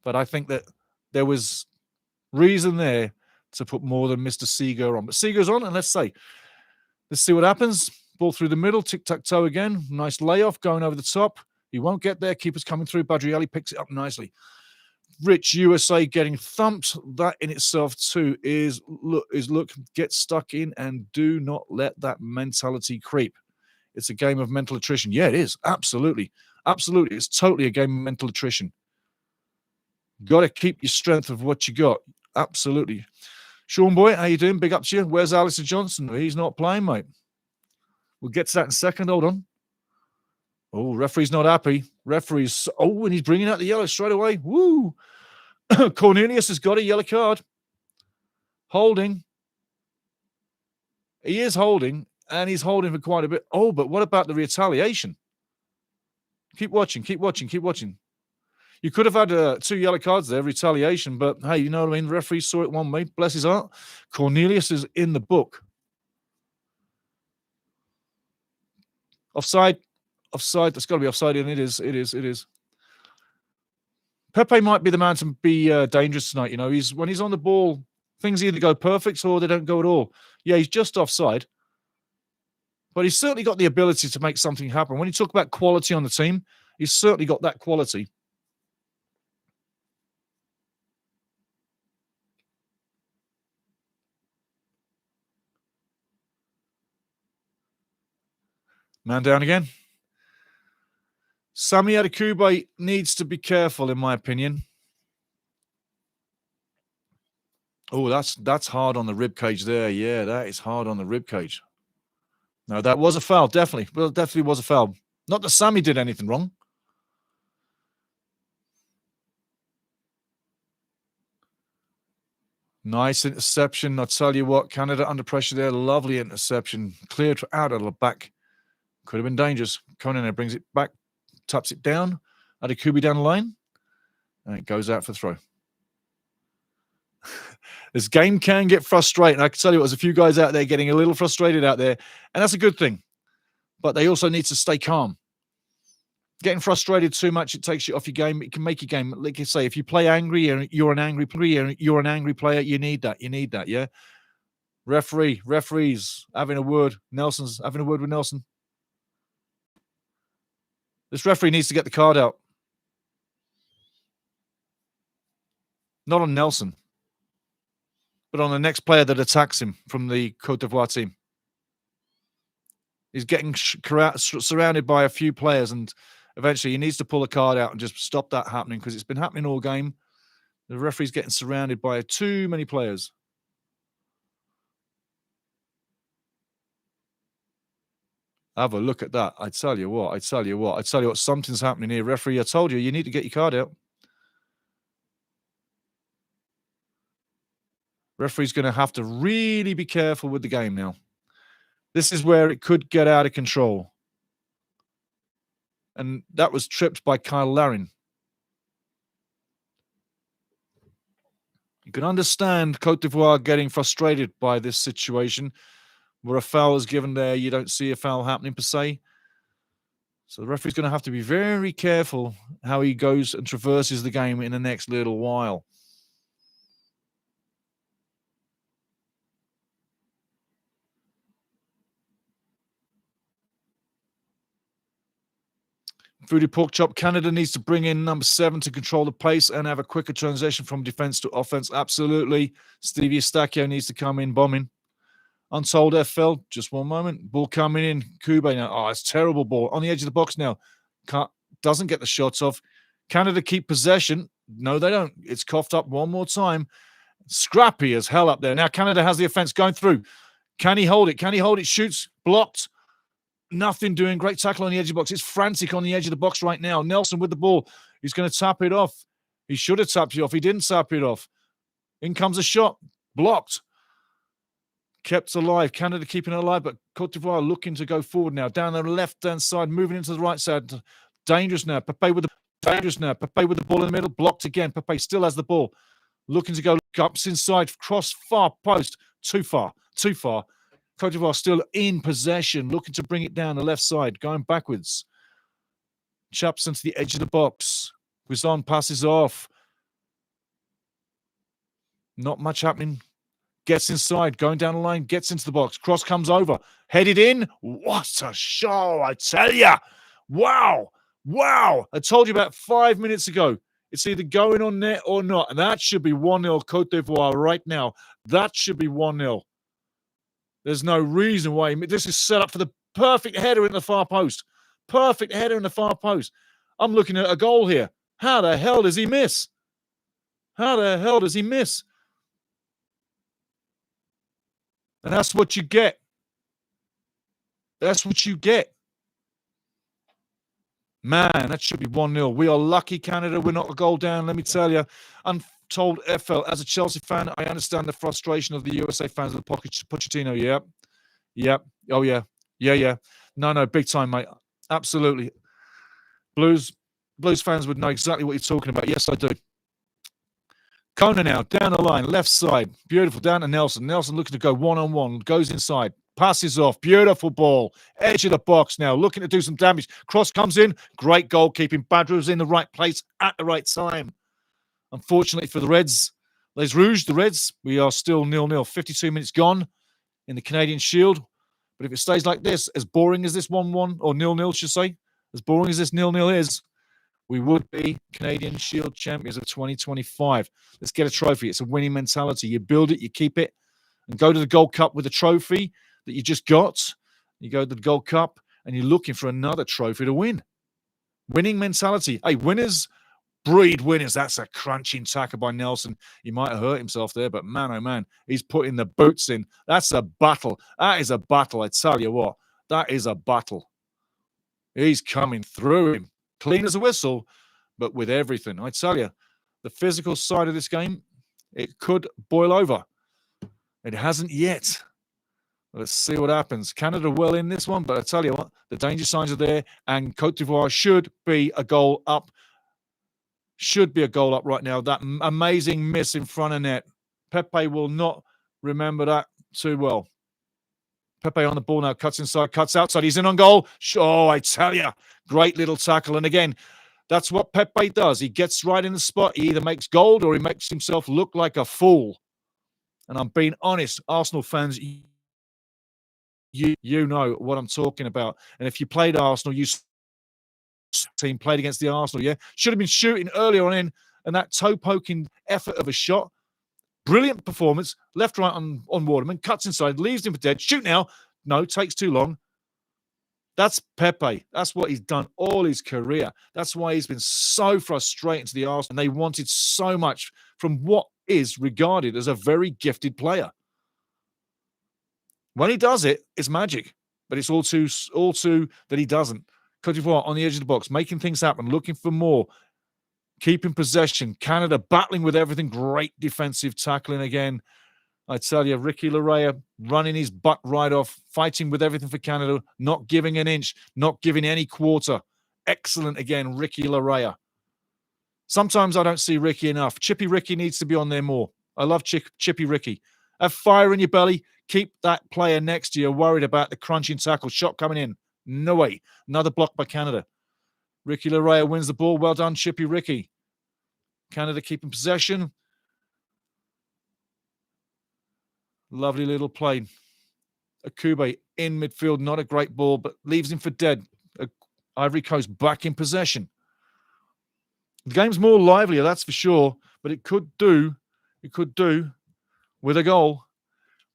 But I think that there was reason there to put more than Mr. Seeger on. But Seeger's on, and let's see what happens. Ball through the middle, tic-tac-toe again. Nice layoff going over the top. He won't get there. Keeper's coming through. Badrielli picks it up nicely. Rich USA getting thumped. That in itself too is look, get stuck in and do not let that mentality creep. It's a game of mental attrition. Yeah, it is. Absolutely. Absolutely. It's totally a game of mental attrition. Got to keep your strength of what you got. Absolutely. Sean Boy, how you doing? Big up to you. Where's Alistair Johnson? He's not playing, mate. We'll get to that in a second. Hold on. Oh, referee's not happy. Referee's... Oh, and he's bringing out the yellow straight away. Woo! Cornelius has got a yellow card. Holding. He is holding, and he's holding for quite a bit. Oh, but what about the retaliation? Keep watching, keep watching, keep watching. You could have had 2 yellow cards there, retaliation, but hey, you know what I mean? The referee saw it one way. Bless his heart. Cornelius is in the book. Offside. Offside. That's got to be offside, and it is. It is. It is. Pepe might be the man to be dangerous tonight. You know, when he's on the ball, things either go perfect or they don't go at all. Yeah, he's just offside. But he's certainly got the ability to make something happen. When you talk about quality on the team, he's certainly got that quality. Man down again. Sami Adekugbe needs to be careful, in my opinion. Oh, that's hard on the rib cage there. Yeah, that is hard on the rib cage. No, that was a foul, definitely. Well, definitely was a foul. Not that Sami did anything wrong. Nice interception. I'll tell you what, Canada under pressure there. Lovely interception. Cleared out of the back. Could have been dangerous. Conan brings it back, taps it down. Adekugbe down the line. And it goes out for throw. This game can get frustrating. I can tell you, there's a few guys out there getting a little frustrated out there. And that's a good thing. But they also need to stay calm. Getting frustrated too much, it takes you off your game. It can make your game, like you say, if you play angry and you're an angry player, you need that. You need that, yeah? Referees having a word. Nelson's having a word with Nelson. This referee needs to get the card out. Not on Nelson, but on the next player that attacks him from the Côte d'Ivoire team. He's getting surrounded by a few players, and eventually he needs to pull a card out and just stop that happening, because it's been happening all game. The referee's getting surrounded by too many players. Have a look at that. I tell you what, something's happening here. Referee, I told you need to get your card out. Referee's going to have to really be careful with the game now. This is where it could get out of control. And that was tripped by Kyle Larin. You can understand Côte d'Ivoire getting frustrated by this situation, where a foul is given there. You don't see a foul happening per se. So the referee's going to have to be very careful how he goes and traverses the game in the next little while. Foodie Pork Chop. Canada needs to bring in number 7 to control the pace and have a quicker transition from defense to offense. Absolutely. Stevie Eustachio needs to come in bombing. Untold FL. Just one moment. Ball coming in. Kube now. Oh, it's terrible ball. On the edge of the box now. Doesn't get the shots off. Canada keep possession. No, they don't. It's coughed up one more time. Scrappy as hell up there. Now Canada has the offense going through. Can he hold it? Can he hold it? Shoots. Blocked. Nothing doing. Great tackle on the edge of the box. It's frantic on the edge of the box right now. Nelson with the ball. He's going to tap it off. He should have tapped it off. He didn't tap it off. In comes a shot. Blocked. kept alive. Canada keeping it alive, but Cote d'Ivoire looking to go forward now. Down the left-hand side, moving into the right side. Dangerous now. Pepe with the ball in the middle. Blocked again. Pepe still has the ball. Looking to go ups inside. Cross far post. Too far. Cote d'Ivoire still in possession. Looking to bring it down the left side. Going backwards. Chaps into the edge of the box. Guizon passes off. Not much happening. Gets inside, going down the line, gets into the box. Cross comes over, headed in. What a show, I tell you. Wow. I told you about 5 minutes ago. It's either going on net or not. And that should be 1-0 Cote d'Ivoire right now. That should be 1-0. There's no reason why. This is set up for the perfect header in the far post. I'm looking at a goal here. How the hell does he miss? And that's what you get. Man, that should be 1-0. We are lucky, Canada. We're not a goal down, let me tell you. Untold FL. As a Chelsea fan, I understand the frustration of the USA fans of Pochettino. Yep. Oh, yeah. No, big time, mate. Absolutely. Blues fans would know exactly what you're talking about. Yes, I do. Kona now, down the line, left side. Beautiful, down to Nelson. Nelson looking to go one-on-one. Goes inside. Passes off. Beautiful ball. Edge of the box now. Looking to do some damage. Cross comes in. Great goalkeeping. Badru was in the right place at the right time. Unfortunately for the Reds, Les Rouges, the Reds, we are still 0-0. 52 minutes gone in the Canadian Shield. But if it stays like this, as boring as this 1-1, or 0-0, should say, as boring as this 0-0 is, we would be Canadian Shield champions of 2025. Let's get a trophy. It's a winning mentality. You build it, you keep it, and go to the Gold Cup with a trophy that you just got. You go to the Gold Cup, and you're looking for another trophy to win. Winning mentality. Hey, winners breed winners. That's a crunching tackle by Nelson. He might have hurt himself there, but man, oh man, he's putting the boots in. That's a battle. That is a battle, I tell you what. That is a battle. He's coming through him. Clean as a whistle, but with everything. I tell you, the physical side of this game, it could boil over. It hasn't yet. Let's see what happens. Canada well in this one, but I tell you what, the danger signs are there, and Cote d'Ivoire should be a goal up. Right now. That amazing miss in front of net. Pepe will not remember that too well. Pepe on the ball now, cuts inside, cuts outside. He's in on goal. Oh, I tell you, great little tackle. And again, that's what Pepe does. He gets right in the spot. He either makes gold or he makes himself look like a fool. And I'm being honest, Arsenal fans, you know what I'm talking about. And if you played Arsenal, you team played against the Arsenal, yeah? Should have been shooting earlier on in, and that toe-poking effort of a shot. Brilliant performance. Left, right on Waterman. Cuts inside. Leaves him for dead. Shoot now. No, takes too long. That's Pepe. That's what he's done all his career. That's why he's been so frustrating to the Arsenal. And they wanted so much from what is regarded as a very gifted player. When he does it, it's magic. But it's all too that he doesn't. Cote d'Ivoire on the edge of the box, making things happen, looking for more. Keeping possession. Canada battling with everything. Great defensive tackling again. I tell you, Ricky Larea running his butt right off, fighting with everything for Canada, not giving an inch, not giving any quarter. Excellent again, Ricky Larea. Sometimes I don't see Ricky enough. Chippy Ricky needs to be on there more. I love Chippy Ricky. Have fire in your belly. Keep that player next to you worried about the crunching tackle. Shot coming in. No way. Another block by Canada. Ricky Larea wins the ball. Well done, Chippy Ricky. Canada keeping possession. Lovely little play. Akube in midfield. Not a great ball, but leaves him for dead. Ivory Coast back in possession. The game's more livelier, that's for sure, but it could do with a goal.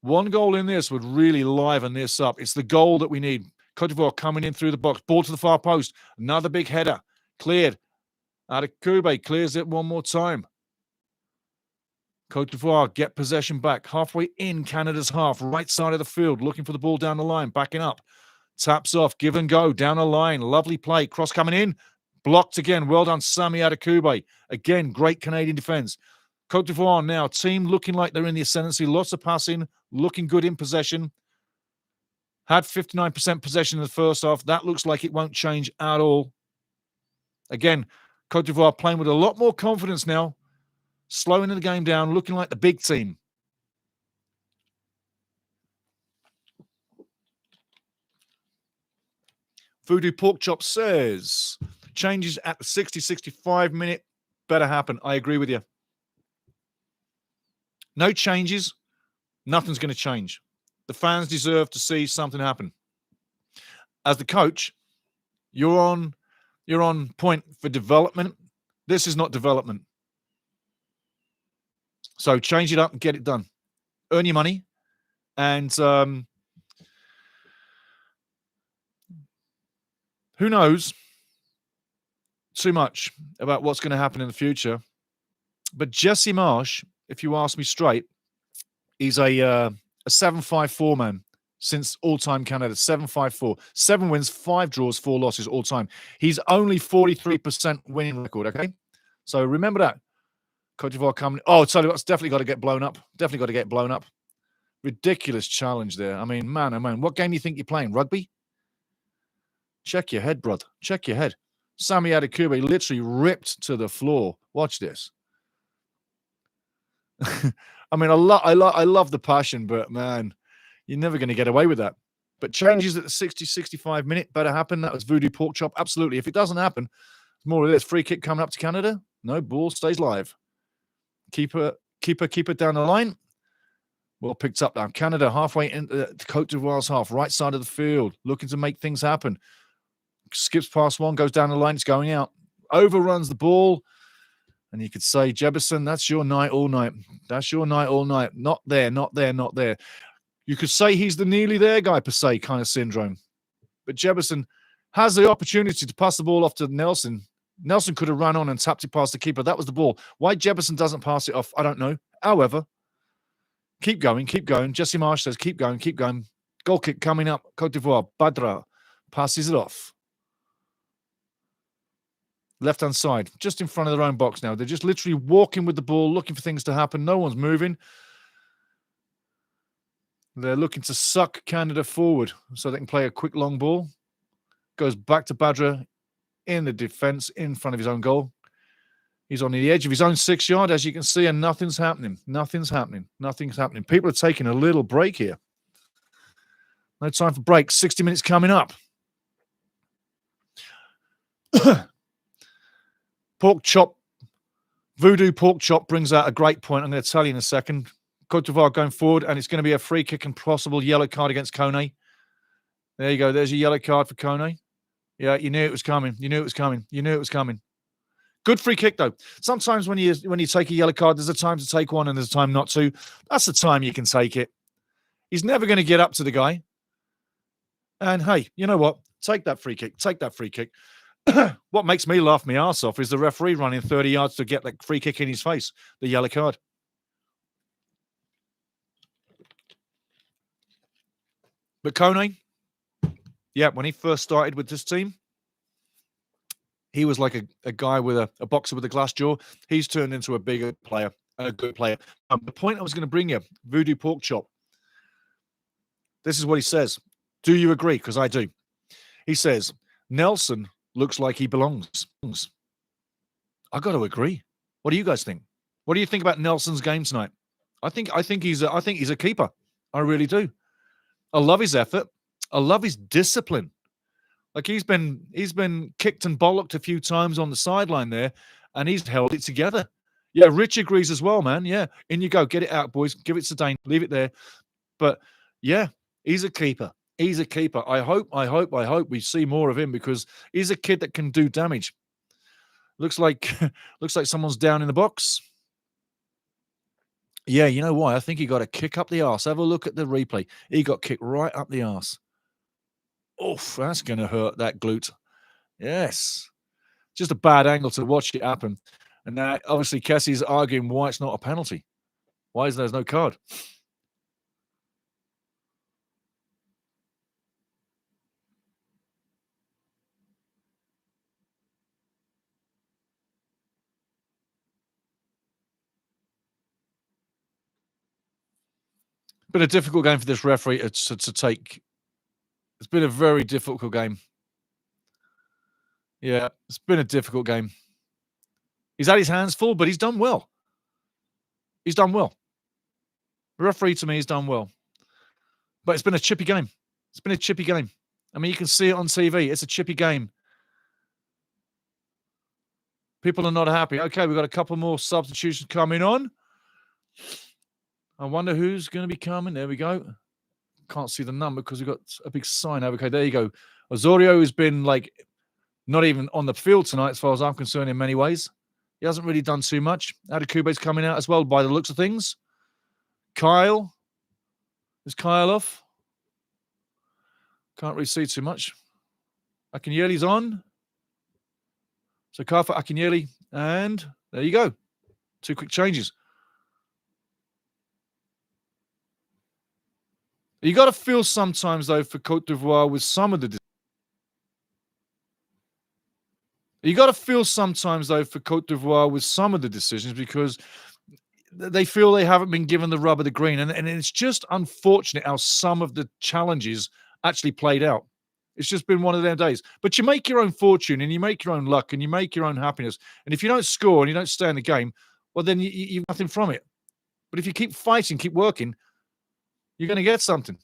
One goal in this would really liven this up. It's the goal that we need. Cote d'Ivoire coming in through the box. Ball to the far post. Another big header. Cleared. Akube clears it one more time. Cote d'Ivoire get possession back. Halfway in Canada's half. Right side of the field. Looking for the ball down the line. Backing up. Taps off. Give and go. Down the line. Lovely play. Cross coming in. Blocked again. Well done, Sami Akube. Again, great Canadian defense. Cote d'Ivoire now, team looking like they're in the ascendancy. Lots of passing, looking good in possession. Had 59% possession in the first half. That looks like it won't change at all. Again, Cote d'Ivoire playing with a lot more confidence now. Slowing the game down, looking like the big team. Voodoo Pork Chop says, changes at the 60-65 minute better happen. I agree with you. No changes, nothing's going to change. The fans deserve to see something happen. As the coach, you're on point for development. This is not development. So change it up and get it done. Earn your money. And who knows too much about what's going to happen in the future. But Jesse Marsh, if you ask me straight, he's a 7-5-4 man since all-time Canada. 7-5-4. 7 wins, 5 draws, 4 losses all time. He's only 43% winning record, okay? So remember that. Cote d'Ivoire coming. Oh, tell you what's definitely got to get blown up. Definitely got to get blown up. Ridiculous challenge there. I mean, man, oh man. What game do you think you're playing? Rugby? Check your head, brother. Check your head. Sami Adekugbe literally ripped to the floor. Watch this. I mean, I love the passion, but man, you're never going to get away with that. But changes at the 60-65 minute better happen. That was Voodoo Pork Chop. Absolutely. If it doesn't happen, more of this. Free kick coming up to Canada. No, ball stays live. Keeper down the line. Well picked up now. Canada halfway into the Cote d'Ivoire's half, right side of the field, looking to make things happen. Skips past one, goes down the line, it's going out. Overruns the ball. And you could say, Jefferson, that's your night all night. That's your night all night. Not there, not there, not there. You could say he's the nearly there guy, per se, kind of syndrome. But Jefferson has the opportunity to pass the ball off to Nelson. Nelson could have run on and tapped it past the keeper. That was the ball. Why Jefferson doesn't pass it off, I don't know. However, keep going, keep going. Jesse Marsh says, keep going, keep going. Goal kick coming up. Cote d'Ivoire. Badra passes it off. Left-hand side, just in front of their own box now. They're just literally walking with the ball, looking for things to happen. No one's moving. They're looking to suck Canada forward so they can play a quick long ball. Goes back to Badra in the defense in front of his own goal. He's on the edge of his own 6-yard, as you can see, and nothing's happening. Nothing's happening. Nothing's happening. People are taking a little break here. No time for breaks. 60 minutes coming up. Pork chop, Voodoo Pork Chop brings out a great point. I'm going to tell you in a second. Cote d'Ivoire going forward, and it's going to be a free kick and possible yellow card against Kone. There you go. There's your yellow card for Kone. Yeah, you knew it was coming. You knew it was coming. You knew it was coming. Good free kick, though. Sometimes when you take a yellow card, there's a time to take one and there's a time not to. That's the time you can take it. He's never going to get up to the guy. And, hey, you know what? Take that free kick. Take that free kick. What makes me laugh my arse off is the referee running 30 yards to get that free kick in his face, the yellow card. But Kone, yeah, when he first started with this team, he was like a guy with a boxer with a glass jaw. He's turned into a bigger player, a good player. The point I was going to bring you, Voodoo Pork Chop, this is what he says. Do you agree? Because I do. He says, Nelson looks like he belongs. I got to agree. What do you guys think? What do you think about Nelson's game tonight? I think he's a keeper. I really do. I love his effort. I love his discipline. Like he's been kicked and bollocked a few times on the sideline there, and he's held it together. Yeah, Rich agrees as well, man. Yeah, in you go. Get it out, boys. Give it to Dane. Leave it there. But yeah, he's a keeper. He's a keeper. I hope we see more of him because he's a kid that can do damage. Looks like someone's down in the box. Yeah, you know why? I think he got a kick up the arse. Have a look at the replay. He got kicked right up the arse. Oof, that's going to hurt that glute. Yes. Just a bad angle to watch it happen. And now, obviously, Kessie's arguing why it's not a penalty. Why is there's no card? Been a difficult game for this referee to take. It's been a very difficult game. Yeah, it's been a difficult game. He's had his hands full, but he's done well. He's done well. The referee, to me, has done well. But it's been a chippy game. It's been a chippy game. I mean, you can see it on TV. It's a chippy game. People are not happy. Okay, we've got a couple more substitutions coming on. I wonder who's going to be coming. There we go. Can't see the number because we've got a big sign over. Okay, there you go. Osorio has been like not even on the field tonight, as far as I'm concerned, in many ways. He hasn't really done too much. Adekube's coming out as well, by the looks of things. Kyle. Is Kyle off? Can't really see too much. Akinyeli's on. So Kyle for Akinyeli. And there you go. 2 quick changes. You got to feel sometimes, though, for Cote d'Ivoire with some of the... You got to feel sometimes, though, for Cote d'Ivoire with some of the decisions because they feel they haven't been given the rub of the green. And it's just unfortunate how some of the challenges actually played out. It's just been one of their days. But you make your own fortune and you make your own luck and you make your own happiness. And if you don't score and you don't stay in the game, well, then you've nothing from it. But if you keep fighting, keep working, you're going to get something.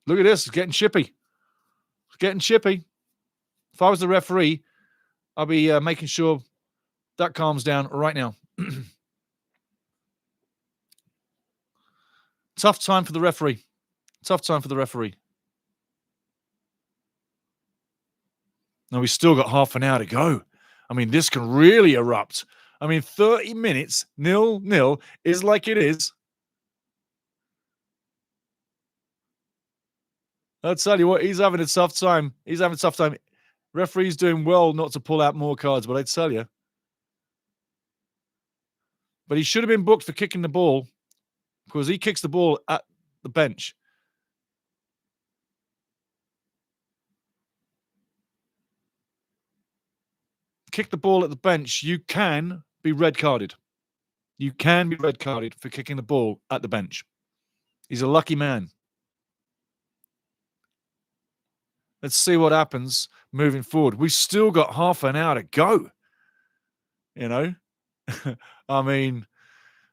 Look at this. It's getting chippy. It's getting chippy. If I was the referee, I'll be making sure that calms down right now. Tough time for the referee. Tough time for the referee. Now, we've still got half an hour to go. I mean, this can really erupt. I mean, 30 minutes, 0-0, is like it is. I'll tell you what, he's having a tough time. He's having a tough time. Referee's doing well not to pull out more cards, but I tell you. But he should have been booked for kicking the ball because he kicks the ball at the bench. Kick the ball at the bench, you can be red carded. You can be red carded for kicking the ball at the bench. He's a lucky man. Let's see what happens moving forward. We've still got half an hour to go. You know? I mean,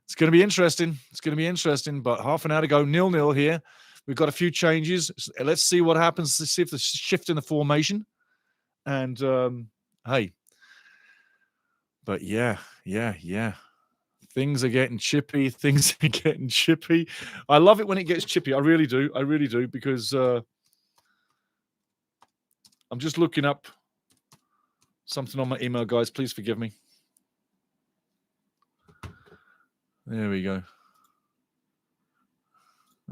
it's going to be interesting. It's going to be interesting, but half an hour to go. 0-0 here. We've got a few changes. Let's see what happens. Let's see if there's a shift in the formation. And, hey. But yeah. Things are getting chippy. Things are getting chippy. I love it when it gets chippy. I really do. I really do because I'm just looking up something on my email, guys. Please forgive me. There we go.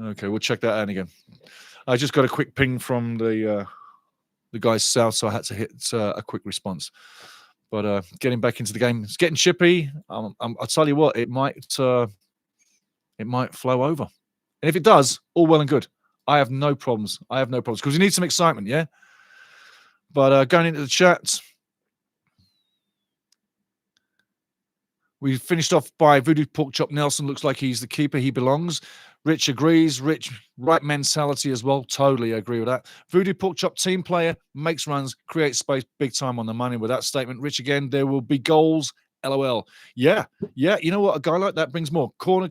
Okay, we'll check that out again. I just got a quick ping from the guys south, so I had to hit a quick response. But getting back into the game, it's getting chippy. I'll tell you what, it might flow over, and if it does, all well and good. I have no problems. Because we need some excitement, yeah. But going into the chat, we finished off by Voodoo Porkchop Nelson. Looks like he's the keeper. He belongs. Rich agrees. Rich, right mentality as well. Totally agree with that. Voodoo Porkchop, team player, makes runs, creates space, big time on the money with that statement. Rich again, there will be goals. LOL. Yeah. You know what? A guy like that brings more. Corner,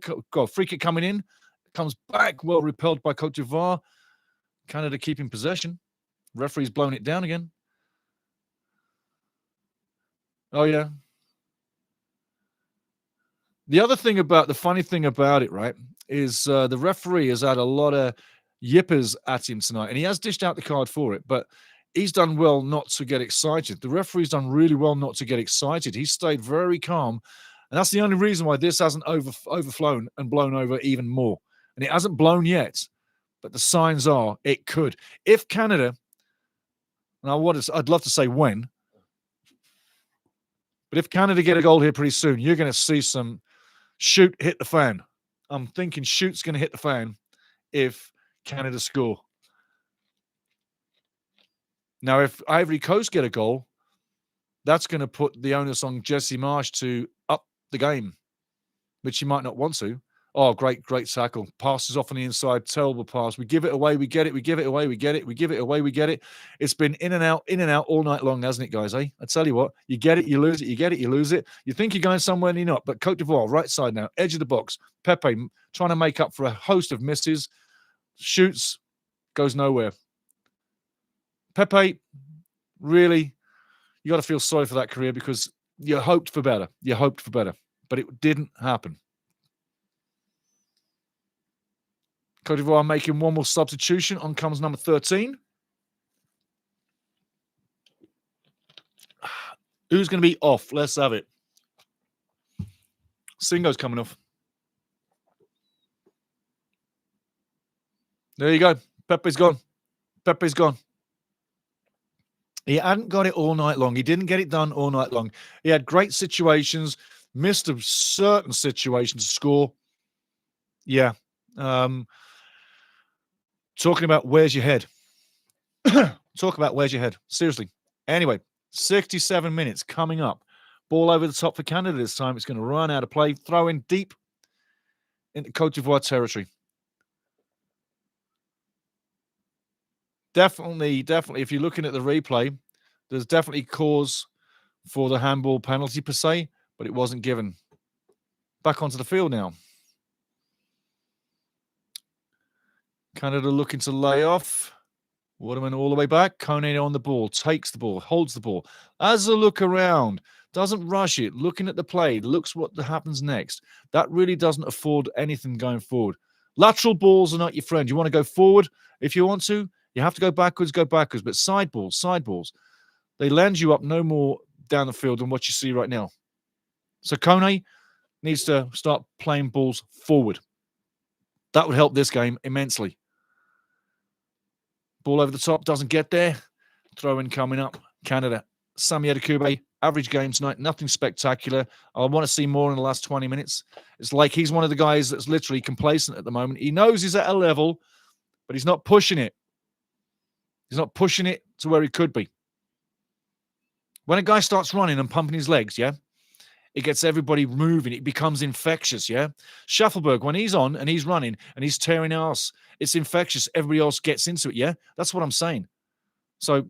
free kick coming in. Comes back, well repelled by Cote d'Ivoire. Canada keeping possession. Referee's blown it down again. Oh, yeah. The funny thing about it, right, is the referee has had a lot of yippers at him tonight, and he has dished out the card for it, but he's done well not to get excited. The referee's done really well not to get excited. He's stayed very calm, and that's the only reason why this hasn't overflown and blown over even more. And it hasn't blown yet, but the signs are it could. If Canada, and I'd love to say when, but if Canada get a goal here pretty soon, you're going to see some shoot hit the fan. I'm thinking shoot's going to hit the fan if Canada score. Now, if Ivory Coast get a goal, that's going to put the onus on Jesse Marsh to up the game, which he might not want to. Oh, great tackle. Passes off on the inside. Terrible pass. We give it away. We get it. We give it away. We get it. We give it away. We get it. It's been in and out all night long, hasn't it, guys? Eh? I tell you what, you get it, you lose it. You get it, you lose it. You think you're going somewhere and you're not. But Cote d'Ivoire, right side now, edge of the box. Pepe trying to make up for a host of misses. Shoots, goes nowhere. Pepe, really, you got to feel sorry for that career because you hoped for better. You hoped for better. But it didn't happen. Cote d'Ivoire making one more substitution. On comes number 13. Who's going to be off? Let's have it. Singo's coming off. There you go. Pepe's gone. Pepe's gone. He hadn't got it all night long. He didn't get it done all night long. He had great situations, missed a certain situation to score. Yeah. Talking about where's your head. Talk about where's your head. Seriously. Anyway, 67 minutes coming up. Ball over the top for Canada this time. It's going to run out of play. Throw in deep into Cote d'Ivoire territory. Definitely, if you're looking at the replay, there's definitely cause for the handball penalty per se, but it wasn't given. Back onto the field now. Canada looking to lay off. Waterman all the way back. Kone on the ball. Takes the ball. Holds the ball. As a look around. Doesn't rush it. Looking at the play. Looks what happens next. That really doesn't afford anything going forward. Lateral balls are not your friend. You want to go forward if you want to. You have to go backwards, But side balls, they land you up no more down the field than what you see right now. So Kone needs to start playing balls forward. That would help this game immensely. Ball over the top, doesn't get there. Throw in coming up. Canada. Sami Adekugbe, average game tonight. Nothing spectacular. I want to see more in the last 20 minutes. It's like he's one of the guys that's literally complacent at the moment. He knows he's at a level, but he's not pushing it. He's not pushing it to where he could be. When a guy starts running and pumping his legs, yeah, it gets everybody moving. It becomes infectious, yeah? Schaffelberg, when he's on and he's running and he's tearing ass, it's infectious. Everybody else gets into it, yeah? That's what I'm saying. So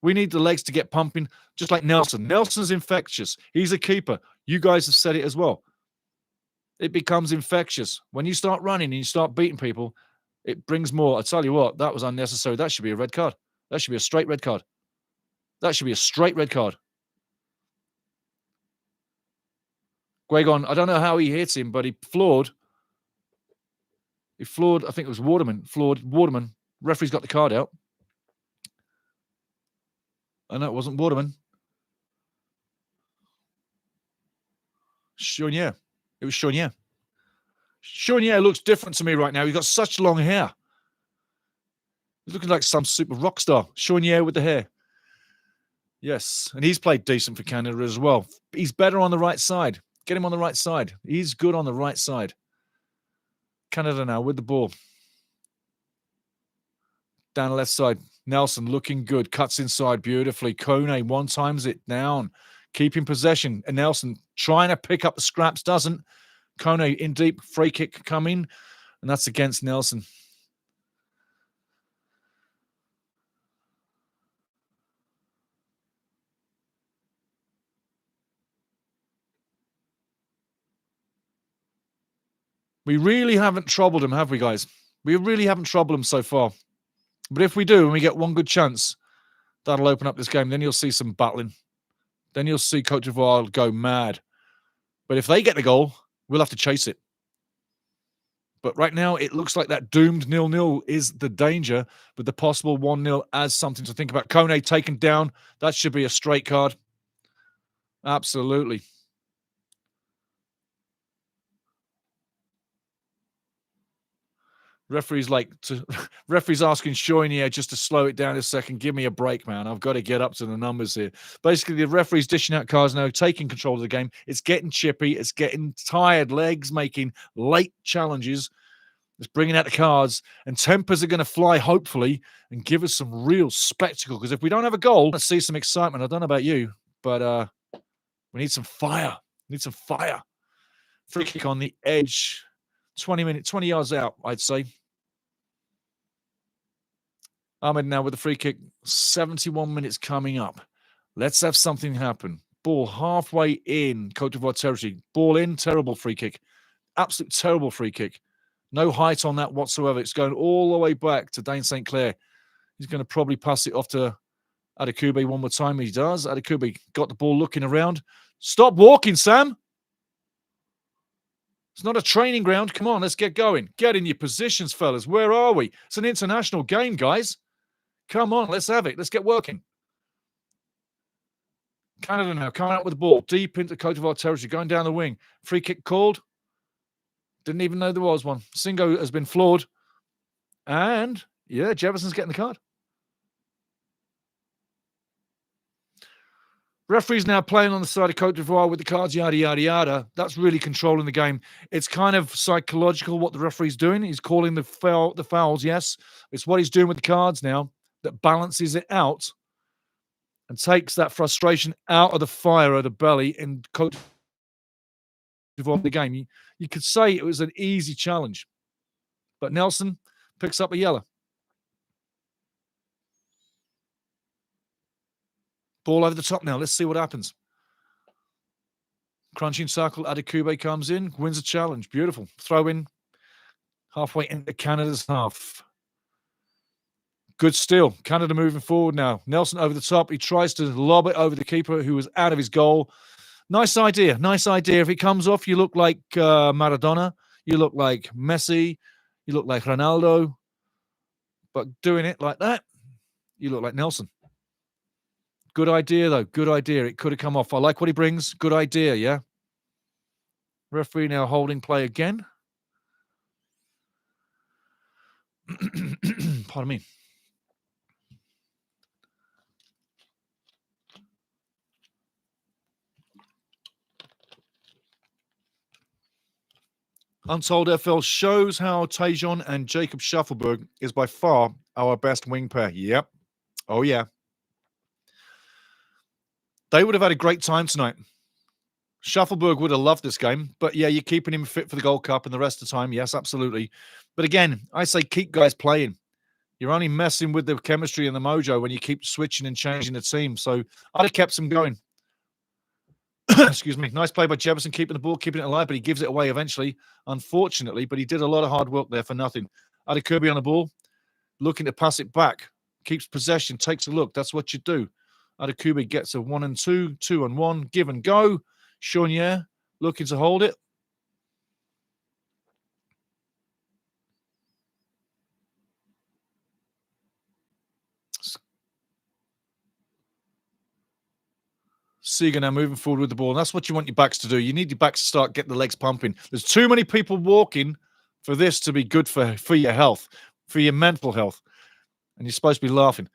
we need the legs to get pumping, just like Nelson. Nelson's infectious. He's a keeper. You guys have said it as well. It becomes infectious. When you start running and you start beating people, it brings more. I tell you what, that was unnecessary. That should be a red card. That should be a straight red card. That should be a straight red card. Guegon, I don't know how he hit him, but he floored. I think it was Waterman. Floored Waterman. Referee's got the card out. I know it wasn't Waterman. Chaunier. It was Chaunier. Chaunier looks different to me right now. He's got such long hair. He's looking like some super rock star. Chaunier with the hair. Yes, and he's played decent for Canada as well. He's better on the right side. Get him on the right side. He's good on the right side. Canada now with the ball. Down the left side. Nelson looking good. Cuts inside beautifully. Kone one-times it down. Keeping possession. And Nelson trying to pick up the scraps. Doesn't. Kone in deep. Free kick coming. And that's against Nelson. We really haven't troubled him, have we, guys? We really haven't troubled him so far. But if we do, and we get one good chance, that'll open up this game. Then you'll see some battling. Then you'll see Cote d'Ivoire go mad. But if they get the goal, we'll have to chase it. But right now, it looks like that doomed 0-0 is the danger, but the possible 1-0 as something to think about. Kone taken down. That should be a straight card. Absolutely. Referee's asking Chaunier just to slow it down a second. Give me a break, man. I've got to get up to the numbers here. Basically, the referee's dishing out cards now, taking control of the game. It's getting chippy. It's getting tired legs, making late challenges. It's bringing out the cards, and tempers are going to fly, hopefully, and give us some real spectacle. Because if we don't have a goal, let's see some excitement. I don't know about you, but we need some fire. We need some fire. Free kick on the edge. 20 yards out, I'd say. Ahmed now with the free kick. 71 minutes coming up. Let's have something happen. Ball halfway in Cote d'Ivoire territory. Ball in, terrible free kick. Absolute terrible free kick. No height on that whatsoever. It's going all the way back to Dane St. Clair. He's going to probably pass it off to Adekube one more time. He does. Adekube got the ball looking around. Stop walking, Sam. It's not a training ground. Come on, let's get going. Get in your positions, fellas. Where are we? It's an international game, guys. Come on, let's have it. Let's get working. Canada now coming out with the ball deep into Cote d'Ivoire territory, going down the wing. Free kick called. Didn't even know there was one. Singo has been floored. And, yeah, Jefferson's getting the card. Referee's now playing on the side of Cote d'Ivoire with the cards, yada, yada, yada. That's really controlling the game. It's kind of psychological what the referee's doing. He's calling the fouls, yes. It's what he's doing with the cards now that balances it out and takes that frustration out of the fire of the belly in Cote d'Ivoire the game. You could say it was an easy challenge. But Nelson picks up a yellow. Ball over the top now. Let's see what happens. Crunching circle. Adekube comes in. Wins a challenge. Beautiful. Throw in. Halfway into Canada's half. Good steal. Canada moving forward now. Nelson over the top. He tries to lob it over the keeper who was out of his goal. Nice idea. Nice idea. If it comes off, you look like Maradona. You look like Messi. You look like Ronaldo. But doing it like that, you look like Nelson. Good idea, though. Good idea. It could have come off. I like what he brings. Good idea, yeah? Referee now holding play again. Pardon me. Untold FL shows how Tejon and Jacob Schaffelberg is by far our best wing pair. Yep. Oh, yeah. They would have had a great time tonight. Schaffelberg would have loved this game. But, yeah, you're keeping him fit for the Gold Cup and the rest of the time. Yes, absolutely. But, again, I say keep guys playing. You're only messing with the chemistry and the mojo when you keep switching and changing the team. So I'd have kept them going. Excuse me. Nice play by Jefferson, keeping the ball, keeping it alive, but he gives it away eventually, unfortunately. But he did a lot of hard work there for nothing. Adekube on the ball, looking to pass it back. Keeps possession, takes a look. That's what you do. Adekube gets a 1 and 2, 2 and 1, give and go. Chaunier looking to hold it. Seager now moving forward with the ball. And that's what you want your backs to do. You need your backs to start getting the legs pumping. There's too many people walking for this to be good for your health, for your mental health. And you're supposed to be laughing.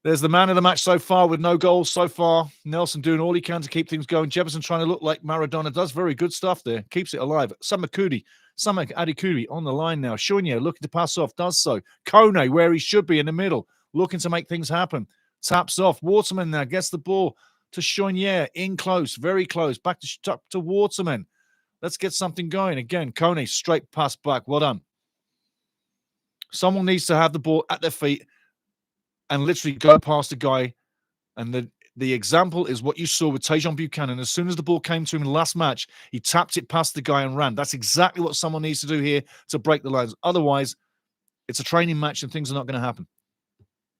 There's the man of the match so far with no goals so far. Nelson doing all he can to keep things going. Jefferson trying to look like Maradona. Does very good stuff there. Keeps it alive. Samak Adekube on the line now. Chaunier looking to pass off. Does so. Kone where he should be in the middle. Looking to make things happen. Taps off. Waterman now gets the ball to Chaunier. In close. Very close. Back to Waterman. Let's get something going. Again, Kone straight pass back. Well done. Someone needs to have the ball at their feet and literally go past the guy. And the example is what you saw with Tejon Buchanan. As soon as the ball came to him in the last match, he tapped it past the guy and ran. That's exactly what someone needs to do here to break the lines. Otherwise, it's a training match and things are not going to happen.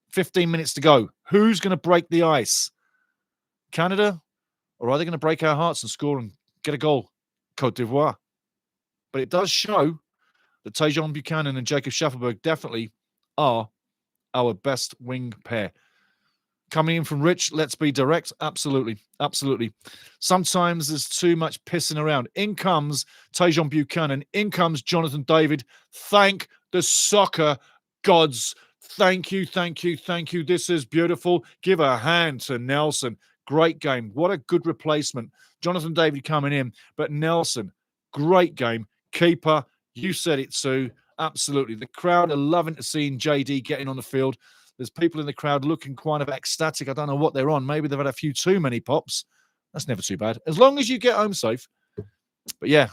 15 minutes to go. Who's going to break the ice? Canada? Or are they going to break our hearts and score and get a goal? Cote d'Ivoire. But it does show that Tejon Buchanan and Jacob Schaffelberg definitely are our best wing pair. Coming in from Rich, let's be direct. Absolutely. Absolutely. Sometimes there's too much pissing around. In comes Tejon Buchanan. In comes Jonathan David. Thank the soccer gods. Thank you, thank you, thank you. This is beautiful. Give a hand to Nelson. Great game. What a good replacement. Jonathan David coming in. But Nelson, great game. Keeper, you said it, Sue. Absolutely. The crowd are loving to see JD getting on the field. There's people in the crowd looking kind of ecstatic. I don't know what they're on. Maybe they've had a few too many pops. That's never too bad. As long as you get home safe, But yeah,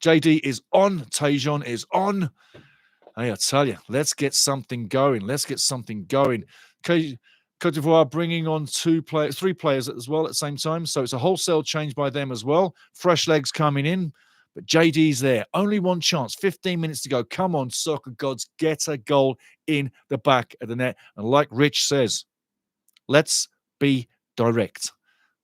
JD is on. Tajon is on. Hey, I tell you, let's get something going. Let's get something going. Cote d'Ivoire bringing on three players as well at the same time. So it's a wholesale change by them as well. Fresh legs coming in. But JD's there. Only one chance. 15 minutes to go. Come on, soccer gods. Get a goal in the back of the net. And like Rich says, let's be direct.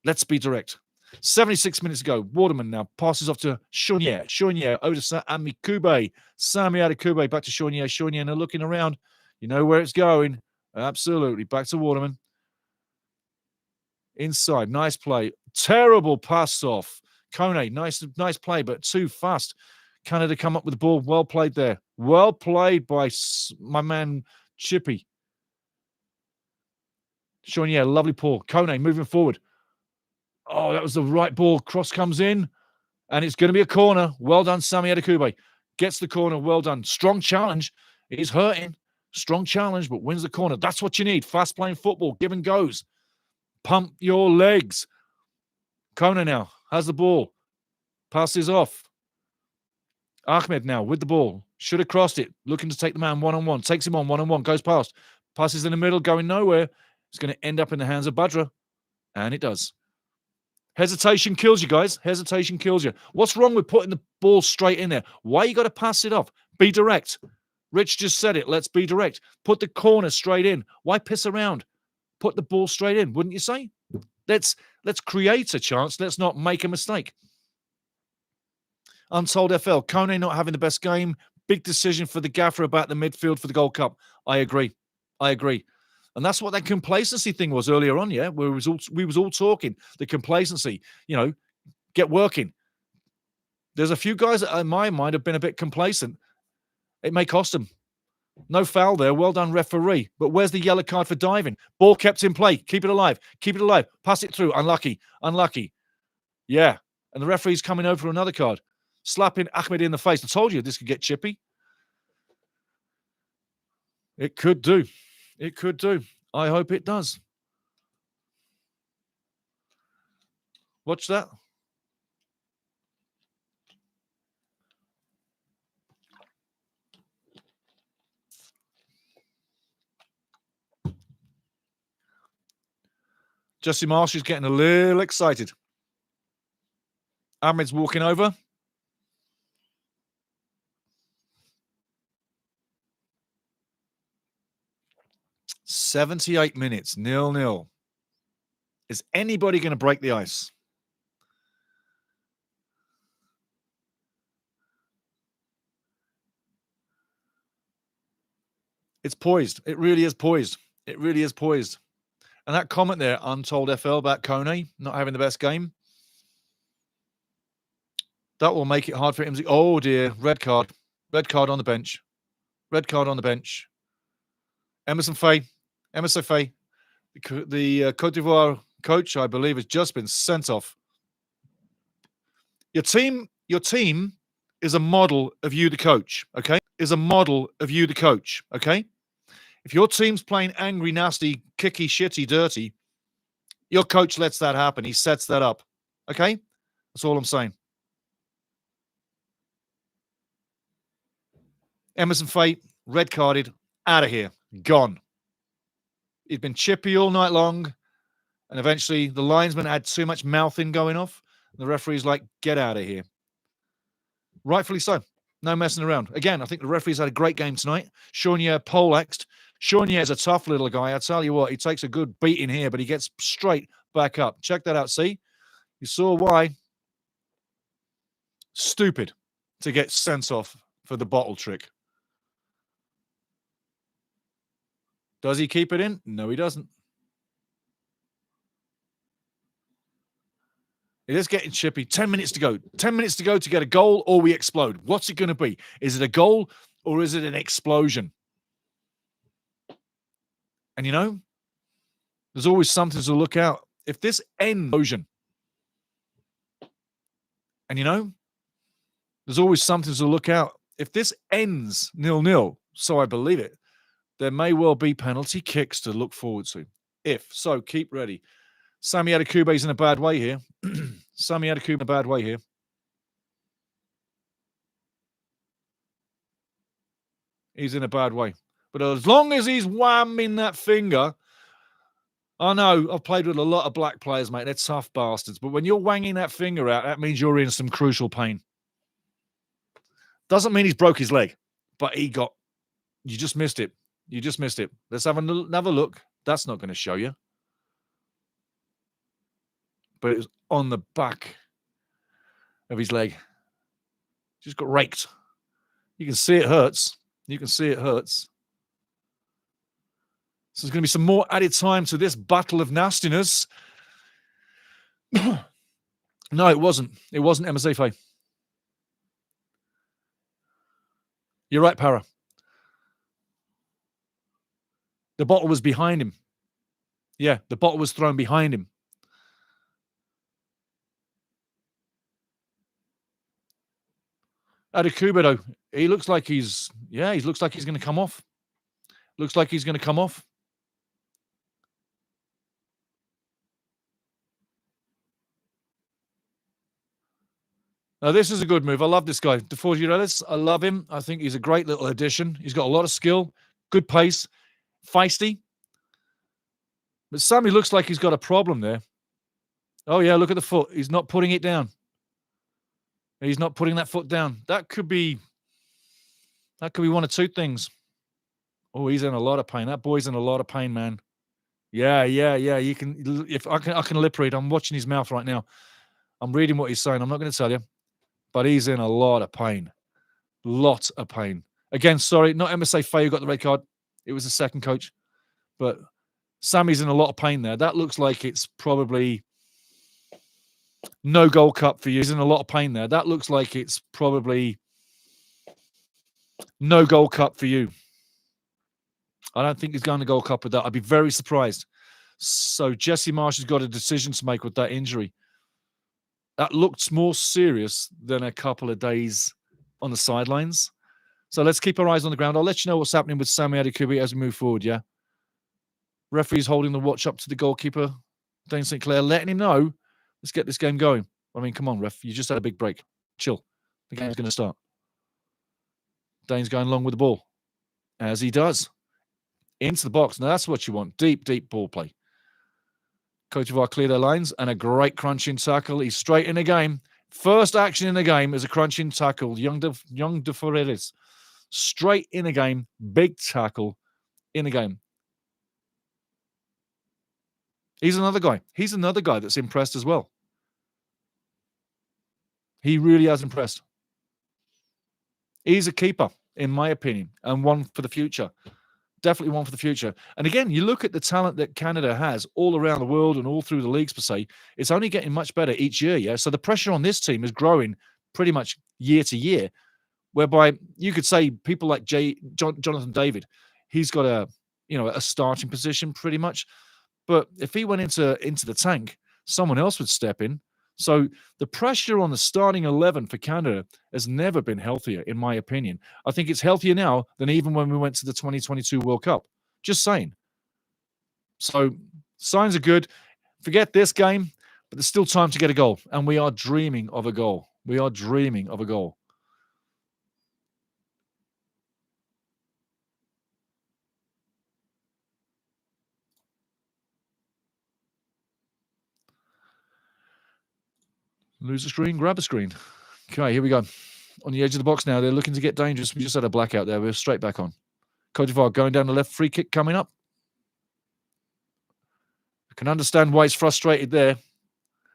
Let's be direct. 76 minutes ago, Waterman now passes off to Shonier. Shonier over to Sami Kube. Sami out of Kube back to Shonier. Shonier now looking around. You know where it's going. Absolutely. Back to Waterman. Inside. Nice play. Terrible pass off. Kone, nice play, but too fast. Canada come up with the ball. Well played there. Well played by my man Chippy. Shonier, lovely pull. Kone moving forward. Oh, that was the right ball. Cross comes in, and it's going to be a corner. Well done, Sami Adekube. Gets the corner. Well done. Strong challenge. It is hurting. Strong challenge, but wins the corner. That's what you need. Fast-playing football. Give and goes. Pump your legs. Kona now has the ball. Passes off. Ahmed now with the ball. Should have crossed it. Looking to take the man one-on-one. Takes him on one-on-one. Goes past. Passes in the middle. Going nowhere. It's going to end up in the hands of Badra. And it does. Hesitation kills you, guys. Hesitation kills you. What's wrong with putting the ball straight in there? Why you got to pass it off? Be direct. Rich just said it. Let's be direct. Put the corner straight in. Why piss around? Put the ball straight in, wouldn't you say? Let's create a chance. Let's not make a mistake. Untold FL. Kone not having the best game. Big decision for the gaffer about the midfield for the Gold Cup. I agree. And that's what that complacency thing was earlier on, yeah? Where we was all talking. The complacency, get working. There's a few guys that in my mind have been a bit complacent. It may cost them. No foul there. Well done, referee. But where's the yellow card for diving? Ball kept in play. Keep it alive. Pass it through. Unlucky. Yeah. And the referee's coming over for another card. Slapping Ahmed in the face. I told you this could get chippy. It could do. I hope it does. Watch that. Jesse Marsh is getting a little excited. Ahmed's walking over. "78 minutes, 0-0. Is anybody going to break the ice?" It's poised. It really is poised. And that comment there, Untold FL, about Kone not having the best game, that will make it hard for him. Oh, dear. Red card. On the bench. Emerson Faye, the Cote d'Ivoire coach, I believe, has just been sent off. Your team is a model of you, the coach, okay? If your team's playing angry, nasty, kicky, shitty, dirty, your coach lets that happen. He sets that up, okay? That's all I'm saying. Emerson Faye, red carded, out of here, gone. He'd been chippy all night long, and eventually the linesman had too much mouthing going off. And the referee's like, get out of here. Rightfully so. No messing around. Again, I think the referee's had a great game tonight. Shonier poleaxed. Shonier's a tough little guy. I tell you what, he takes a good beating here, but he gets straight back up. Check that out. See? You saw why. Stupid to get sent off for the bottle trick. Does he keep it in? No, he doesn't. It is getting chippy. 10 minutes to go. 10 minutes to go to get a goal, or we explode. What's it going to be? Is it a goal, or is it an explosion? And there's always something to look out. If this ends explosion, and there's always something to look out. If this ends 0-0, so I believe it, there may well be penalty kicks to look forward to. If so, keep ready. Sami Adekube's in a bad way here. He's in a bad way. But as long as he's whamming that finger, I know I've played with a lot of black players, mate. They're tough bastards. But when you're wanging that finger out, that means you're in some crucial pain. Doesn't mean he's broke his leg, but you just missed it. You just missed it. Let's have another look. That's not going to show you. But it was on the back of his leg. Just got raked. You can see it hurts. You can see it hurts. So there's going to be some more added time to this battle of nastiness. No, it wasn't. It wasn't MSA. You're right, Para. The bottle was behind him. Yeah, the bottle was thrown behind him. Adekubo, though, he looks like he looks like he's going to come off. Looks like he's going to come off. Now, this is a good move. I love this guy. DeForgialis, I love him. I think he's a great little addition. He's got a lot of skill, good pace, feisty. But Sammy looks like he's got a problem there. Oh, yeah, look at the foot. He's not putting it down. He's not putting that foot down. That could be one of two things. Oh, he's in a lot of pain. That boy's in a lot of pain, man. Yeah. You can, if I can lip read. I'm watching his mouth right now. I'm reading what he's saying. I'm not going to tell you, but he's in a lot of pain. Lot of pain. Again, sorry, not MSA Faye who got the red card. It was the second coach, but Sammy's in a lot of pain there. That looks like it's probably no Gold Cup for you. He's in a lot of pain there. That looks like it's probably no Gold Cup for you. I don't think he's going to Gold Cup with that. I'd be very surprised. So Jesse Marsh has got a decision to make with that injury. That looked more serious than a couple of days on the sidelines. So let's keep our eyes on the ground. I'll let you know what's happening with Sammy Adekubo as we move forward, yeah? Referee's holding the watch up to the goalkeeper, Dane St. Clair, letting him know, let's get this game going. I mean, come on, ref. You just had a big break. Chill. The game's going to start. Dane's going long with the ball, as he does. Into the box. Now, that's what you want. Deep, deep ball play. Cote d'Ivoire clear their lines, and a great crunching tackle. He's straight in the game. First action in the game is a crunching tackle. Young de Foredes. Straight in the game. Big tackle in the game. He's another guy. He's another guy that's impressed as well. He really has impressed. He's a keeper, in my opinion, and one for the future. Definitely one for the future. And again, you look at the talent that Canada has all around the world and all through the leagues, per se, it's only getting much better each year, yeah? So the pressure on this team is growing pretty much year to year, whereby you could say people like Jonathan David, he's got a starting position pretty much. But if he went into the tank, someone else would step in. So the pressure on the starting 11 for Canada has never been healthier, in my opinion. I think it's healthier now than even when we went to the 2022 World Cup. Just saying. So signs are good. Forget this game, but there's still time to get a goal. And we are dreaming of a goal. We are dreaming of a goal. Lose a screen, grab a screen. Okay, here we go. On the edge of the box now. They're looking to get dangerous. We just had a blackout there. We're straight back on. Cote d'Ivoire going down the left. Free kick coming up. I can understand why he's frustrated there.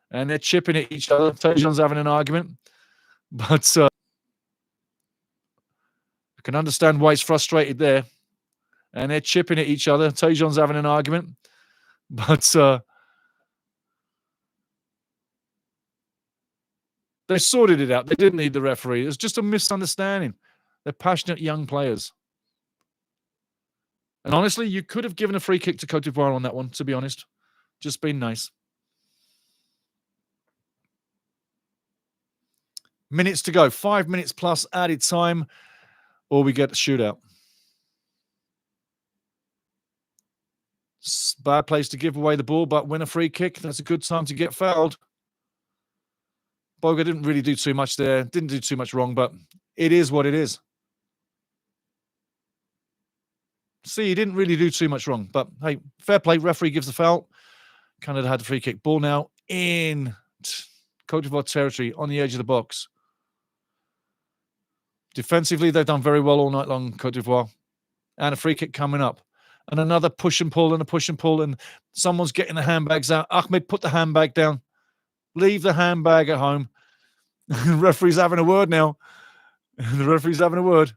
And they're chipping at each other. Tejan's having an argument. But I can understand why he's frustrated there. And they're chipping at each other. Tejan's having an argument. But they sorted it out. They didn't need the referee. It was just a misunderstanding. They're passionate young players. And honestly, you could have given a free kick to Cote d'Ivoire on that one, to be honest. Just been nice. Minutes to go. 5 minutes plus added time, or we get a shootout. Bad place to give away the ball, but win a free kick. That's a good time to get fouled. Boga didn't really do too much there. Didn't do too much wrong, but it is what it is. See, he didn't really do too much wrong. But, hey, fair play. Referee gives the foul. Canada had the free kick. Ball now in Cote d'Ivoire territory on the edge of the box. Defensively, they've done very well all night long, Cote d'Ivoire. And a free kick coming up. And another push and pull and a push and pull. And someone's getting the handbags out. Ahmed, put the handbag down. Leave the handbag at home. The referee's having a word now. The referee's having a word.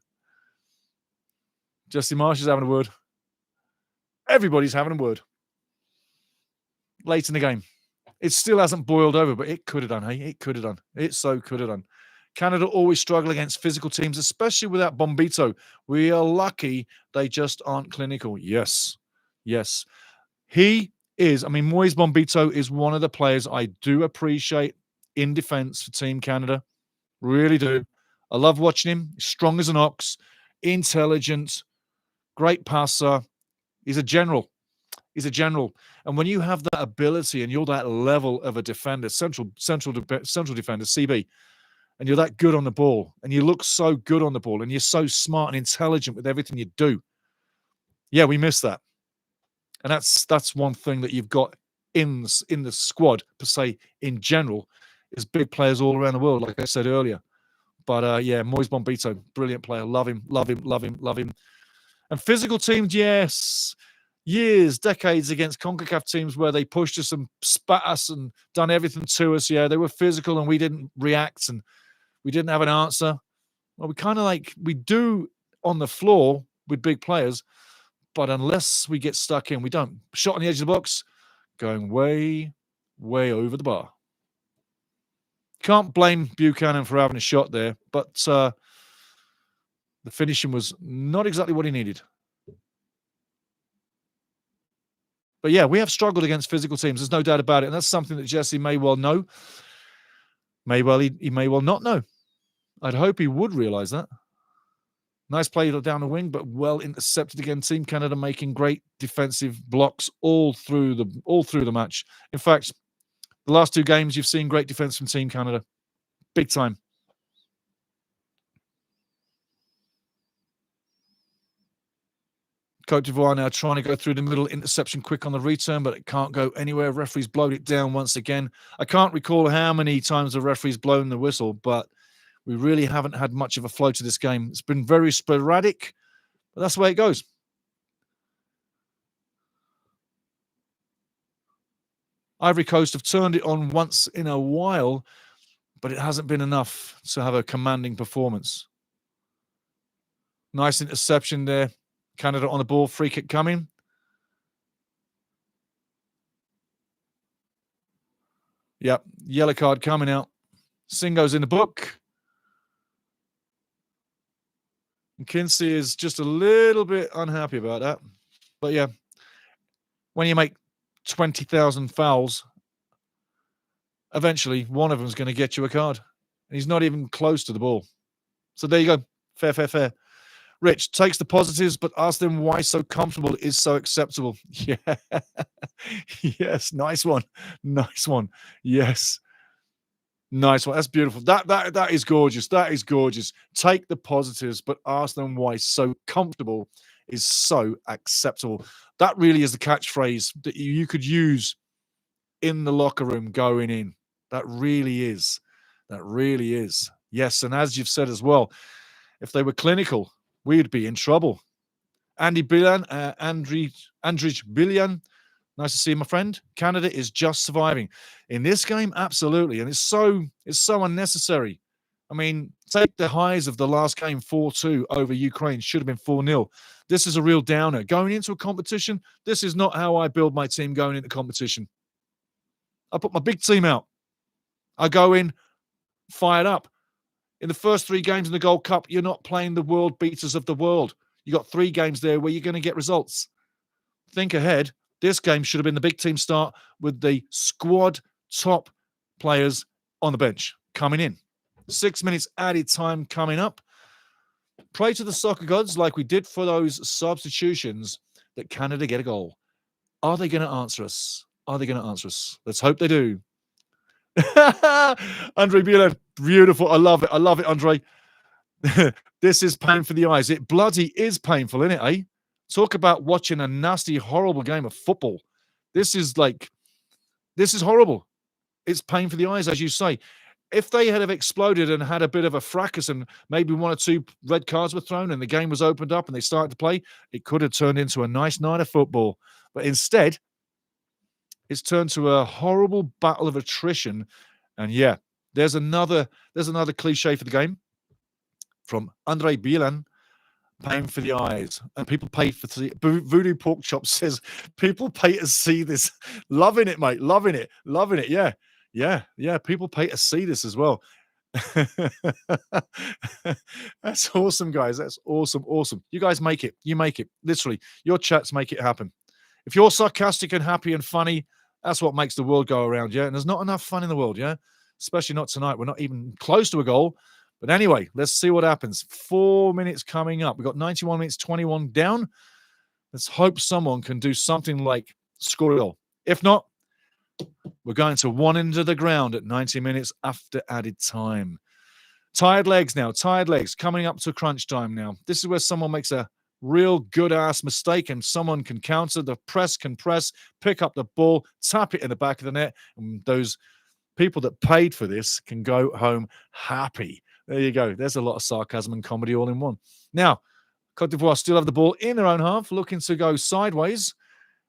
Jesse Marsh is having a word. Everybody's having a word. Late in the game. It still hasn't boiled over, but it could have done, hey? It could have done. It so could have done. Canada always struggle against physical teams, especially without Bombito. We are lucky they just aren't clinical. Yes. Yes. He is, Moise Bombito is one of the players I do appreciate in defense for Team Canada. Really do. I love watching him. He's strong as an ox, intelligent, great passer. He's a general. He's a general. And when you have that ability and you're that level of a defender, central defender, CB, and you're that good on the ball, and you look so good on the ball, and you're so smart and intelligent with everything you do, yeah, we miss that. And that's one thing that you've got in the squad, per se, in general, is big players all around the world, like I said earlier. But, yeah, Moise Bombito, brilliant player. Love him, love him, love him, love him. And physical teams, yes. Years, decades against CONCACAF teams where they pushed us and spat us and done everything to us. Yeah, they were physical and we didn't react and we didn't have an answer. Well, we kind of we do on the floor with big players, but unless we get stuck in, we don't. Shot on the edge of the box, going way, way over the bar. Can't blame Buchanan for having a shot there, but the finishing was not exactly what he needed. But yeah, we have struggled against physical teams. There's no doubt about it. And that's something that Jesse may well know. He may well not know. I'd hope he would realize that. Nice play down the wing, but well intercepted again. Team Canada making great defensive blocks all through the match. In fact, the last two games, you've seen great defense from Team Canada. Big time. Cote d'Ivoire now trying to go through the middle, interception quick on the return, but it can't go anywhere. Referee's blowed it down once again. I can't recall how many times the referee's blown the whistle, but we really haven't had much of a flow to this game. It's been very sporadic, but that's the way it goes. Ivory Coast have turned it on once in a while, but it hasn't been enough to have a commanding performance. Nice interception there. Canada on the ball, free kick coming. Yep, yellow card coming out. Singo's in the book. And Kinsey is just a little bit unhappy about that. But yeah, when you make 20,000 fouls, eventually one of them is going to get you a card. And he's not even close to the ball. So there you go. Fair, fair, fair. Rich takes the positives, but asks them why so comfortable is so acceptable. Yeah. Yes. Nice one. Nice one. Yes. Nice one. That's beautiful. That is gorgeous. That is gorgeous. Take the positives, but ask them why so comfortable is so acceptable. That really is the catchphrase that you could use in the locker room going in. That really is. That really is. Yes. And as you've said as well, if they were clinical, we'd be in trouble. Andy Billian, Andrij Billian, nice to see you, my friend. Canada is just surviving. In this game, absolutely. And it's so unnecessary. I mean, take the highs of the last game, 4-2 over Ukraine. Should have been 4-0. This is a real downer. Going into a competition, this is not how I build my team going into competition. I put my big team out. I go in, fired up. In the first 3 games in the Gold Cup, you're not playing the world beaters of the world. You got 3 games there where you're going to get results. Think ahead. This game should have been the big team start with the squad top players on the bench coming in. 6 minutes added time coming up. Pray to the soccer gods like we did for those substitutions that Canada get a goal. Are they going to answer us? Are they going to answer us? Let's hope they do. Andre Bueller, beautiful. I love it. I love it, Andre. This is pain for the eyes. It bloody is painful, isn't it, eh? Talk about watching a nasty, horrible game of football. This is horrible. It's pain for the eyes, as you say. If they had have exploded and had a bit of a fracas and maybe 1 or 2 red cards were thrown and the game was opened up and they started to play, it could have turned into a nice night of football. But instead, it's turned to a horrible battle of attrition. And yeah, there's another cliche for the game from Andre Bielan. Pain for the eyes, and people pay for Voodoo Pork Chop says people pay to see this. Loving it, mate. Loving it. Yeah. People pay to see this as well. That's awesome, guys. That's awesome. You guys make it. You make it. Literally, your chats make it happen. If you're sarcastic and happy and funny, that's what makes the world go around. Yeah, and there's not enough fun in the world. Yeah, especially not tonight. We're not even close to a goal. But anyway, let's see what happens. 4 minutes coming up. We've got 91 minutes, 21 down. Let's hope someone can do something like score a goal. If not, we're going to one end of the ground at 90 minutes after added time. Tired legs now. Tired legs coming up to crunch time now. This is where someone makes a real good-ass mistake and someone can counter. The press can press, pick up the ball, tap it in the back of the net, and those people that paid for this can go home happy. There you go. There's a lot of sarcasm and comedy all in one. Now, Cote d'Ivoire still have the ball in their own half, looking to go sideways.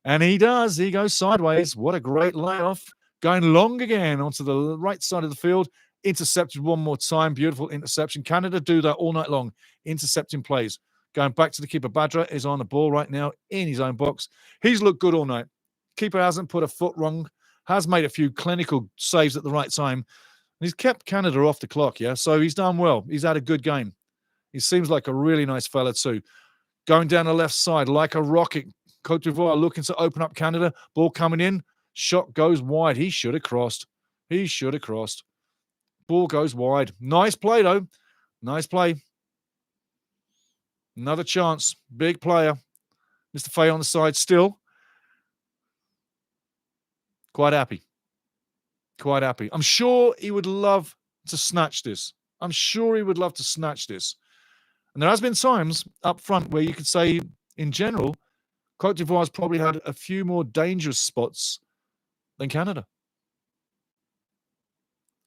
And he does. He goes sideways. What a great layoff. Going long again onto the right side of the field. Intercepted one more time. Beautiful interception. Canada do that all night long. Intercepting plays. Going back to the keeper. Badra is on the ball right now in his own box. He's looked good all night. Keeper hasn't put a foot wrong. Has made a few clinical saves at the right time. He's kept Canada off the clock, yeah? So he's done well. He's had a good game. He seems like a really nice fella too. Going down the left side like a rocket. Cote d'Ivoire looking to open up Canada. Ball coming in. Shot goes wide. He should have crossed. Ball goes wide. Nice play, though. Nice play. Another chance. Big player. Mr. Fay on the side still. Quite happy. I'm sure he would love to snatch this. And there has been times up front where you could say, in general, Cote d'Ivoire's probably had a few more dangerous spots than Canada.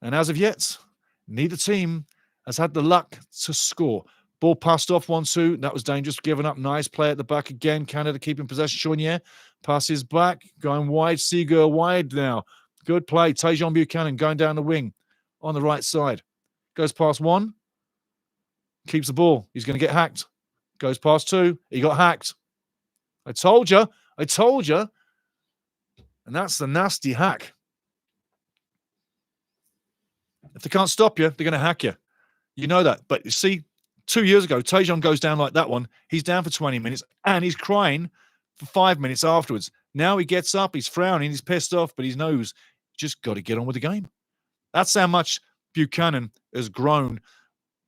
And as of yet, neither team has had the luck to score. Ball passed off 1-2. That was dangerous. Given up. Nice play at the back again. Canada keeping possession. Chaunier passes back. Going wide. Seagull wide now. Good play. Tejan Buchanan going down the wing on the right side. Goes past 1. Keeps the ball. He's going to get hacked. Goes past 2. He got hacked. I told you. And that's the nasty hack. If they can't stop you, they're going to hack you. You know that. But you see, 2 years ago, Tejan goes down like that one. He's down for 20 minutes and he's crying for 5 minutes afterwards. Now he gets up, he's frowning, he's pissed off, but he knows just got to get on with the game. That's how much Buchanan has grown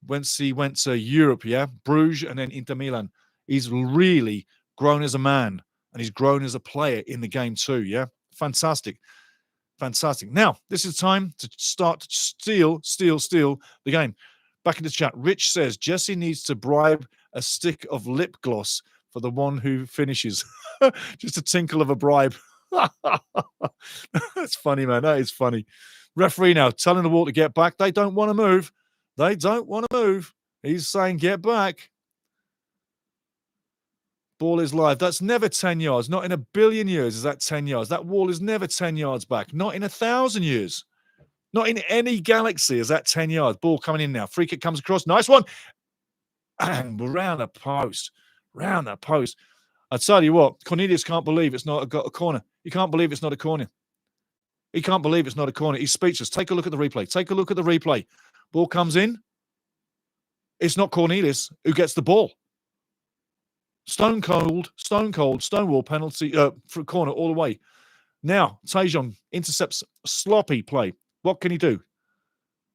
once he went to Europe, yeah? Bruges and then Inter Milan. He's really grown as a man and he's grown as a player in the game too, yeah? Fantastic. Now, this is time to start to steal the game. Back in the chat, Rich says, Jesse needs to bribe a stick of lip gloss for the one who finishes. Just a tinkle of a bribe. That's funny, man. That is funny. Referee now telling the wall to get back. They don't want to move. He's saying, get back. Ball is live. That's never 10 yards. Not in a billion years is that 10 yards. That wall is never 10 yards back. Not in 1,000 years. Not in any galaxy is that 10 yards. Ball coming in now. Free kick comes across. Nice one. And round the post. I tell you what, Cornelius can't believe it's not a corner. He can't believe it's not a corner. He's speechless. Take a look at the replay. Ball comes in. It's not Cornelius who gets the ball. Stone cold, Stonewall penalty for a corner all the way. Now, Tejan intercepts sloppy play. What can he do?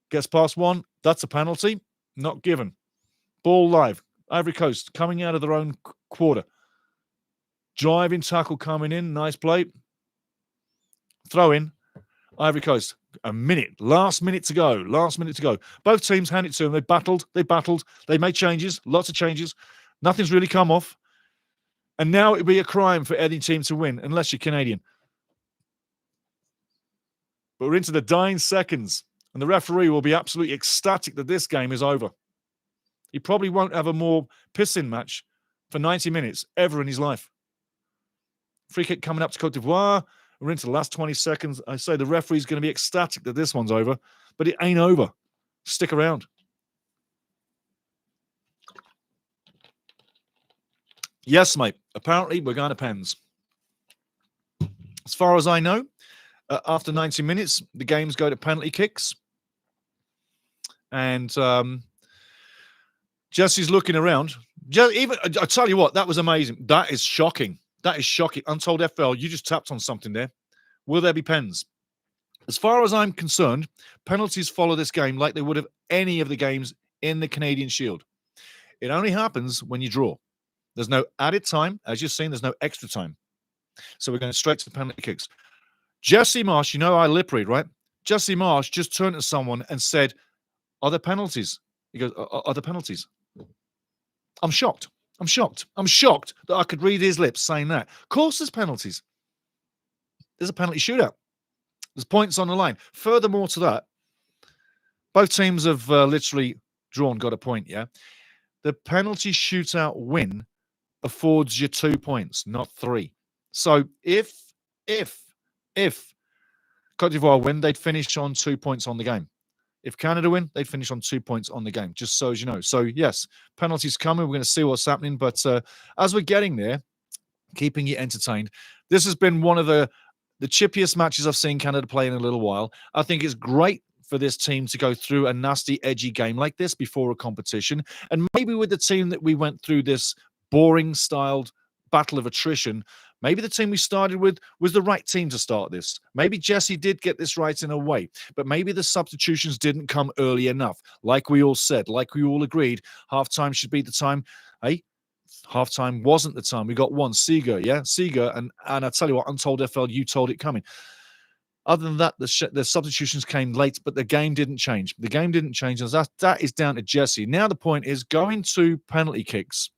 Gets past 1. That's a penalty. Not given. Ball live. Ivory Coast coming out of their own quarter. Driving tackle coming in. Nice play. Throw in. Ivory Coast. A minute. Last minute to go. Both teams hand it to them. They battled. They made changes. Lots of changes. Nothing's really come off. And now it would be a crime for any team to win, unless you're Canadian. But we're into the dying seconds, and the referee will be absolutely ecstatic that this game is over. He probably won't have a more pissing match for 90 minutes ever in his life. Free kick coming up to Cote d'Ivoire. We're into the last 20 seconds. I say the referee's going to be ecstatic that this one's over, but it ain't over. Stick around. Yes, mate. Apparently, we're going to pens. As far as I know, after 90 minutes, the games go to penalty kicks. And Jesse's looking around. I tell you what, that was amazing. That is shocking. That is shocking. Untold FL, you just tapped on something there. Will there be pens? As far as I'm concerned, penalties follow this game like they would have any of the games in the Canadian Shield. It only happens when you draw. There's no added time. As you've seen, there's no extra time. So we're going straight to the penalty kicks. Jesse Marsh, you know I lip read, right? Jesse Marsh just turned to someone and said, "Are there penalties?" He goes, "Are there penalties?" I'm shocked. I'm shocked. I'm shocked that I could read his lips saying that. Of course there's penalties. There's a penalty shootout. There's points on the line. Furthermore to that, both teams have literally got a point, yeah? The penalty shootout win affords you 2 points, not 3. So if Cote d'Ivoire win, they'd finish on 2 points on the game. If Canada win, they'd finish on 2 points on the game, just so as you know. So, yes, penalties coming. We're going to see what's happening. But as we're getting there, keeping you entertained, this has been one of the chippiest matches I've seen Canada play in a little while. I think it's great for this team to go through a nasty, edgy game like this before a competition. And maybe with the team that we went through this boring-styled battle of attrition, maybe the team we started with was the right team to start this. Maybe Jesse did get this right in a way, but maybe the substitutions didn't come early enough. Like we all said, like we all agreed, halftime should be the time. Hey, halftime wasn't the time. We got one, Seeger, yeah? Seeger, and I tell you what, Untold FL, you told it coming. Other than that, the substitutions came late, but the game didn't change. The game didn't change, and that is down to Jesse. Now the point is going to penalty kicks.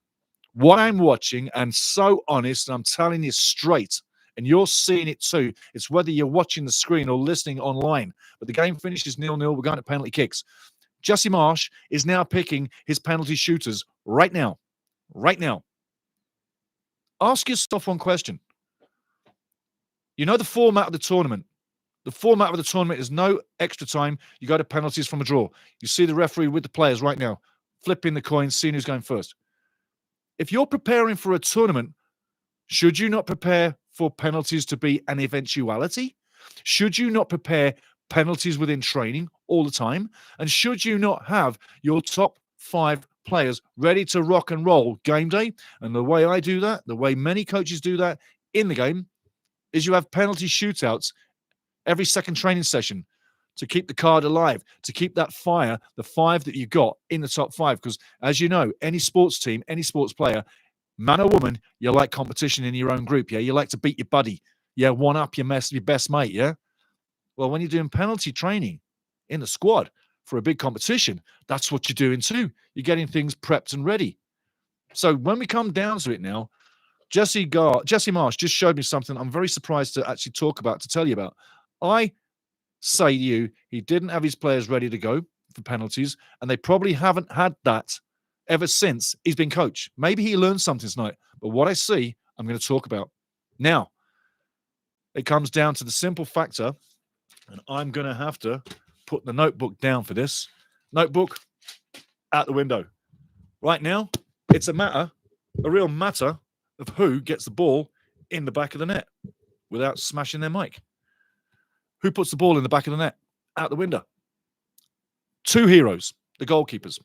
What I'm watching, and so honest, and I'm telling you straight, and you're seeing it too, it's whether you're watching the screen or listening online, but the game finishes 0-0, we're going to penalty kicks. Jesse Marsh is now picking his penalty shooters right now. Right now. Ask yourself one question. You know the format of the tournament. The format of the tournament is no extra time. You go to penalties from a draw. You see the referee with the players right now, flipping the coins, seeing who's going first. If you're preparing for a tournament, should you not prepare for penalties to be an eventuality? Should you not prepare penalties within training all the time? And should you not have your top 5 players ready to rock and roll game day? And the way I do that, the way many coaches do that in the game, is you have penalty shootouts every second training session to keep the card alive, to keep that fire, the 5 that you got in the top 5. Because as you know, any sports team, any sports player, man or woman, you like competition in your own group, yeah? You like to beat your buddy. Yeah, one up your best mate, yeah? Well, when you're doing penalty training in the squad for a big competition, that's what you're doing too. You're getting things prepped and ready. So when we come down to it now, Jesse Marsh just showed me something I'm very surprised to actually talk about, to tell you about. I say to you, he didn't have his players ready to go for penalties, and they probably haven't had that ever since he's been coach. Maybe he learned something tonight, but what I see, I'm going to talk about. Now, it comes down to the simple factor, and I'm going to have to put the notebook down for this. Notebook out the window. Right now, it's a real matter of who gets the ball in the back of the net without smashing their mic. Who puts the ball in the back of the net? Out the window. 2 heroes, the goalkeepers.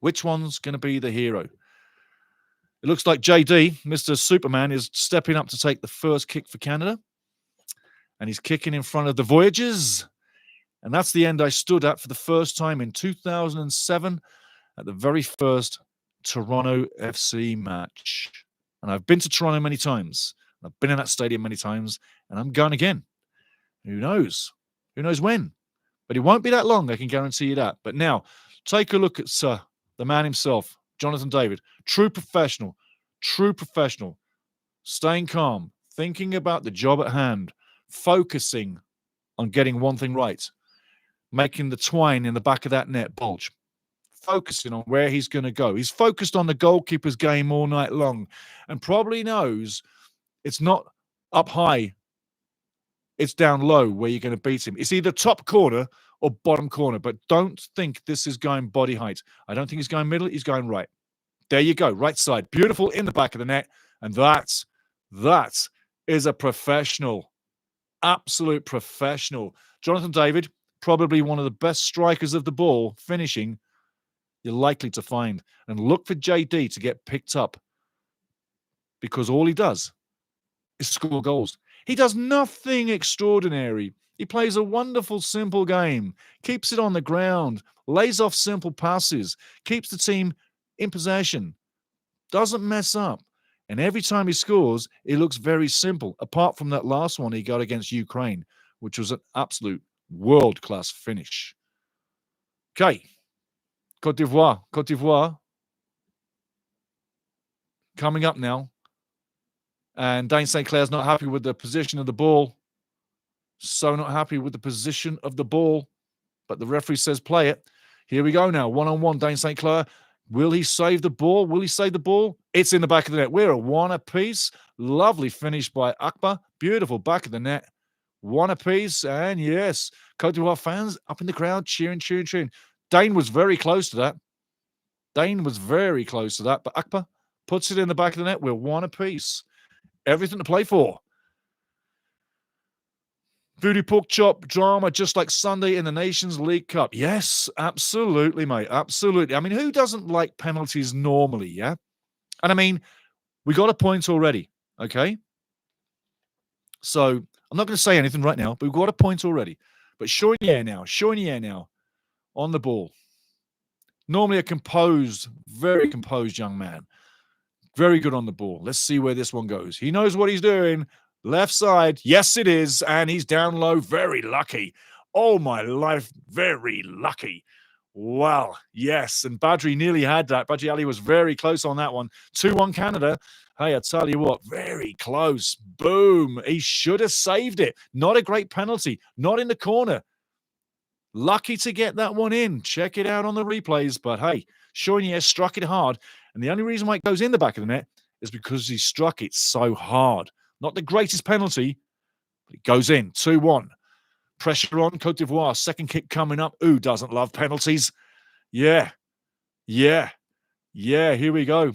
Which one's going to be the hero? It looks like JD, Mr. Superman, is stepping up to take the first kick for Canada. And he's kicking in front of the Voyagers. And that's the end I stood at for the first time in 2007 at the very first Toronto FC match. And I've been to Toronto many times. I've been in that stadium many times. And I'm going again. Who knows? Who knows when? But it won't be that long, I can guarantee you that. But now, take a look at the man himself, Jonathan David. True professional. staying calm, thinking about the job at hand, focusing on getting one thing right, making the twine in the back of that net bulge, focusing on where he's going to go. He's focused on the goalkeeper's game all night long and probably knows it's not up high, it's down low where you're going to beat him. It's either top corner or bottom corner, but don't think this is going body height. I don't think he's going middle, he's going right. There you go, right side. Beautiful in the back of the net. And that is a professional, absolute professional. Jonathan David, probably one of the best strikers of the ball, finishing, you're likely to find. And look for JD to get picked up because all he does is score goals. He does nothing extraordinary. He plays a wonderful, simple game, keeps it on the ground, lays off simple passes, keeps the team in possession, doesn't mess up. And every time he scores, it looks very simple, apart from that last one he got against Ukraine, which was an absolute world-class finish. Okay. Côte d'Ivoire. Coming up now. And Dane St. Clair's not happy with the position of the ball. So not happy with the position of the ball. But the referee says play it. Here we go now. One-on-one, Dane St. Clair. Will he save the ball? Will he save the ball? It's in the back of the net. We're a one apiece. Lovely finish by Akbar. Beautiful back of the net. One apiece. And yes, Côte d'Ivoire fans up in the crowd cheering. Dane was very close to that. But Akbar puts it in the back of the net. We're one apiece. Everything to play for. Voodoo pork chop drama, just like Sunday in the Nations League Cup. Yes, absolutely, mate. Absolutely. I mean, who doesn't like penalties normally, yeah? And I mean, we got a point already, okay? So I'm not going to say anything right now, but we've got a point already. But showing the air now, on the ball. Normally a composed, very composed young man. Very good on the ball. Let's see where this one goes. He knows what he's doing. Left side. Yes, it is. And he's down low. Very lucky. Oh, my life. Very lucky. Wow. Yes. And Badri nearly had that. Badri Ali was very close on that one. 2-1 Canada. Hey, I tell you what, very close. Boom. He should have saved it. Not a great penalty. Not in the corner. Lucky to get that one in. Check it out on the replays. But hey, Choinière struck it hard. And the only reason why it goes in the back of the net is because he struck it so hard. Not the greatest penalty, but it goes in. 2-1. Pressure on Côte d'Ivoire. Second kick coming up. Who doesn't love penalties? Yeah. Here we go.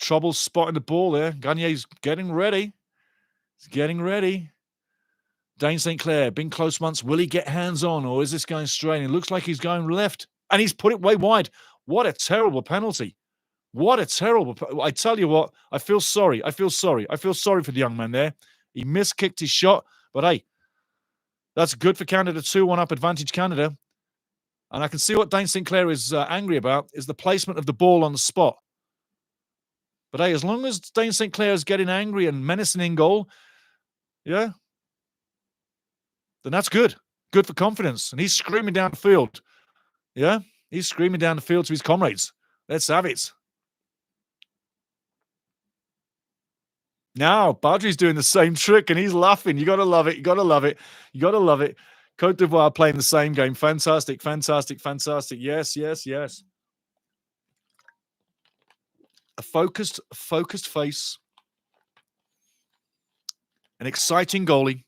Trouble spotting the ball there. Gagne's getting ready. He's getting ready. Dane St. Clair, been close once. Will he get hands on or is this going straight? It looks like he's going left. And he's put it way wide. What a terrible penalty. I tell you what, I feel sorry. I feel sorry for the young man there. He miskicked his shot. But hey, that's good for Canada. 2-1 up advantage Canada. And I can see what Dane St. Clair is angry about is the placement of the ball on the spot. But hey, as long as Dane St. Clair is getting angry and menacing in goal, yeah, then that's good. Good for confidence. And he's screaming down the field. Yeah, he's screaming down the field to his comrades. Let's have it. Now, Badri's doing the same trick and he's laughing. You got to love it. Côte d'Ivoire playing the same game. Fantastic. Yes. A focused face. An exciting goalie.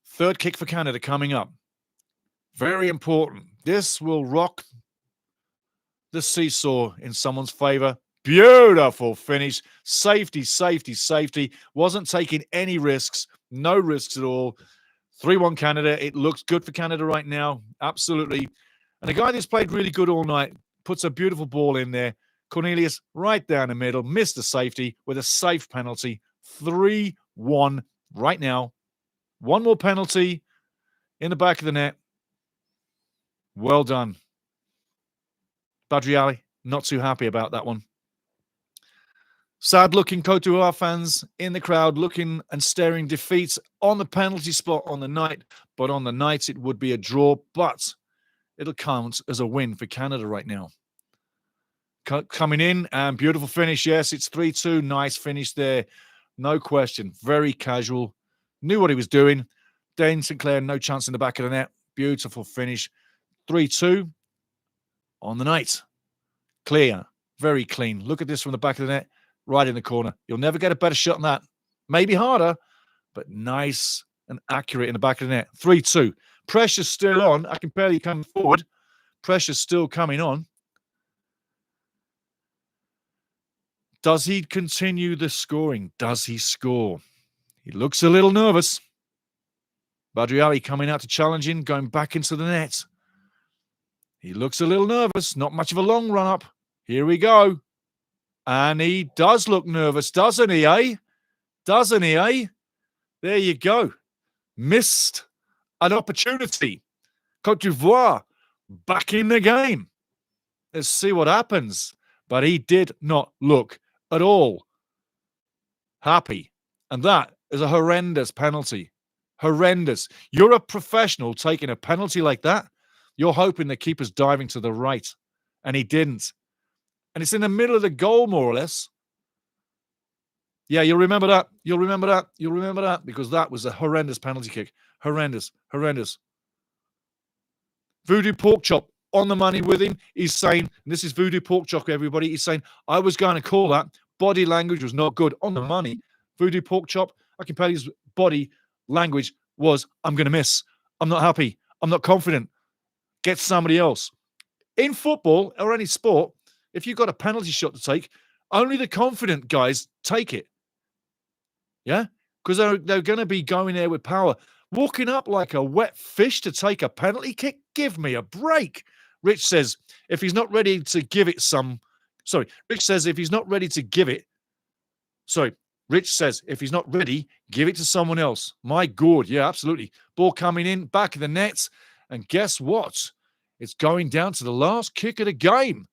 Third kick for Canada coming up. Very important. This will rock the seesaw in someone's favor. Beautiful finish. Safety. Wasn't taking any risks. No risks at all. 3-1 Canada. It looks good for Canada right now. Absolutely. And a guy that's played really good all night puts a beautiful ball in there. Cornelius right down the middle. Missed the safety with a safe penalty. 3-1 right now. One more penalty in the back of the net. Well done. Badri Ali, not too happy about that one. Sad-looking Côte d'Ivoire fans in the crowd looking and staring defeat on the penalty spot on the night. But on the night, it would be a draw. But it'll count as a win for Canada right now. Coming in and beautiful finish. Yes, it's 3-2. Nice finish there. No question. Very casual. Knew what he was doing. Dane Sinclair, no chance in the back of the net. Beautiful finish. 3-2 on the night. Clear. Very clean. Look at this from the back of the net. Right in the corner. You'll never get a better shot than that. Maybe harder, but nice and accurate in the back of the net. 3-2. Pressure's still on. I can barely come forward. Pressure's still coming on. Does he continue the scoring? Does he score? He looks a little nervous. Badriali coming out to challenge him, going back into the net. He looks a little nervous. Not much of a long run-up. Here we go. And he does look nervous, doesn't he, eh? Doesn't he, eh? There you go. Missed an opportunity. Côte d'Ivoire back in the game. Let's see what happens. But he did not look at all happy. And that is a horrendous penalty. Horrendous. You're a professional taking a penalty like that. You're hoping the keeper's diving to the right. And he didn't. And it's in the middle of the goal, more or less. Yeah, you'll remember that. You'll remember that. You'll remember that. Because that was a horrendous penalty kick. Horrendous. Horrendous. Voodoo Pork Chop on the money with him. He's saying, and this is Voodoo Pork Chop, everybody. He's saying, I was going to call that. Body language was not good. On the money. Voodoo Pork Chop, I can tell his body language was, I'm going to miss. I'm not happy. I'm not confident. Get somebody else. In football or any sport, if you've got a penalty shot to take, only the confident guys take it. Yeah? Because they're going to be going there with power. Walking up like a wet fish to take a penalty kick? Give me a break. Rich says, if he's not ready to give it some... Rich says, if he's not ready to give it... Rich says, if he's not ready, give it to someone else. My God. Yeah, absolutely. Ball coming in, back of the net. And guess what? It's going down to the last kick of the game.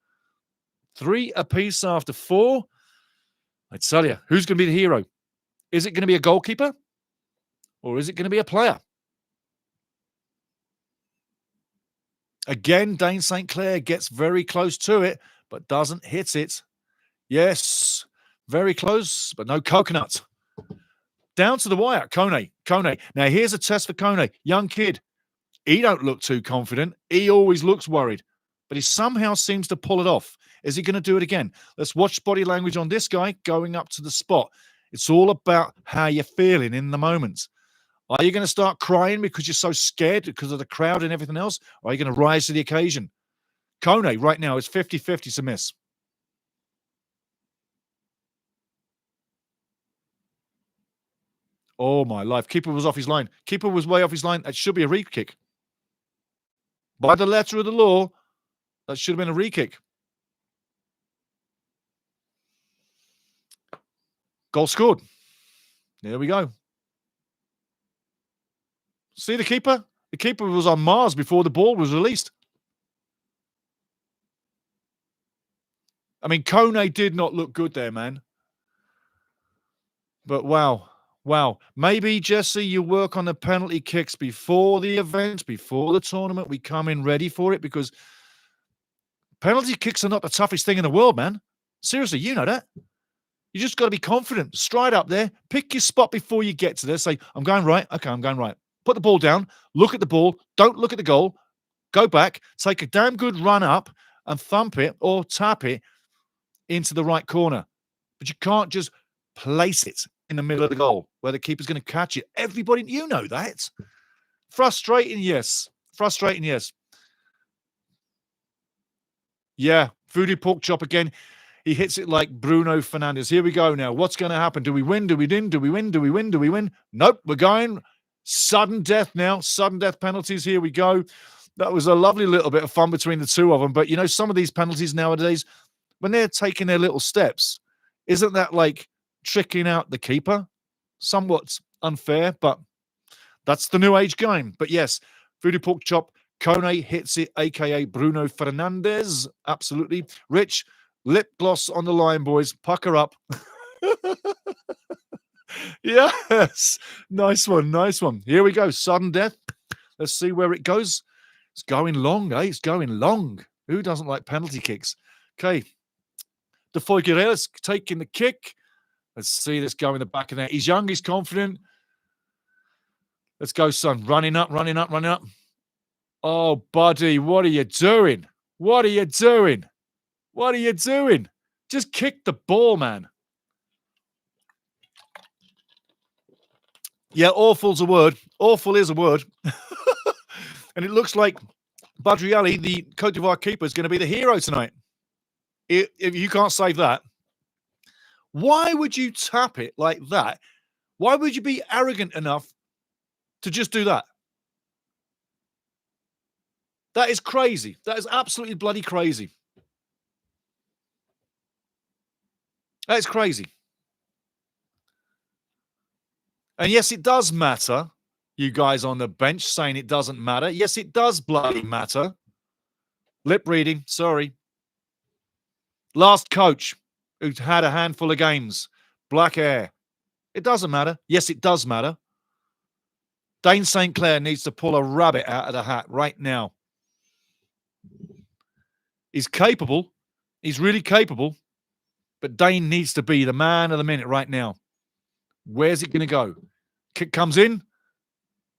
3 apiece after 4. I tell you, who's going to be the hero? Is it going to be a goalkeeper? Or is it going to be a player? Again, Dane St. Clair gets very close to it, but doesn't hit it. Yes, very close, but no coconut. Down to the wire, Kone. Now, here's a test for Kone. Young kid. He don't look too confident. He always looks worried, but he somehow seems to pull it off. Is he going to do it again? Let's watch body language on this guy going up to the spot. It's all about how you're feeling in the moment. Are you going to start crying because you're so scared because of the crowd and everything else? Or are you going to rise to the occasion? Kone right now is 50-50 to miss. Oh, my life. Keeper was off his line. Keeper was way off his line. That should be a re-kick. By the letter of the law, that should have been a re-kick. Goal scored. There we go. See the keeper? The keeper was on Mars before the ball was released. I mean, Kone did not look good there, man. But wow. Maybe, Jesse, you work on the penalty kicks before the event, before the tournament. We come in ready for it because penalty kicks are not the toughest thing in the world, man. Seriously, you know that. You just got to be confident. Stride up there. Pick your spot before you get to there. Say, I'm going right. Okay, I'm going right. Put the ball down. Look at the ball. Don't look at the goal. Go back. Take a damn good run up and thump it or tap it into the right corner. But you can't just place it in the middle of the goal where the keeper's going to catch it. Everybody, you know that. Frustrating, yes. Frustrating, yes. Yeah, Voodoo Pork Chop again. He hits it like Bruno Fernandes. Here we go now. What's going to happen? Do we win? Do we win? Do we win? Do we win? Do we win? Nope, we're going sudden death now. Sudden death penalties. Here we go. That was a lovely little bit of fun between the two of them. But, you know, some of these penalties nowadays, when they're taking their little steps, isn't that like tricking out the keeper? Somewhat unfair, but that's the new age game. But yes, Voodoo Pork Chop, Kone hits it, a.k.a. Bruno Fernandes. Absolutely. Rich, lip gloss on the line, boys. Pucker up. Yes. Nice one. Nice one. Here we go. Sudden death. Let's see where it goes. It's going long, eh? It's going long. Who doesn't like penalty kicks? Okay. De Figueiredo's taking the kick. Let's see this go in the back of there. He's young, he's confident. Let's go, son. Running up, running up, running up. Oh, buddy, what are you doing? What are you doing? What are you doing? Just kick the ball, man. Yeah, awful's a word. Awful is a word. And it looks like Badri Ali, the Cote d'Ivoire keeper, is going to be the hero tonight. If you can't save that, why would you tap it like that? Why would you be arrogant enough to just do that? That is crazy. That is absolutely bloody crazy. That is crazy. And yes, it does matter. You guys on the bench saying it doesn't matter. Yes, it does bloody matter. Lip reading, sorry. Last coach who had a handful of games. Black hair. It doesn't matter. Yes, it does matter. Dane St. Clair needs to pull a rabbit out of the hat right now. He's capable. He's really capable. But Dane needs to be the man of the minute right now. Where's it going to go? Kick comes in.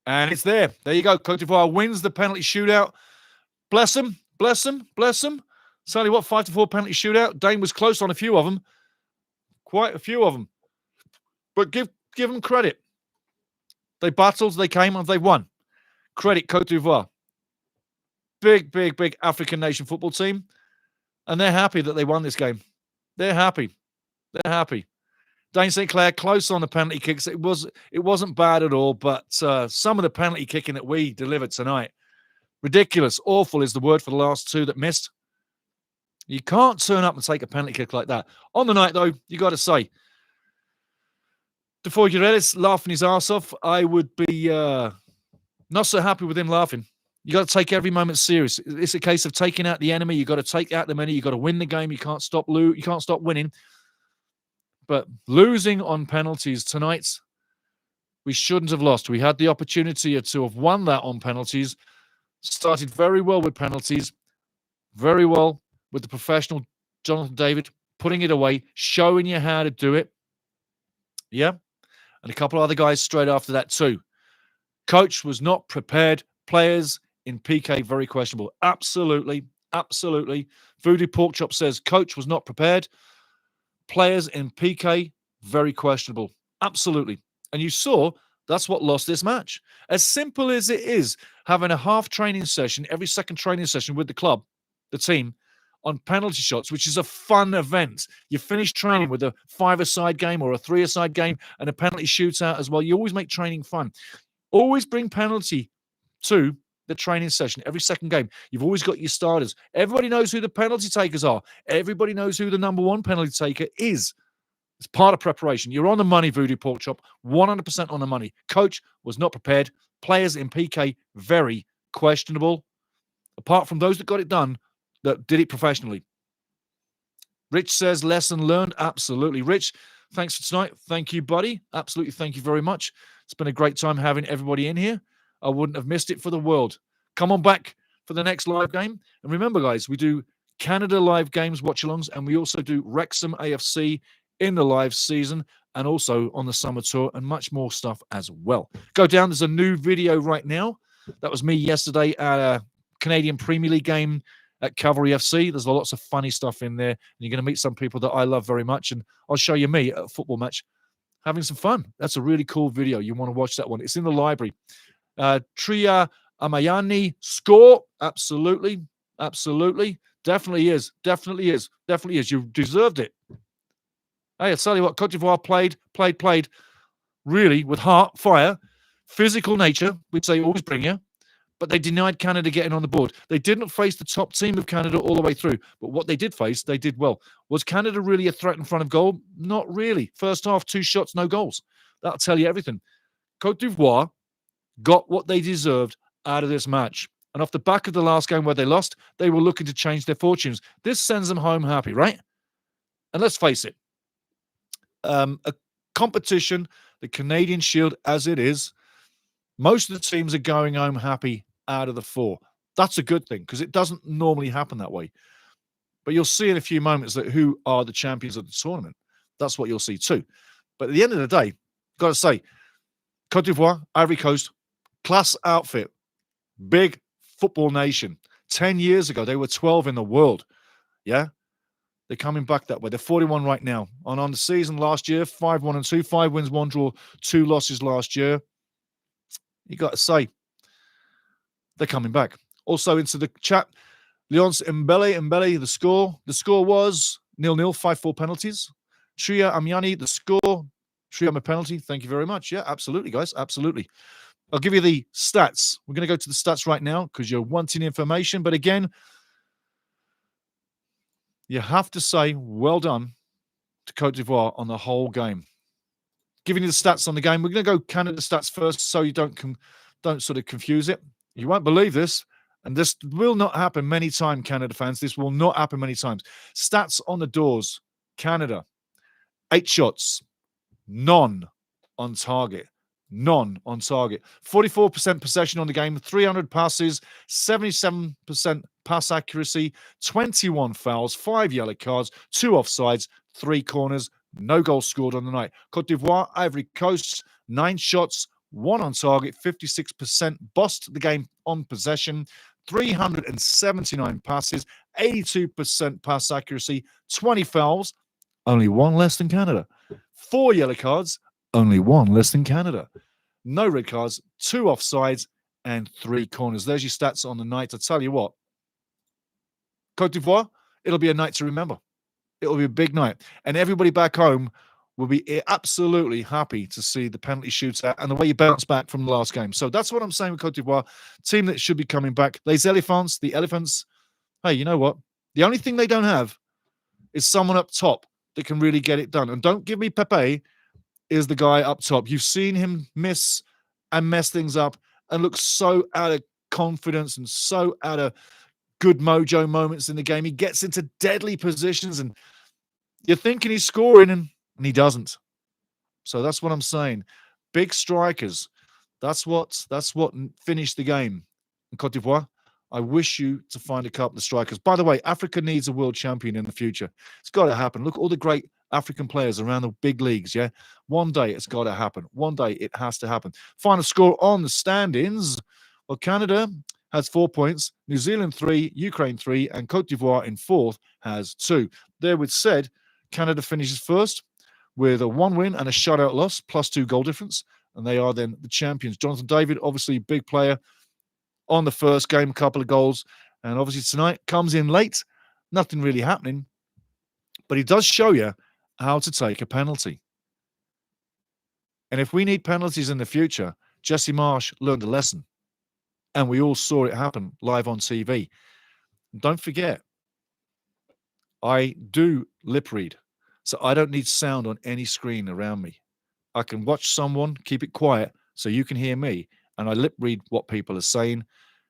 And it's there. There you go. Cote d'Ivoire wins the penalty shootout. Bless them. Bless them. Bless them. Certainly, 5-4 penalty shootout. Dane was close on a few of them. Quite a few of them. But give them credit. They battled, they came, and they won. Credit Cote d'Ivoire. Big, big, big African nation football team. And they're happy that they won this game. They're happy. They're happy. Dane St. Clair close on the penalty kicks. It wasn't bad at all, but some of the penalty kicking that we delivered tonight, ridiculous. Awful is the word for the last two that missed. You can't turn up and take a penalty kick like that. On the night, though, you got to say, De Figueiredo's laughing his ass off. I would be not so happy with him laughing. You got to take every moment serious. It's a case of taking out the enemy. You got to take out the enemy. You got to win the game. You can't stop You can't stop winning. But losing on penalties tonight, we shouldn't have lost. We had the opportunity to have won that on penalties. Started very well with penalties. Very well with the professional Jonathan David, putting it away, showing you how to do it. Yeah. And a couple of other guys straight after that too. Coach was not prepared. Players in PK, very questionable. Absolutely. Absolutely. Voodoo Porkchop says coach was not prepared. Players in PK, very questionable. Absolutely. And you saw that's what lost this match. As simple as it is, having a half training session, every second training session with the club, the team, on penalty shots, which is a fun event. You finish training with a 5-a-side game or a 3-a-side game and a penalty shootout as well. You always make training fun. Always bring penalty to the training session. Every second game, you've always got your starters. Everybody knows who the penalty takers are. Everybody knows who the number one penalty taker is. It's part of preparation. You're on the money, Voodoo Porkchop. 100% on the money. Coach was not prepared. Players in PK, very questionable. Apart from those that got it done, that did it professionally. Rich says, lesson learned. Absolutely. Rich, thanks for tonight. Thank you, buddy. Absolutely. Thank you very much. It's been a great time having everybody in here. I wouldn't have missed it for the world. Come on back for the next live game. And remember, guys, we do Canada live games, watch-alongs, and we also do Wrexham AFC in the live season and also on the summer tour and much more stuff as well. Go down. There's a new video right now. That was me yesterday at a Canadian Premier League game at Cavalry FC. There's lots of funny stuff in there. And you're going to meet some people that I love very much. And I'll show you me at a football match having some fun. That's a really cool video. You want to watch that one. It's in the library. Tria Amayani score. Absolutely. Absolutely. Definitely is. Definitely is. Definitely is. You deserved it. Hey, I'll tell you what, Cote d'Ivoire played really with heart, fire, physical nature, which they always bring you, but they denied Canada getting on the board. They didn't face the top team of Canada all the way through, but what they did face, they did well. Was Canada really a threat in front of goal? Not really. First half, 2 shots, no goals. That'll tell you everything. Cote d'Ivoire got what they deserved out of this match. And off the back of the last game where they lost, they were looking to change their fortunes. This sends them home happy, right? And let's face it, a competition, the Canadian Shield as it is, most of the teams are going home happy out of the 4. That's a good thing because it doesn't normally happen that way. But you'll see in a few moments that who are the champions of the tournament. That's what you'll see too. But at the end of the day, got to say, Cote d'Ivoire, Ivory Coast, class outfit, big football nation. 10 years ago, they were 12 in the world. Yeah? They're coming back that way. They're 41 right now. And on the season last year, 5-1-2, 5 wins, 1 draw, 2 losses last year. You got to say, they're coming back. Also into the chat, Leonce Mbele, the score. The score was 0-0, 5-4 penalties. Tria Amiani, the score. Tria a penalty. Thank you very much. Yeah, absolutely, guys. Absolutely. I'll give you the stats. We're going to go to the stats right now because you're wanting information. But again, you have to say well done to Cote d'Ivoire on the whole game. Giving you the stats on the game. We're going to go Canada stats first so you don't sort of confuse it. You won't believe this. And this will not happen many times, Canada fans. This will not happen many times. Stats on the doors. Canada, 8 shots, none on target. None on target. 44% possession on the game, 300 passes, 77% pass accuracy, 21 fouls, 5 yellow cards, 2 offsides, 3 corners, no goals scored on the night. Cote d'Ivoire, Ivory Coast, 9 shots, 1 on target, 56%, bossed the game on possession, 379 passes, 82% pass accuracy, 20 fouls, only 1 less than Canada. 4 yellow cards, only 1 less than Canada. No red cards, 2 offsides, and 3 corners. There's your stats on the night. I tell you what, Cote d'Ivoire, it'll be a night to remember. It'll be a big night. And everybody back home will be absolutely happy to see the penalty shootout and the way you bounce back from the last game. So that's what I'm saying with Cote d'Ivoire. Team that should be coming back. Les Elephants, the Elephants. Hey, you know what? The only thing they don't have is someone up top that can really get it done. And don't give me Pepe is the guy up top. You've seen him miss and mess things up and look so out of confidence and so out of good mojo moments in the game. He gets into deadly positions and you're thinking he's scoring and he doesn't. So that's what I'm saying. Big strikers. That's what finished the game. In Cote d'Ivoire, I wish you to find a couple of strikers. By the way, Africa needs a world champion in the future. It's got to happen. Look at all the great African players around the big leagues, yeah? One day it's got to happen. One day it has to happen. Final score on the standings. Well, Canada has 4 points, New Zealand 3, Ukraine 3, and Cote d'Ivoire in 4th has 2. There with said, Canada finishes first with a 1 win and a shutout loss, plus 2 goal difference, and they are then the champions. Jonathan David, obviously big player on the first game, a couple of goals, and obviously tonight comes in late. Nothing really happening, but he does show you how to take a penalty. And if we need penalties in the future, Jesse Marsh learned a lesson, and we all saw it happen live on TV. Don't forget, I do lip read, so I don't need sound on any screen around me. I can watch someone, keep it quiet, so you can hear me, and I lip read what people are saying.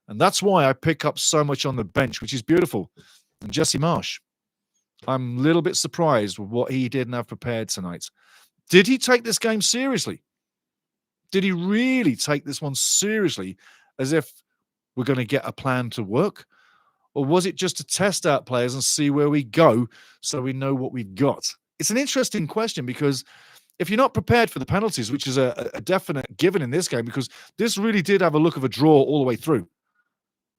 And that's why I pick up so much on the bench, which is beautiful. And Jesse Marsh, I'm a little bit surprised with what he didn't have prepared tonight. Did he take this game seriously? Did he really take this one seriously as if we're going to get a plan to work? Or was it just to test out players and see where we go so we know what we've got? It's an interesting question because if you're not prepared for the penalties, which is a definite given in this game, because this really did have a look of a draw all the way through,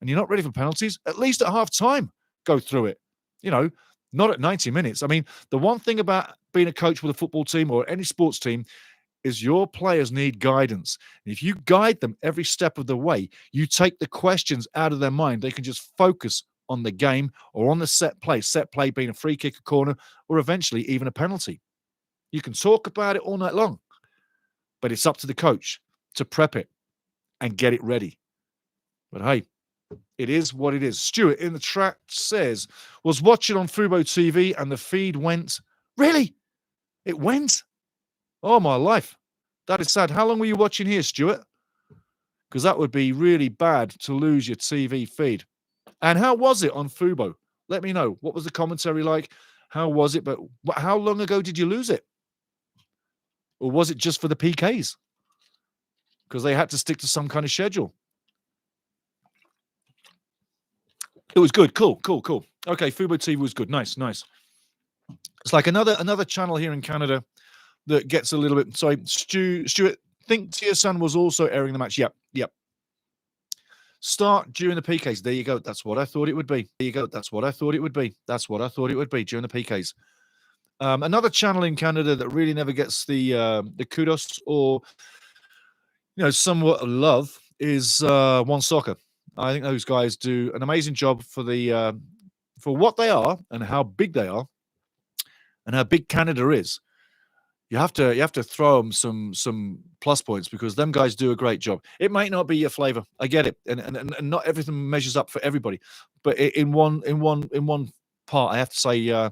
and you're not ready for penalties, at least at half time, go through it. You know, not at 90 minutes. I mean, the one thing about being a coach with a football team or any sports team is your players need guidance. And if you guide them every step of the way, you take the questions out of their mind. They can just focus on the game or on the set play being a free kick, a corner, or eventually even a penalty. You can talk about it all night long, but it's up to the coach to prep it and get it ready. But hey, it is what it is. Stuart in the chat says, was watching on Fubo TV and the feed went. Really? It went? Oh, my life. That is sad. How long were you watching here, Stuart? Because that would be really bad to lose your TV feed. And how was it on Fubo? Let me know. What was the commentary like? How was it? But how long ago did you lose it? Or was it just for the PKs? Because they had to stick to some kind of schedule. It was good. Cool. Okay, Fubo TV was good. Nice. It's like another channel here in Canada that gets a little bit. Sorry, Stuart. Think TSN was also airing the match. Yep. Start during the PKs. There you go. That's what I thought it would be. That's what I thought it would be during the PKs. Another channel in Canada that really never gets the kudos or somewhat love is One Soccer. I think those guys do an amazing job for what they are and how big they are and how big Canada is. You have to throw them some plus points because them guys do a great job. It might not be your flavor. I get it, and not everything measures up for everybody. But in one part, I have to say,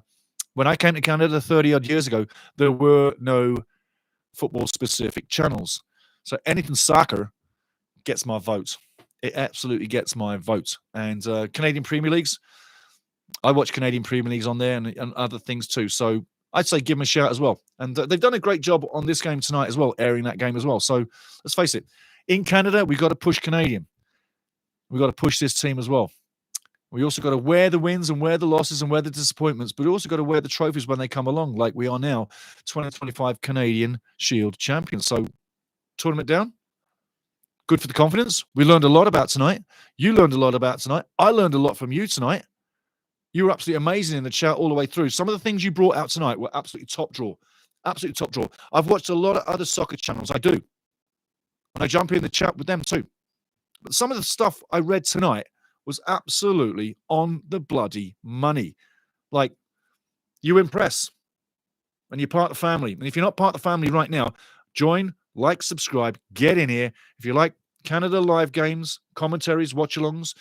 when I came to Canada 30-odd years ago, there were no football-specific channels. So anything soccer gets my vote. It absolutely gets my vote. And Canadian Premier Leagues, I watch Canadian Premier Leagues on there and other things too. So I'd say give them a shout as well. And they've done a great job on this game tonight as well, airing that game as well. So let's face it, in Canada, we've got to push Canadian. We've got to push this team as well. We also got to wear the wins and wear the losses and wear the disappointments, but we also got to wear the trophies when they come along, like we are now, 2025 Canadian Shield champions. So tournament down. Good for the confidence. We learned a lot about tonight. You learned a lot about tonight. I learned a lot from you tonight. You were absolutely amazing in the chat all the way through. Some of the things you brought out tonight were absolutely top draw. Absolutely top draw. I've watched a lot of other soccer channels. I do. And I jump in the chat with them too. But some of the stuff I read tonight was absolutely on the bloody money. Like, you impress. And you're part of the family. And if you're not part of the family right now, join, like, subscribe, get in here. If you like Canada live games, commentaries, watch-alongs,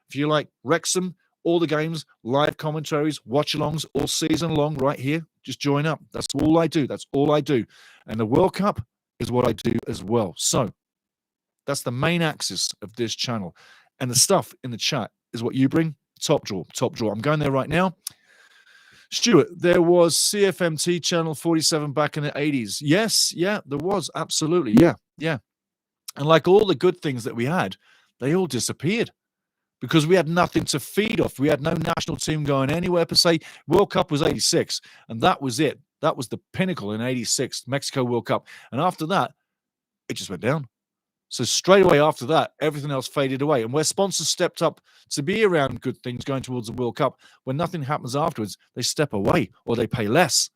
if you like WREXHAM, all the games, live commentaries, watch-alongs, all season long right here, just join up. That's all I do. That's all I do. And the World Cup is what I do as well. So that's the main axis of this channel. And the stuff in the chat is what you bring. Top draw. I'm going there right now. Stuart, there was CFMT Channel 47 back in the 80s. Yes, yeah, there was. Absolutely. Yeah. And like all the good things that we had, they all disappeared because we had nothing to feed off. We had no national team going anywhere per se. World Cup was 86, and that was it. That was the pinnacle in 86, Mexico World Cup. And after that, it just went down. So straight away after that, everything else faded away. And where sponsors stepped up to be around good things going towards the World Cup, when nothing happens afterwards, they step away or they pay less.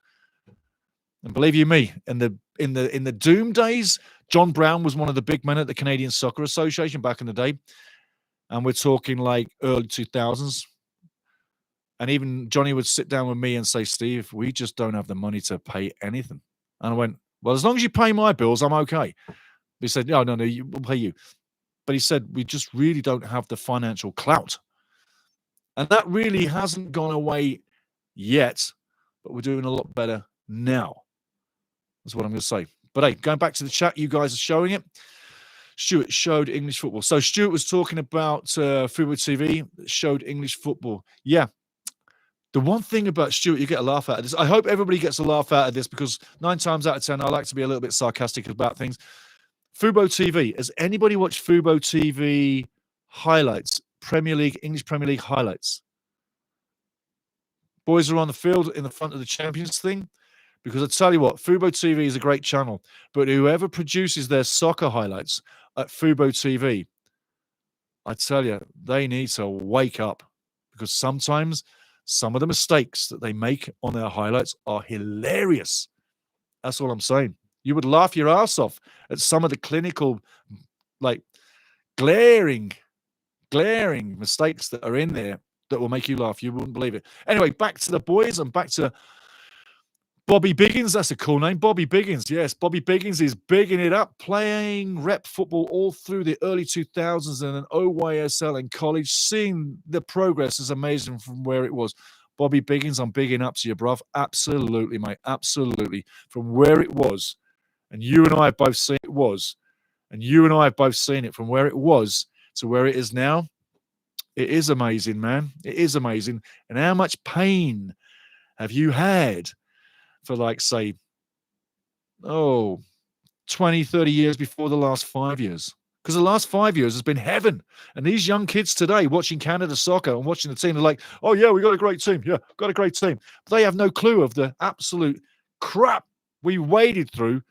And believe you me, in the doom days, John Brown was one of the big men at the Canadian Soccer Association back in the day. And we're talking like early 2000s. And even Johnny would sit down with me and say, Steve, we just don't have the money to pay anything. And I went, well, as long as you pay my bills, I'm okay. He said, no, we'll pay you. But he said, we just really don't have the financial clout. And that really hasn't gone away yet, but we're doing a lot better now. That's what I'm going to say. But hey, going back to the chat, you guys are showing it. Stuart showed English football. So Stuart was talking about Fubo TV that showed English football. Yeah. The one thing about Stuart, you get a laugh out of this. I hope everybody gets a laugh out of this because 9 times out of 10, I like to be a little bit sarcastic about things. Fubo TV. Has anybody watched Fubo TV highlights? English Premier League highlights. Boys are on the field in the front of the Champions thing. Because I tell you what, Fubo TV is a great channel, but whoever produces their soccer highlights at Fubo TV, I tell you, they need to wake up because sometimes some of the mistakes that they make on their highlights are hilarious. That's all I'm saying. You would laugh your ass off at some of the clinical, like, glaring mistakes that are in there that will make you laugh. You wouldn't believe it. Anyway, back to the boys and back to Bobby Biggins. That's a cool name. Bobby Biggins. Yes, Bobby Biggins is bigging it up, playing rep football all through the early 2000s and an OYSL in college. Seeing the progress is amazing from where it was. Bobby Biggins, I'm bigging up to you, bruv. Absolutely, mate. Absolutely. From where it was, and you and I have both seen it was, and you and I have both seen it from where it was to where it is now. It is amazing, man. It is amazing. And how much pain have you had for, like, say, 20, 30 years before the last 5 years? because the last 5 years has been heaven. And these young kids today watching Canada soccer and watching the team are like, oh, yeah, we got a great team. Yeah, got a great team. But they have no clue of the absolute crap we waded through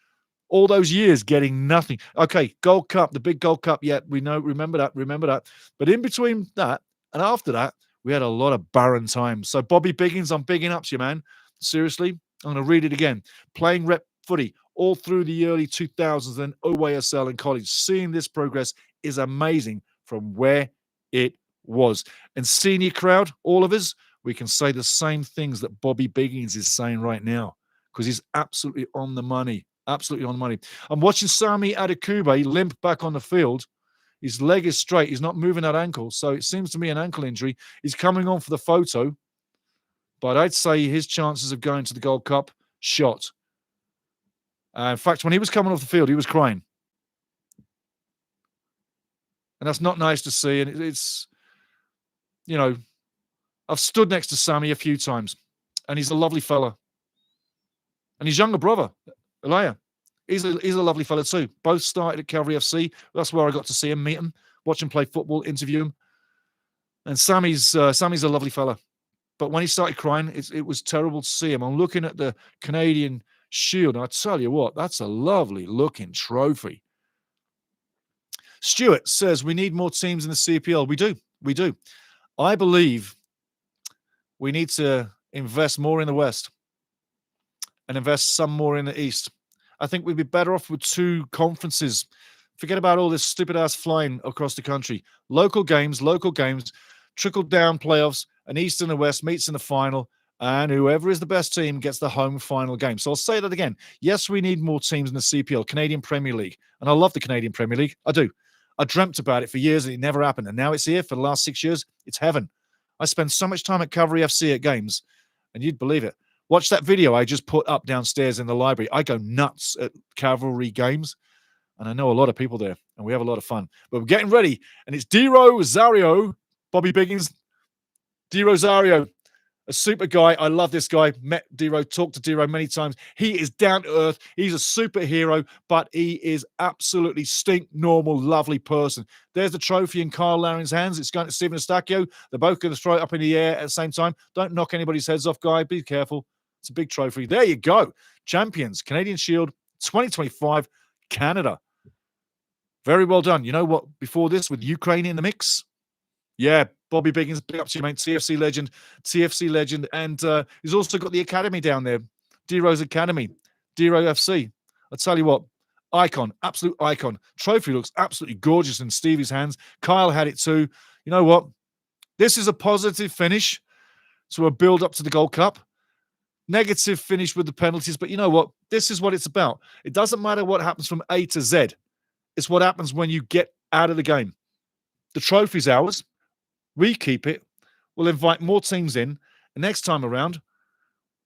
all those years getting nothing. Okay, Gold Cup, the big Gold Cup. Yeah, we know. Remember that. But in between that and after that, we had a lot of barren times. So Bobby Biggins, I'm bigging up to you, man. Seriously, I'm going to read it again. Playing rep footy all through the early 2000s and OASL in college. Seeing this progress is amazing from where it was. And senior crowd, all of us, we can say the same things that Bobby Biggins is saying right now because he's absolutely on the money. Absolutely on the money. I'm watching Sami Adekugbe limp back on the field. His leg is straight. He's not moving that ankle. So it seems to me an ankle injury. He's coming on for the photo. But I'd say his chances of going to the Gold Cup, shot. In fact, when he was coming off the field, he was crying. And that's not nice to see. And it's, you know, I've stood next to Sammy a few times. And he's a lovely fella. And his younger brother, Elia, he's a lovely fella too. Both started at Calvary FC. That's where I got to see him, meet him, watch him play football, interview him. And Sammy's a lovely fella. But when he started crying, it was terrible to see him. I'm looking at the Canadian Shield, and I tell you what, that's a lovely looking trophy. Stuart says we need more teams in the CPL. We do. I believe we need to invest more in the West and invest some more in the East. I think we'd be better off with 2 conferences. Forget about all this stupid ass flying across the country. Local games, trickle down playoffs, an East and a West meets in the final, and whoever is the best team gets the home final game. So I'll say that again. Yes, we need more teams in the CPL, Canadian Premier League. And I love the Canadian Premier League. I do. I dreamt about it for years and it never happened. And now it's here for the last 6 years. It's heaven. I spend so much time at Calvary FC at games, and you'd believe it. Watch that video I just put up downstairs in the library. I go nuts at Cavalry games, and I know a lot of people there, and we have a lot of fun. But we're getting ready, and it's Di Rosario, Bobby Biggins, Di Rosario, a super guy. I love this guy. Met Dero, talked to Dero many times. He is down to earth. He's a superhero, but he is absolutely stink normal, lovely person. There's the trophy in Kyle Larin's hands. It's going to Stephen Eustachio. They're both going to throw it up in the air at the same time. Don't knock anybody's heads off, guy. Be careful. It's a big trophy. There you go. Champions, Canadian Shield 2025, Canada. Very well done. You know what? Before this, with Ukraine in the mix, yeah, Bobby Biggins, big up to you, mate. TFC legend. And he's also got the academy down there, Dero's Academy, Dero FC. I'll tell you what, icon, absolute icon. Trophy looks absolutely gorgeous in Stevie's hands. Kyle had it too. You know what? This is a positive finish to a build up to the Gold Cup. Negative finish with the penalties, but you know what? This is what it's about. It doesn't matter what happens from A to Z. It's what happens when you get out of the game. The trophy's ours. We keep it. We'll invite more teams in. And next time around,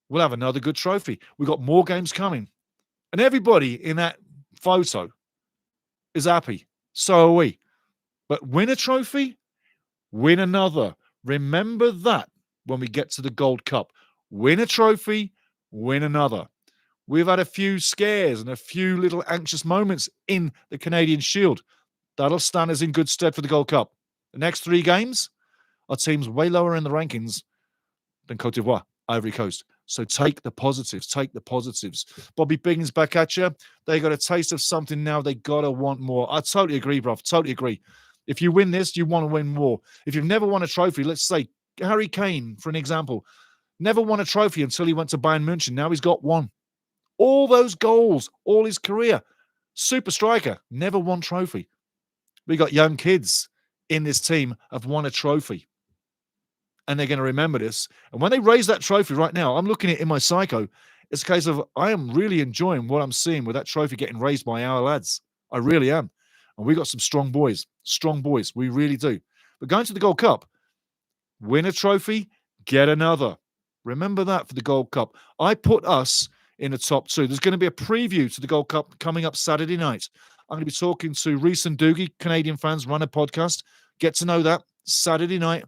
we'll have another good trophy. We've got more games coming. And everybody in that photo is happy. So are we. But win a trophy, win another. Remember that when we get to the Gold Cup. Win a trophy, win another. We've had a few scares and a few little anxious moments in the Canadian Shield. That'll stand us in good stead for the Gold Cup. The next 3 games are teams way lower in the rankings than Cote d'Ivoire, Ivory Coast. So take the positives. Bobby Biggins back at you. They got a taste of something now. They got to want more. I totally agree, bruv. Totally agree. If you win this, you want to win more. If you've never won a trophy, let's say Harry Kane, for an example, never won a trophy until he went to Bayern München. Now he's got one. All those goals, all his career. Super striker, never won trophy. We got young kids in this team have won a trophy. And they're going to remember this. And when they raise that trophy right now, I'm looking at it in my psycho. It's a case of I am really enjoying what I'm seeing with that trophy getting raised by our lads. I really am. And we got some strong boys. Strong boys. We really do. But going to the Gold Cup, win a trophy, get another. Remember that for the Gold Cup. I put us in the top 2. There's going to be a preview to the Gold Cup coming up Saturday night. I'm going to be talking to Reese and Doogie, Canadian fans, run a podcast. Get to know that Saturday night.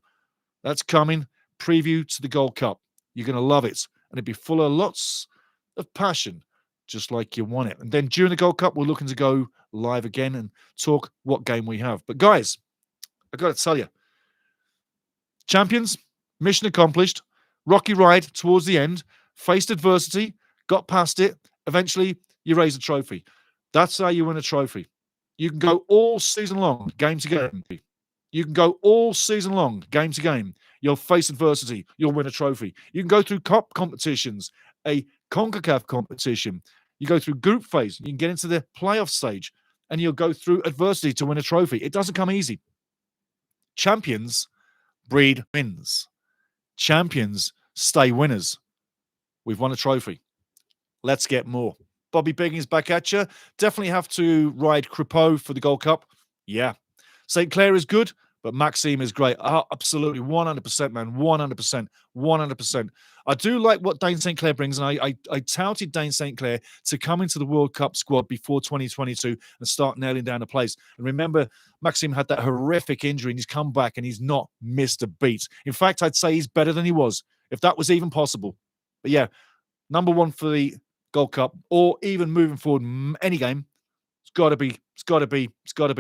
That's coming. Preview to the Gold Cup. You're going to love it. And it'll be full of lots of passion just like you want it. And then during the Gold Cup, we're looking to go live again and talk what game we have. But guys, I got to tell you, champions, mission accomplished, rocky ride towards the end, faced adversity, got past it. Eventually, you raise a trophy. That's how you win a trophy. You can go all season long, game to game. You can go all season long, game to game. You'll face adversity. You'll win a trophy. You can go through cup competitions, a CONCACAF competition. You go through group phase. You can get into the playoff stage, and you'll go through adversity to win a trophy. It doesn't come easy. Champions breed wins. Champions stay winners. We've won a trophy. Let's get more. Bobby Biggins back at you. Definitely have to ride Kripo for the Gold Cup. Yeah. St. Clair is good, but Maxime is great. Oh, absolutely. 100%, man. 100%. 100%. I do like what Dane St. Clair brings, and I touted Dane St. Clair to come into the World Cup squad before 2022 and start nailing down a place. And remember, Maxime had that horrific injury, and he's come back, and he's not missed a beat. In fact, I'd say he's better than he was, if that was even possible. But yeah, number one for the Gold Cup, or even moving forward any game, it's got to be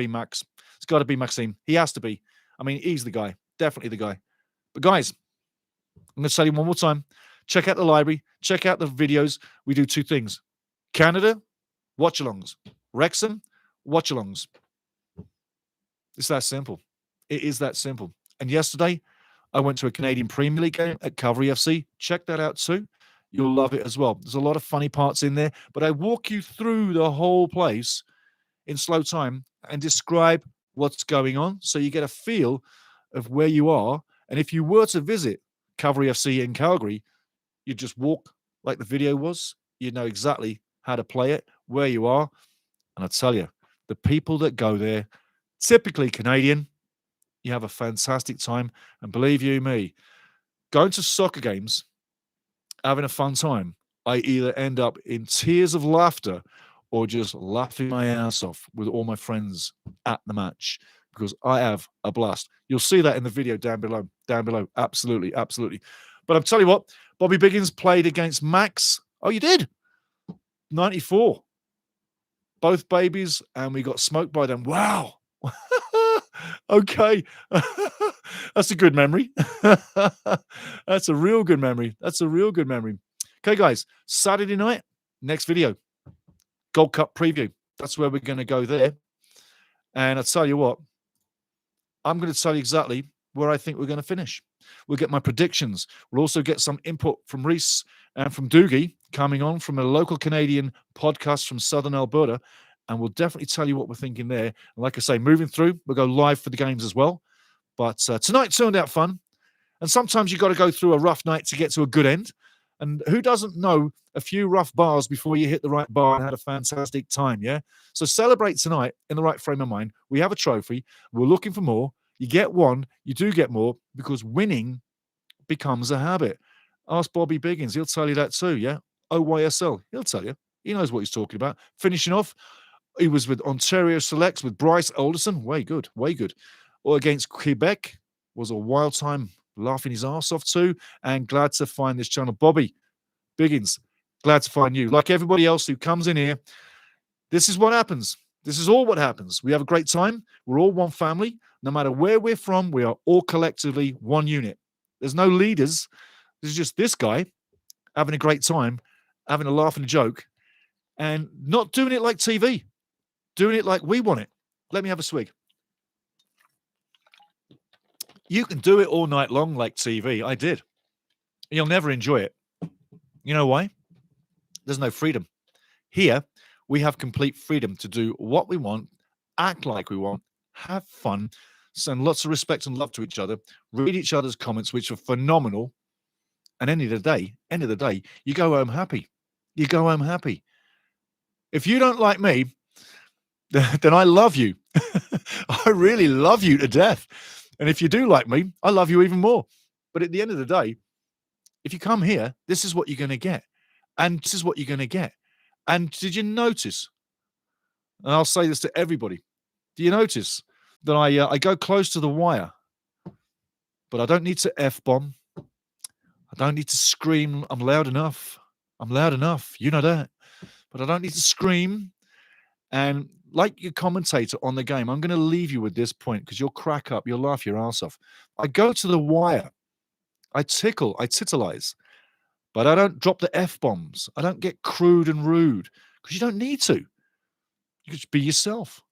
Max. It's got to be Maxime. He has to be. I mean, he's the guy. Definitely the guy. But guys, I'm going to tell you one more time. Check out the library. Check out the videos. We do two things. Canada, watch-alongs. Wrexham, watch-alongs. It's that simple. It is that simple. And yesterday, I went to a Canadian Premier League game at Calvary FC. Check that out too. You'll love it as well. There's a lot of funny parts in there, but I walk you through the whole place in slow time and describe what's going on so you get a feel of where you are. And if you were to visit Calvary FC in Calgary, you just walk like the video was. You know exactly how to play it, where you are. And I tell you, the people that go there, typically Canadian, you have a fantastic time. And believe you me, going to soccer games, having a fun time, I either end up in tears of laughter or just laughing my ass off with all my friends at the match because I have a blast. You'll see that in the video down below. Down below. Absolutely, absolutely. But I'm telling you what, Bobby Biggins played against Max. Oh, you did? 94. Both babies, and we got smoked by them. Wow. Okay. That's a good memory. That's a real good memory. That's a real good memory. Okay, guys, Saturday night, next video, Gold Cup preview. That's where we're going to go there. And I'll tell you what, I'm going to tell you exactly where I think we're going to finish. We'll get my predictions. We'll also get some input from Reese and from Doogie coming on from a local Canadian podcast from Southern Alberta. And we'll definitely tell you what we're thinking there. And like I say, moving through, we'll go live for the games as well. But tonight turned out fun. And sometimes you've got to go through a rough night to get to a good end. And who doesn't know a few rough bars before you hit the right bar and had a fantastic time, yeah? So celebrate tonight in the right frame of mind. We have a trophy. We're looking for more. You get one, you do get more because winning becomes a habit. Ask Bobby Biggins. He'll tell you that too, yeah? OYSL. He'll tell you. He knows what he's talking about. Finishing off, he was with Ontario Selects with Bryce Alderson. Way good, way good. Or against Quebec was a wild time, laughing his ass off too. And glad to find this channel. Bobby Biggins, glad to find you. Like everybody else who comes in here, this is what happens. This is all what happens. We have a great time. We're all one family. No matter where we're from, we are all collectively one unit. There's no leaders. There's just this guy having a great time, having a laugh and a joke, and not doing it like TV, doing it like we want it. Let me have a swig. You can do it all night long like TV. I did. You'll never enjoy it. You know why? There's no freedom. Here, we have complete freedom to do what we want, act like we want, have fun, send lots of respect and love to each other, read each other's comments, which are phenomenal. And end of the day, you go home happy. You go home happy. If you don't like me, then I love you. I really love you to death. And if you do like me, I love you even more. But at the end of the day, if you come here, this is what you're going to get. And this is what you're going to get. And did you notice, and I'll say this to everybody, do you notice that I go close to the wire, but I don't need to F-bomb. I don't need to scream. I'm loud enough. I'm loud enough. You know that. but I don't need to scream. And like your commentator on the game, I'm going to leave you with this point because you'll crack up, you'll laugh your ass off. I go to the wire, I tickle, I titillise, but I don't drop the F-bombs. I don't get crude and rude because you don't need to. You just be yourself.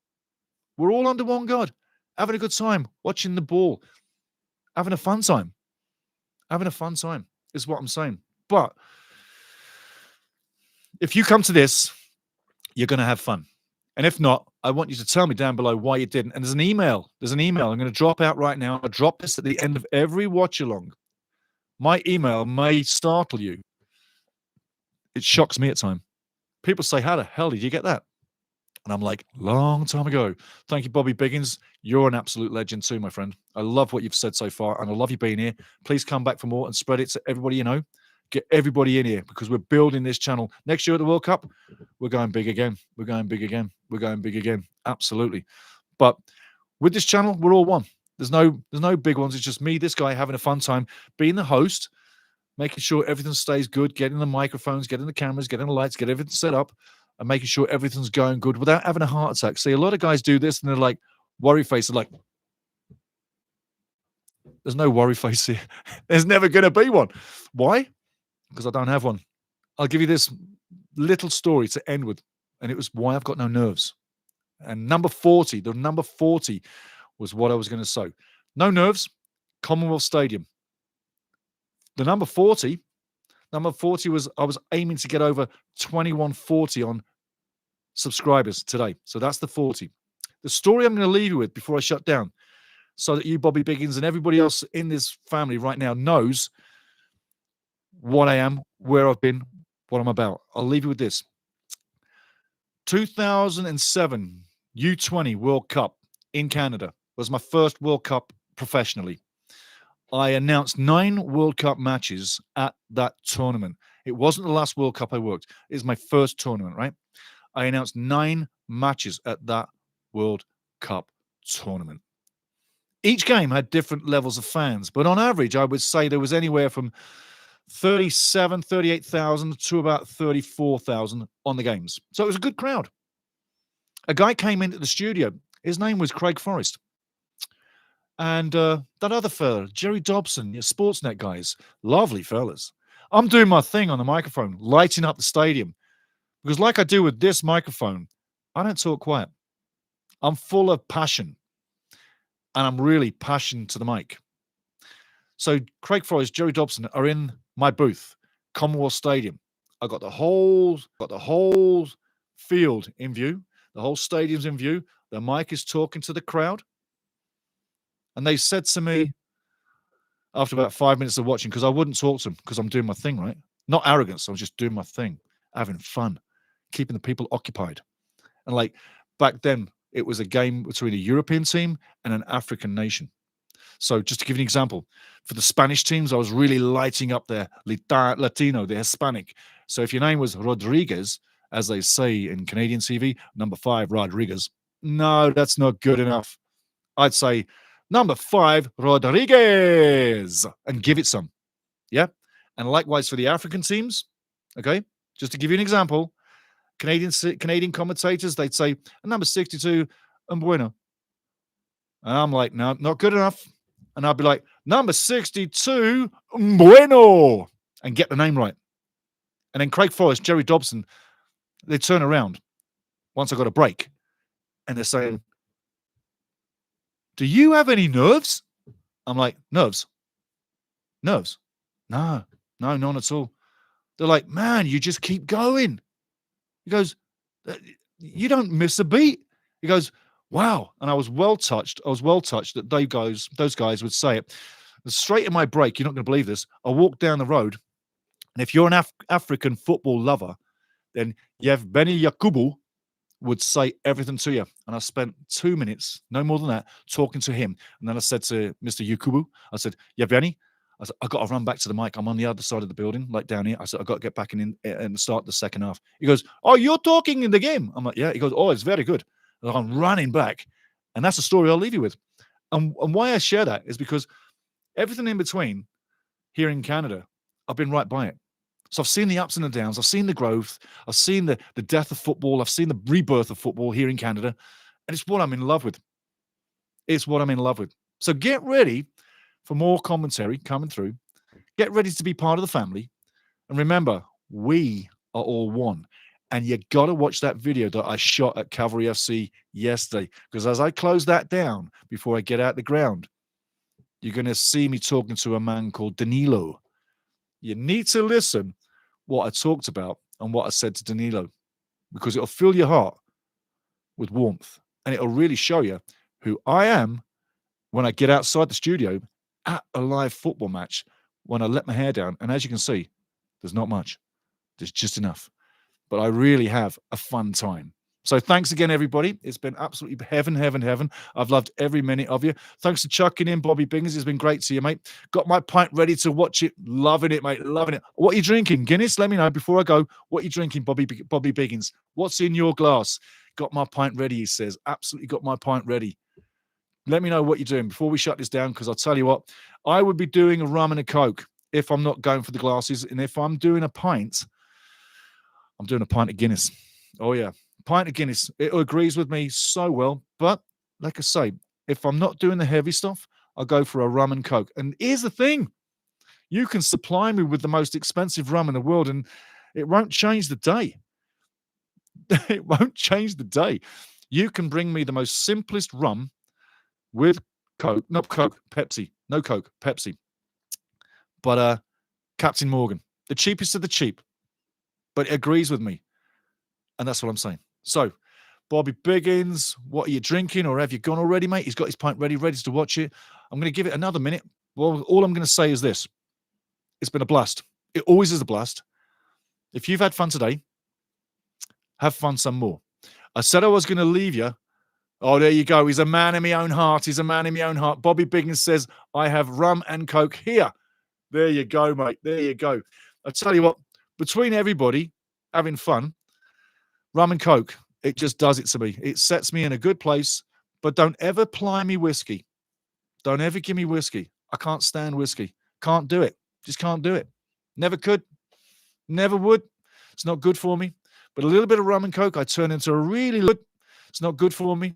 We're all under one God, having a good time, watching the ball, having a fun time. Having a fun time is what I'm saying. But if you come to this, you're going to have fun. And if not, I want you to tell me down below why you didn't. And there's an email. I'm going to drop out right now. I'll drop this at the end of every watch along. My email may startle you. It shocks me at times. People say, how the hell did you get that? And I'm like, long time ago. Thank you, Bobby Biggins. You're an absolute legend too, my friend. I love what you've said so far, and I love you being here. Please come back for more and spread it to everybody you know. Get everybody in here because we're building this channel. Next year at the World Cup, we're going big again. We're going big again. We're going big again. Absolutely. But with this channel, we're all one. There's no big ones. It's just me, this guy, having a fun time, being the host, making sure everything stays good, getting the microphones, getting the cameras, getting the lights, get everything set up, and making sure everything's going good without having a heart attack. See, a lot of guys do this and they're like, worry face. They're like, there's no worry face here. There's never going to be one. Why? Because I don't have one. I'll give you this little story to end with, and it was why I've got no nerves. And number 40, the number 40 was what I was going to say. No nerves, Commonwealth Stadium. The number 40 was I was aiming to get over 2140 on subscribers today. So that's the 40. The story I'm going to leave you with before I shut down, so that you, Bobby Biggins, and everybody else in this family right now knows what I am, where I've been, what I'm about. I'll leave you with this. 2007 U20 World Cup in Canada was my first World Cup professionally. I announced 9 World Cup matches at that tournament. It wasn't the last World Cup I worked. It was my first tournament, right? I announced 9 matches at that World Cup tournament. Each game had different levels of fans, but on average, I would say there was anywhere from 37, 38,000 to about 34,000 on the games. So it was a good crowd. A guy came into the studio. His name was Craig Forrest. And that other fella, Jerry Dobson, your Sportsnet guys, lovely fellas. I'm doing my thing on the microphone, lighting up the stadium. Because like I do with this microphone, I don't talk quiet. I'm full of passion. And I'm really passionate to the mic. So Craig Forrest, Jerry Dobson are in my booth, Commonwealth Stadium. I got the whole field in view. The whole stadium's in view. The mic is talking to the crowd. And they said to me, after about 5 minutes of watching, because I wouldn't talk to them because I'm doing my thing, right? Not arrogance. I was just doing my thing, having fun, keeping the people occupied. And like back then, it was a game between a European team and an African nation. So just to give you an example, for the Spanish teams, I was really lighting up their Latino, the Hispanic. So if your name was Rodriguez, as they say in Canadian TV, number 5, Rodriguez. No, that's not good enough. I'd say, number 5, Rodriguez, and give it some. Yeah? And likewise for the African teams, okay? Just to give you an example, Canadian commentators, they'd say, number 62, Bueno. And I'm like, no, not good enough. And I'd be like, number 62, Bueno, and get the name right. And then Craig Forrest, Jerry Dobson, they turn around once I got a break, and they're saying, do you have any nerves? I'm like, nerves? Nerves? No, none at all. They're like, man, you just keep going. He goes, you don't miss a beat. He goes, wow. And I was well touched. That those guys would say it. Straight in my break, you're not going to believe this. I walked down the road, and if you're an African football lover, then Yevgeny Yakubu would say everything to you. And I spent 2 minutes, no more than that, talking to him. And then I said to Mr. Yakubu, I said, Yevgeny, I said, I got to run back to the mic. I'm on the other side of the building, like down here. I said, I got to get back in and start the second half. He goes, oh, you're talking in the game. I'm like, yeah. He goes, oh, it's very good. And I'm running back. And that's the story I'll leave you with. And why I share that is because everything in between here in Canada, I've been right by it. So I've seen the ups and the downs. I've seen the growth. I've seen the death of football. I've seen the rebirth of football here in Canada. And it's what I'm in love with. It's what I'm in love with. So get ready for more commentary coming through. Get ready to be part of the family. And remember, we are all one. And you got to watch that video that I shot at Cavalry FC yesterday. Because as I close that down before I get out the ground, you're going to see me talking to a man called Danilo. You need to listen what I talked about and what I said to Danilo, because it'll fill your heart with warmth and it'll really show you who I am when I get outside the studio at a live football match, when I let my hair down. And as you can see, there's not much. There's just enough. But I really have a fun time. So thanks again, everybody. It's been absolutely heaven, heaven, heaven. I've loved every minute of you. Thanks for chucking in, Bobby Biggins. It's been great to you, mate. Got my pint ready to watch it. Loving it, mate. Loving it. What are you drinking? Guinness? Let me know before I go. What are you drinking, Bobby Biggins? What's in your glass? Got my pint ready, he says. Absolutely got my pint ready. Let me know what you're doing before we shut this down, because I'll tell you what, I would be doing a rum and a Coke if I'm not going for the glasses. And if I'm doing a pint, I'm doing a pint of Guinness. Oh, yeah. Pint of Guinness. It agrees with me so well. But like I say, if I'm not doing the heavy stuff, I'll go for a rum and Coke. And here's the thing. You can supply me with the most expensive rum in the world and it won't change the day. It won't change the day. You can bring me the most simplest rum with Coke. Not Coke, Pepsi. No Coke, Pepsi. But Captain Morgan. The cheapest of the cheap. But it agrees with me. And that's what I'm saying. So, Bobby Biggins, what are you drinking? Or have you gone already, mate? He's got his pint ready to watch it. I'm going to give it another minute. Well, all I'm going to say is this. It's been a blast. It always is a blast. If you've had fun today, have fun some more. I said I was going to leave you. Oh, there you go. He's a man in my own heart. He's a man in my own heart. Bobby Biggins says, I have rum and Coke here. There you go, mate. There you go. I tell you what, between everybody having fun, rum and Coke, it just does it to me. It sets me in a good place, but don't ever ply me whiskey. Don't ever give me whiskey. I can't stand whiskey. Can't do it. Just can't do it. Never could. Never would. It's not good for me. But a little bit of rum and Coke, I turn into a really good. It's not good for me.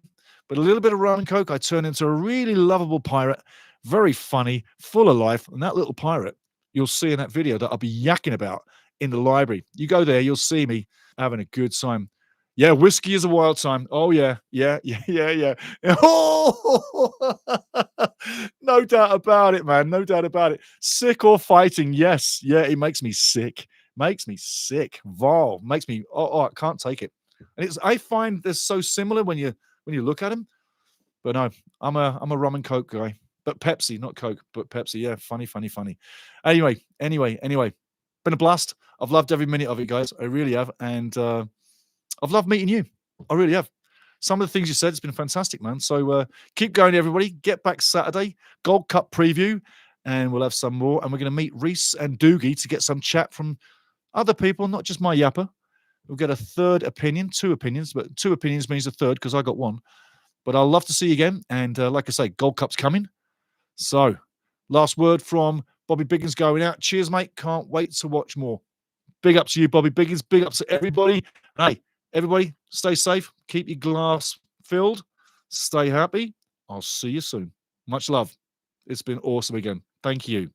But a little bit of rum and Coke, I turn into a really lovable pirate. Very funny, full of life. And that little pirate, you'll see in that video that I'll be yakking about in the library. You go there, you'll see me having a good time. Yeah, whiskey is a wild time. Oh, yeah. Oh, no doubt about it, man. No doubt about it. Sick or fighting? Yes. Yeah, it makes me sick. Makes me sick. Vile. Makes me, I can't take it. And I find they're so similar when you look at them. But no, I'm a rum and Coke guy. But Pepsi, not Coke, but Pepsi. Yeah, funny. Anyway. Been a blast. I've loved every minute of it, guys. I really have. And I've loved meeting you. I really have. Some of the things you said, it's been fantastic, man. So keep going, everybody. Get back Saturday. Gold Cup preview. And we'll have some more. And we're going to meet Reese and Doogie to get some chat from other people, not just my yapper. We'll get a third opinion, 2 opinions. But 2 opinions means a third because I got 1. But I'll love to see you again. And like I say, Gold Cup's coming. So last word from Bobby Biggins going out. Cheers, mate. Can't wait to watch more. Big up to you, Bobby Biggins. Big up to everybody. Hey, everybody, stay safe. Keep your glass filled. Stay happy. I'll see you soon. Much love. It's been awesome again. Thank you.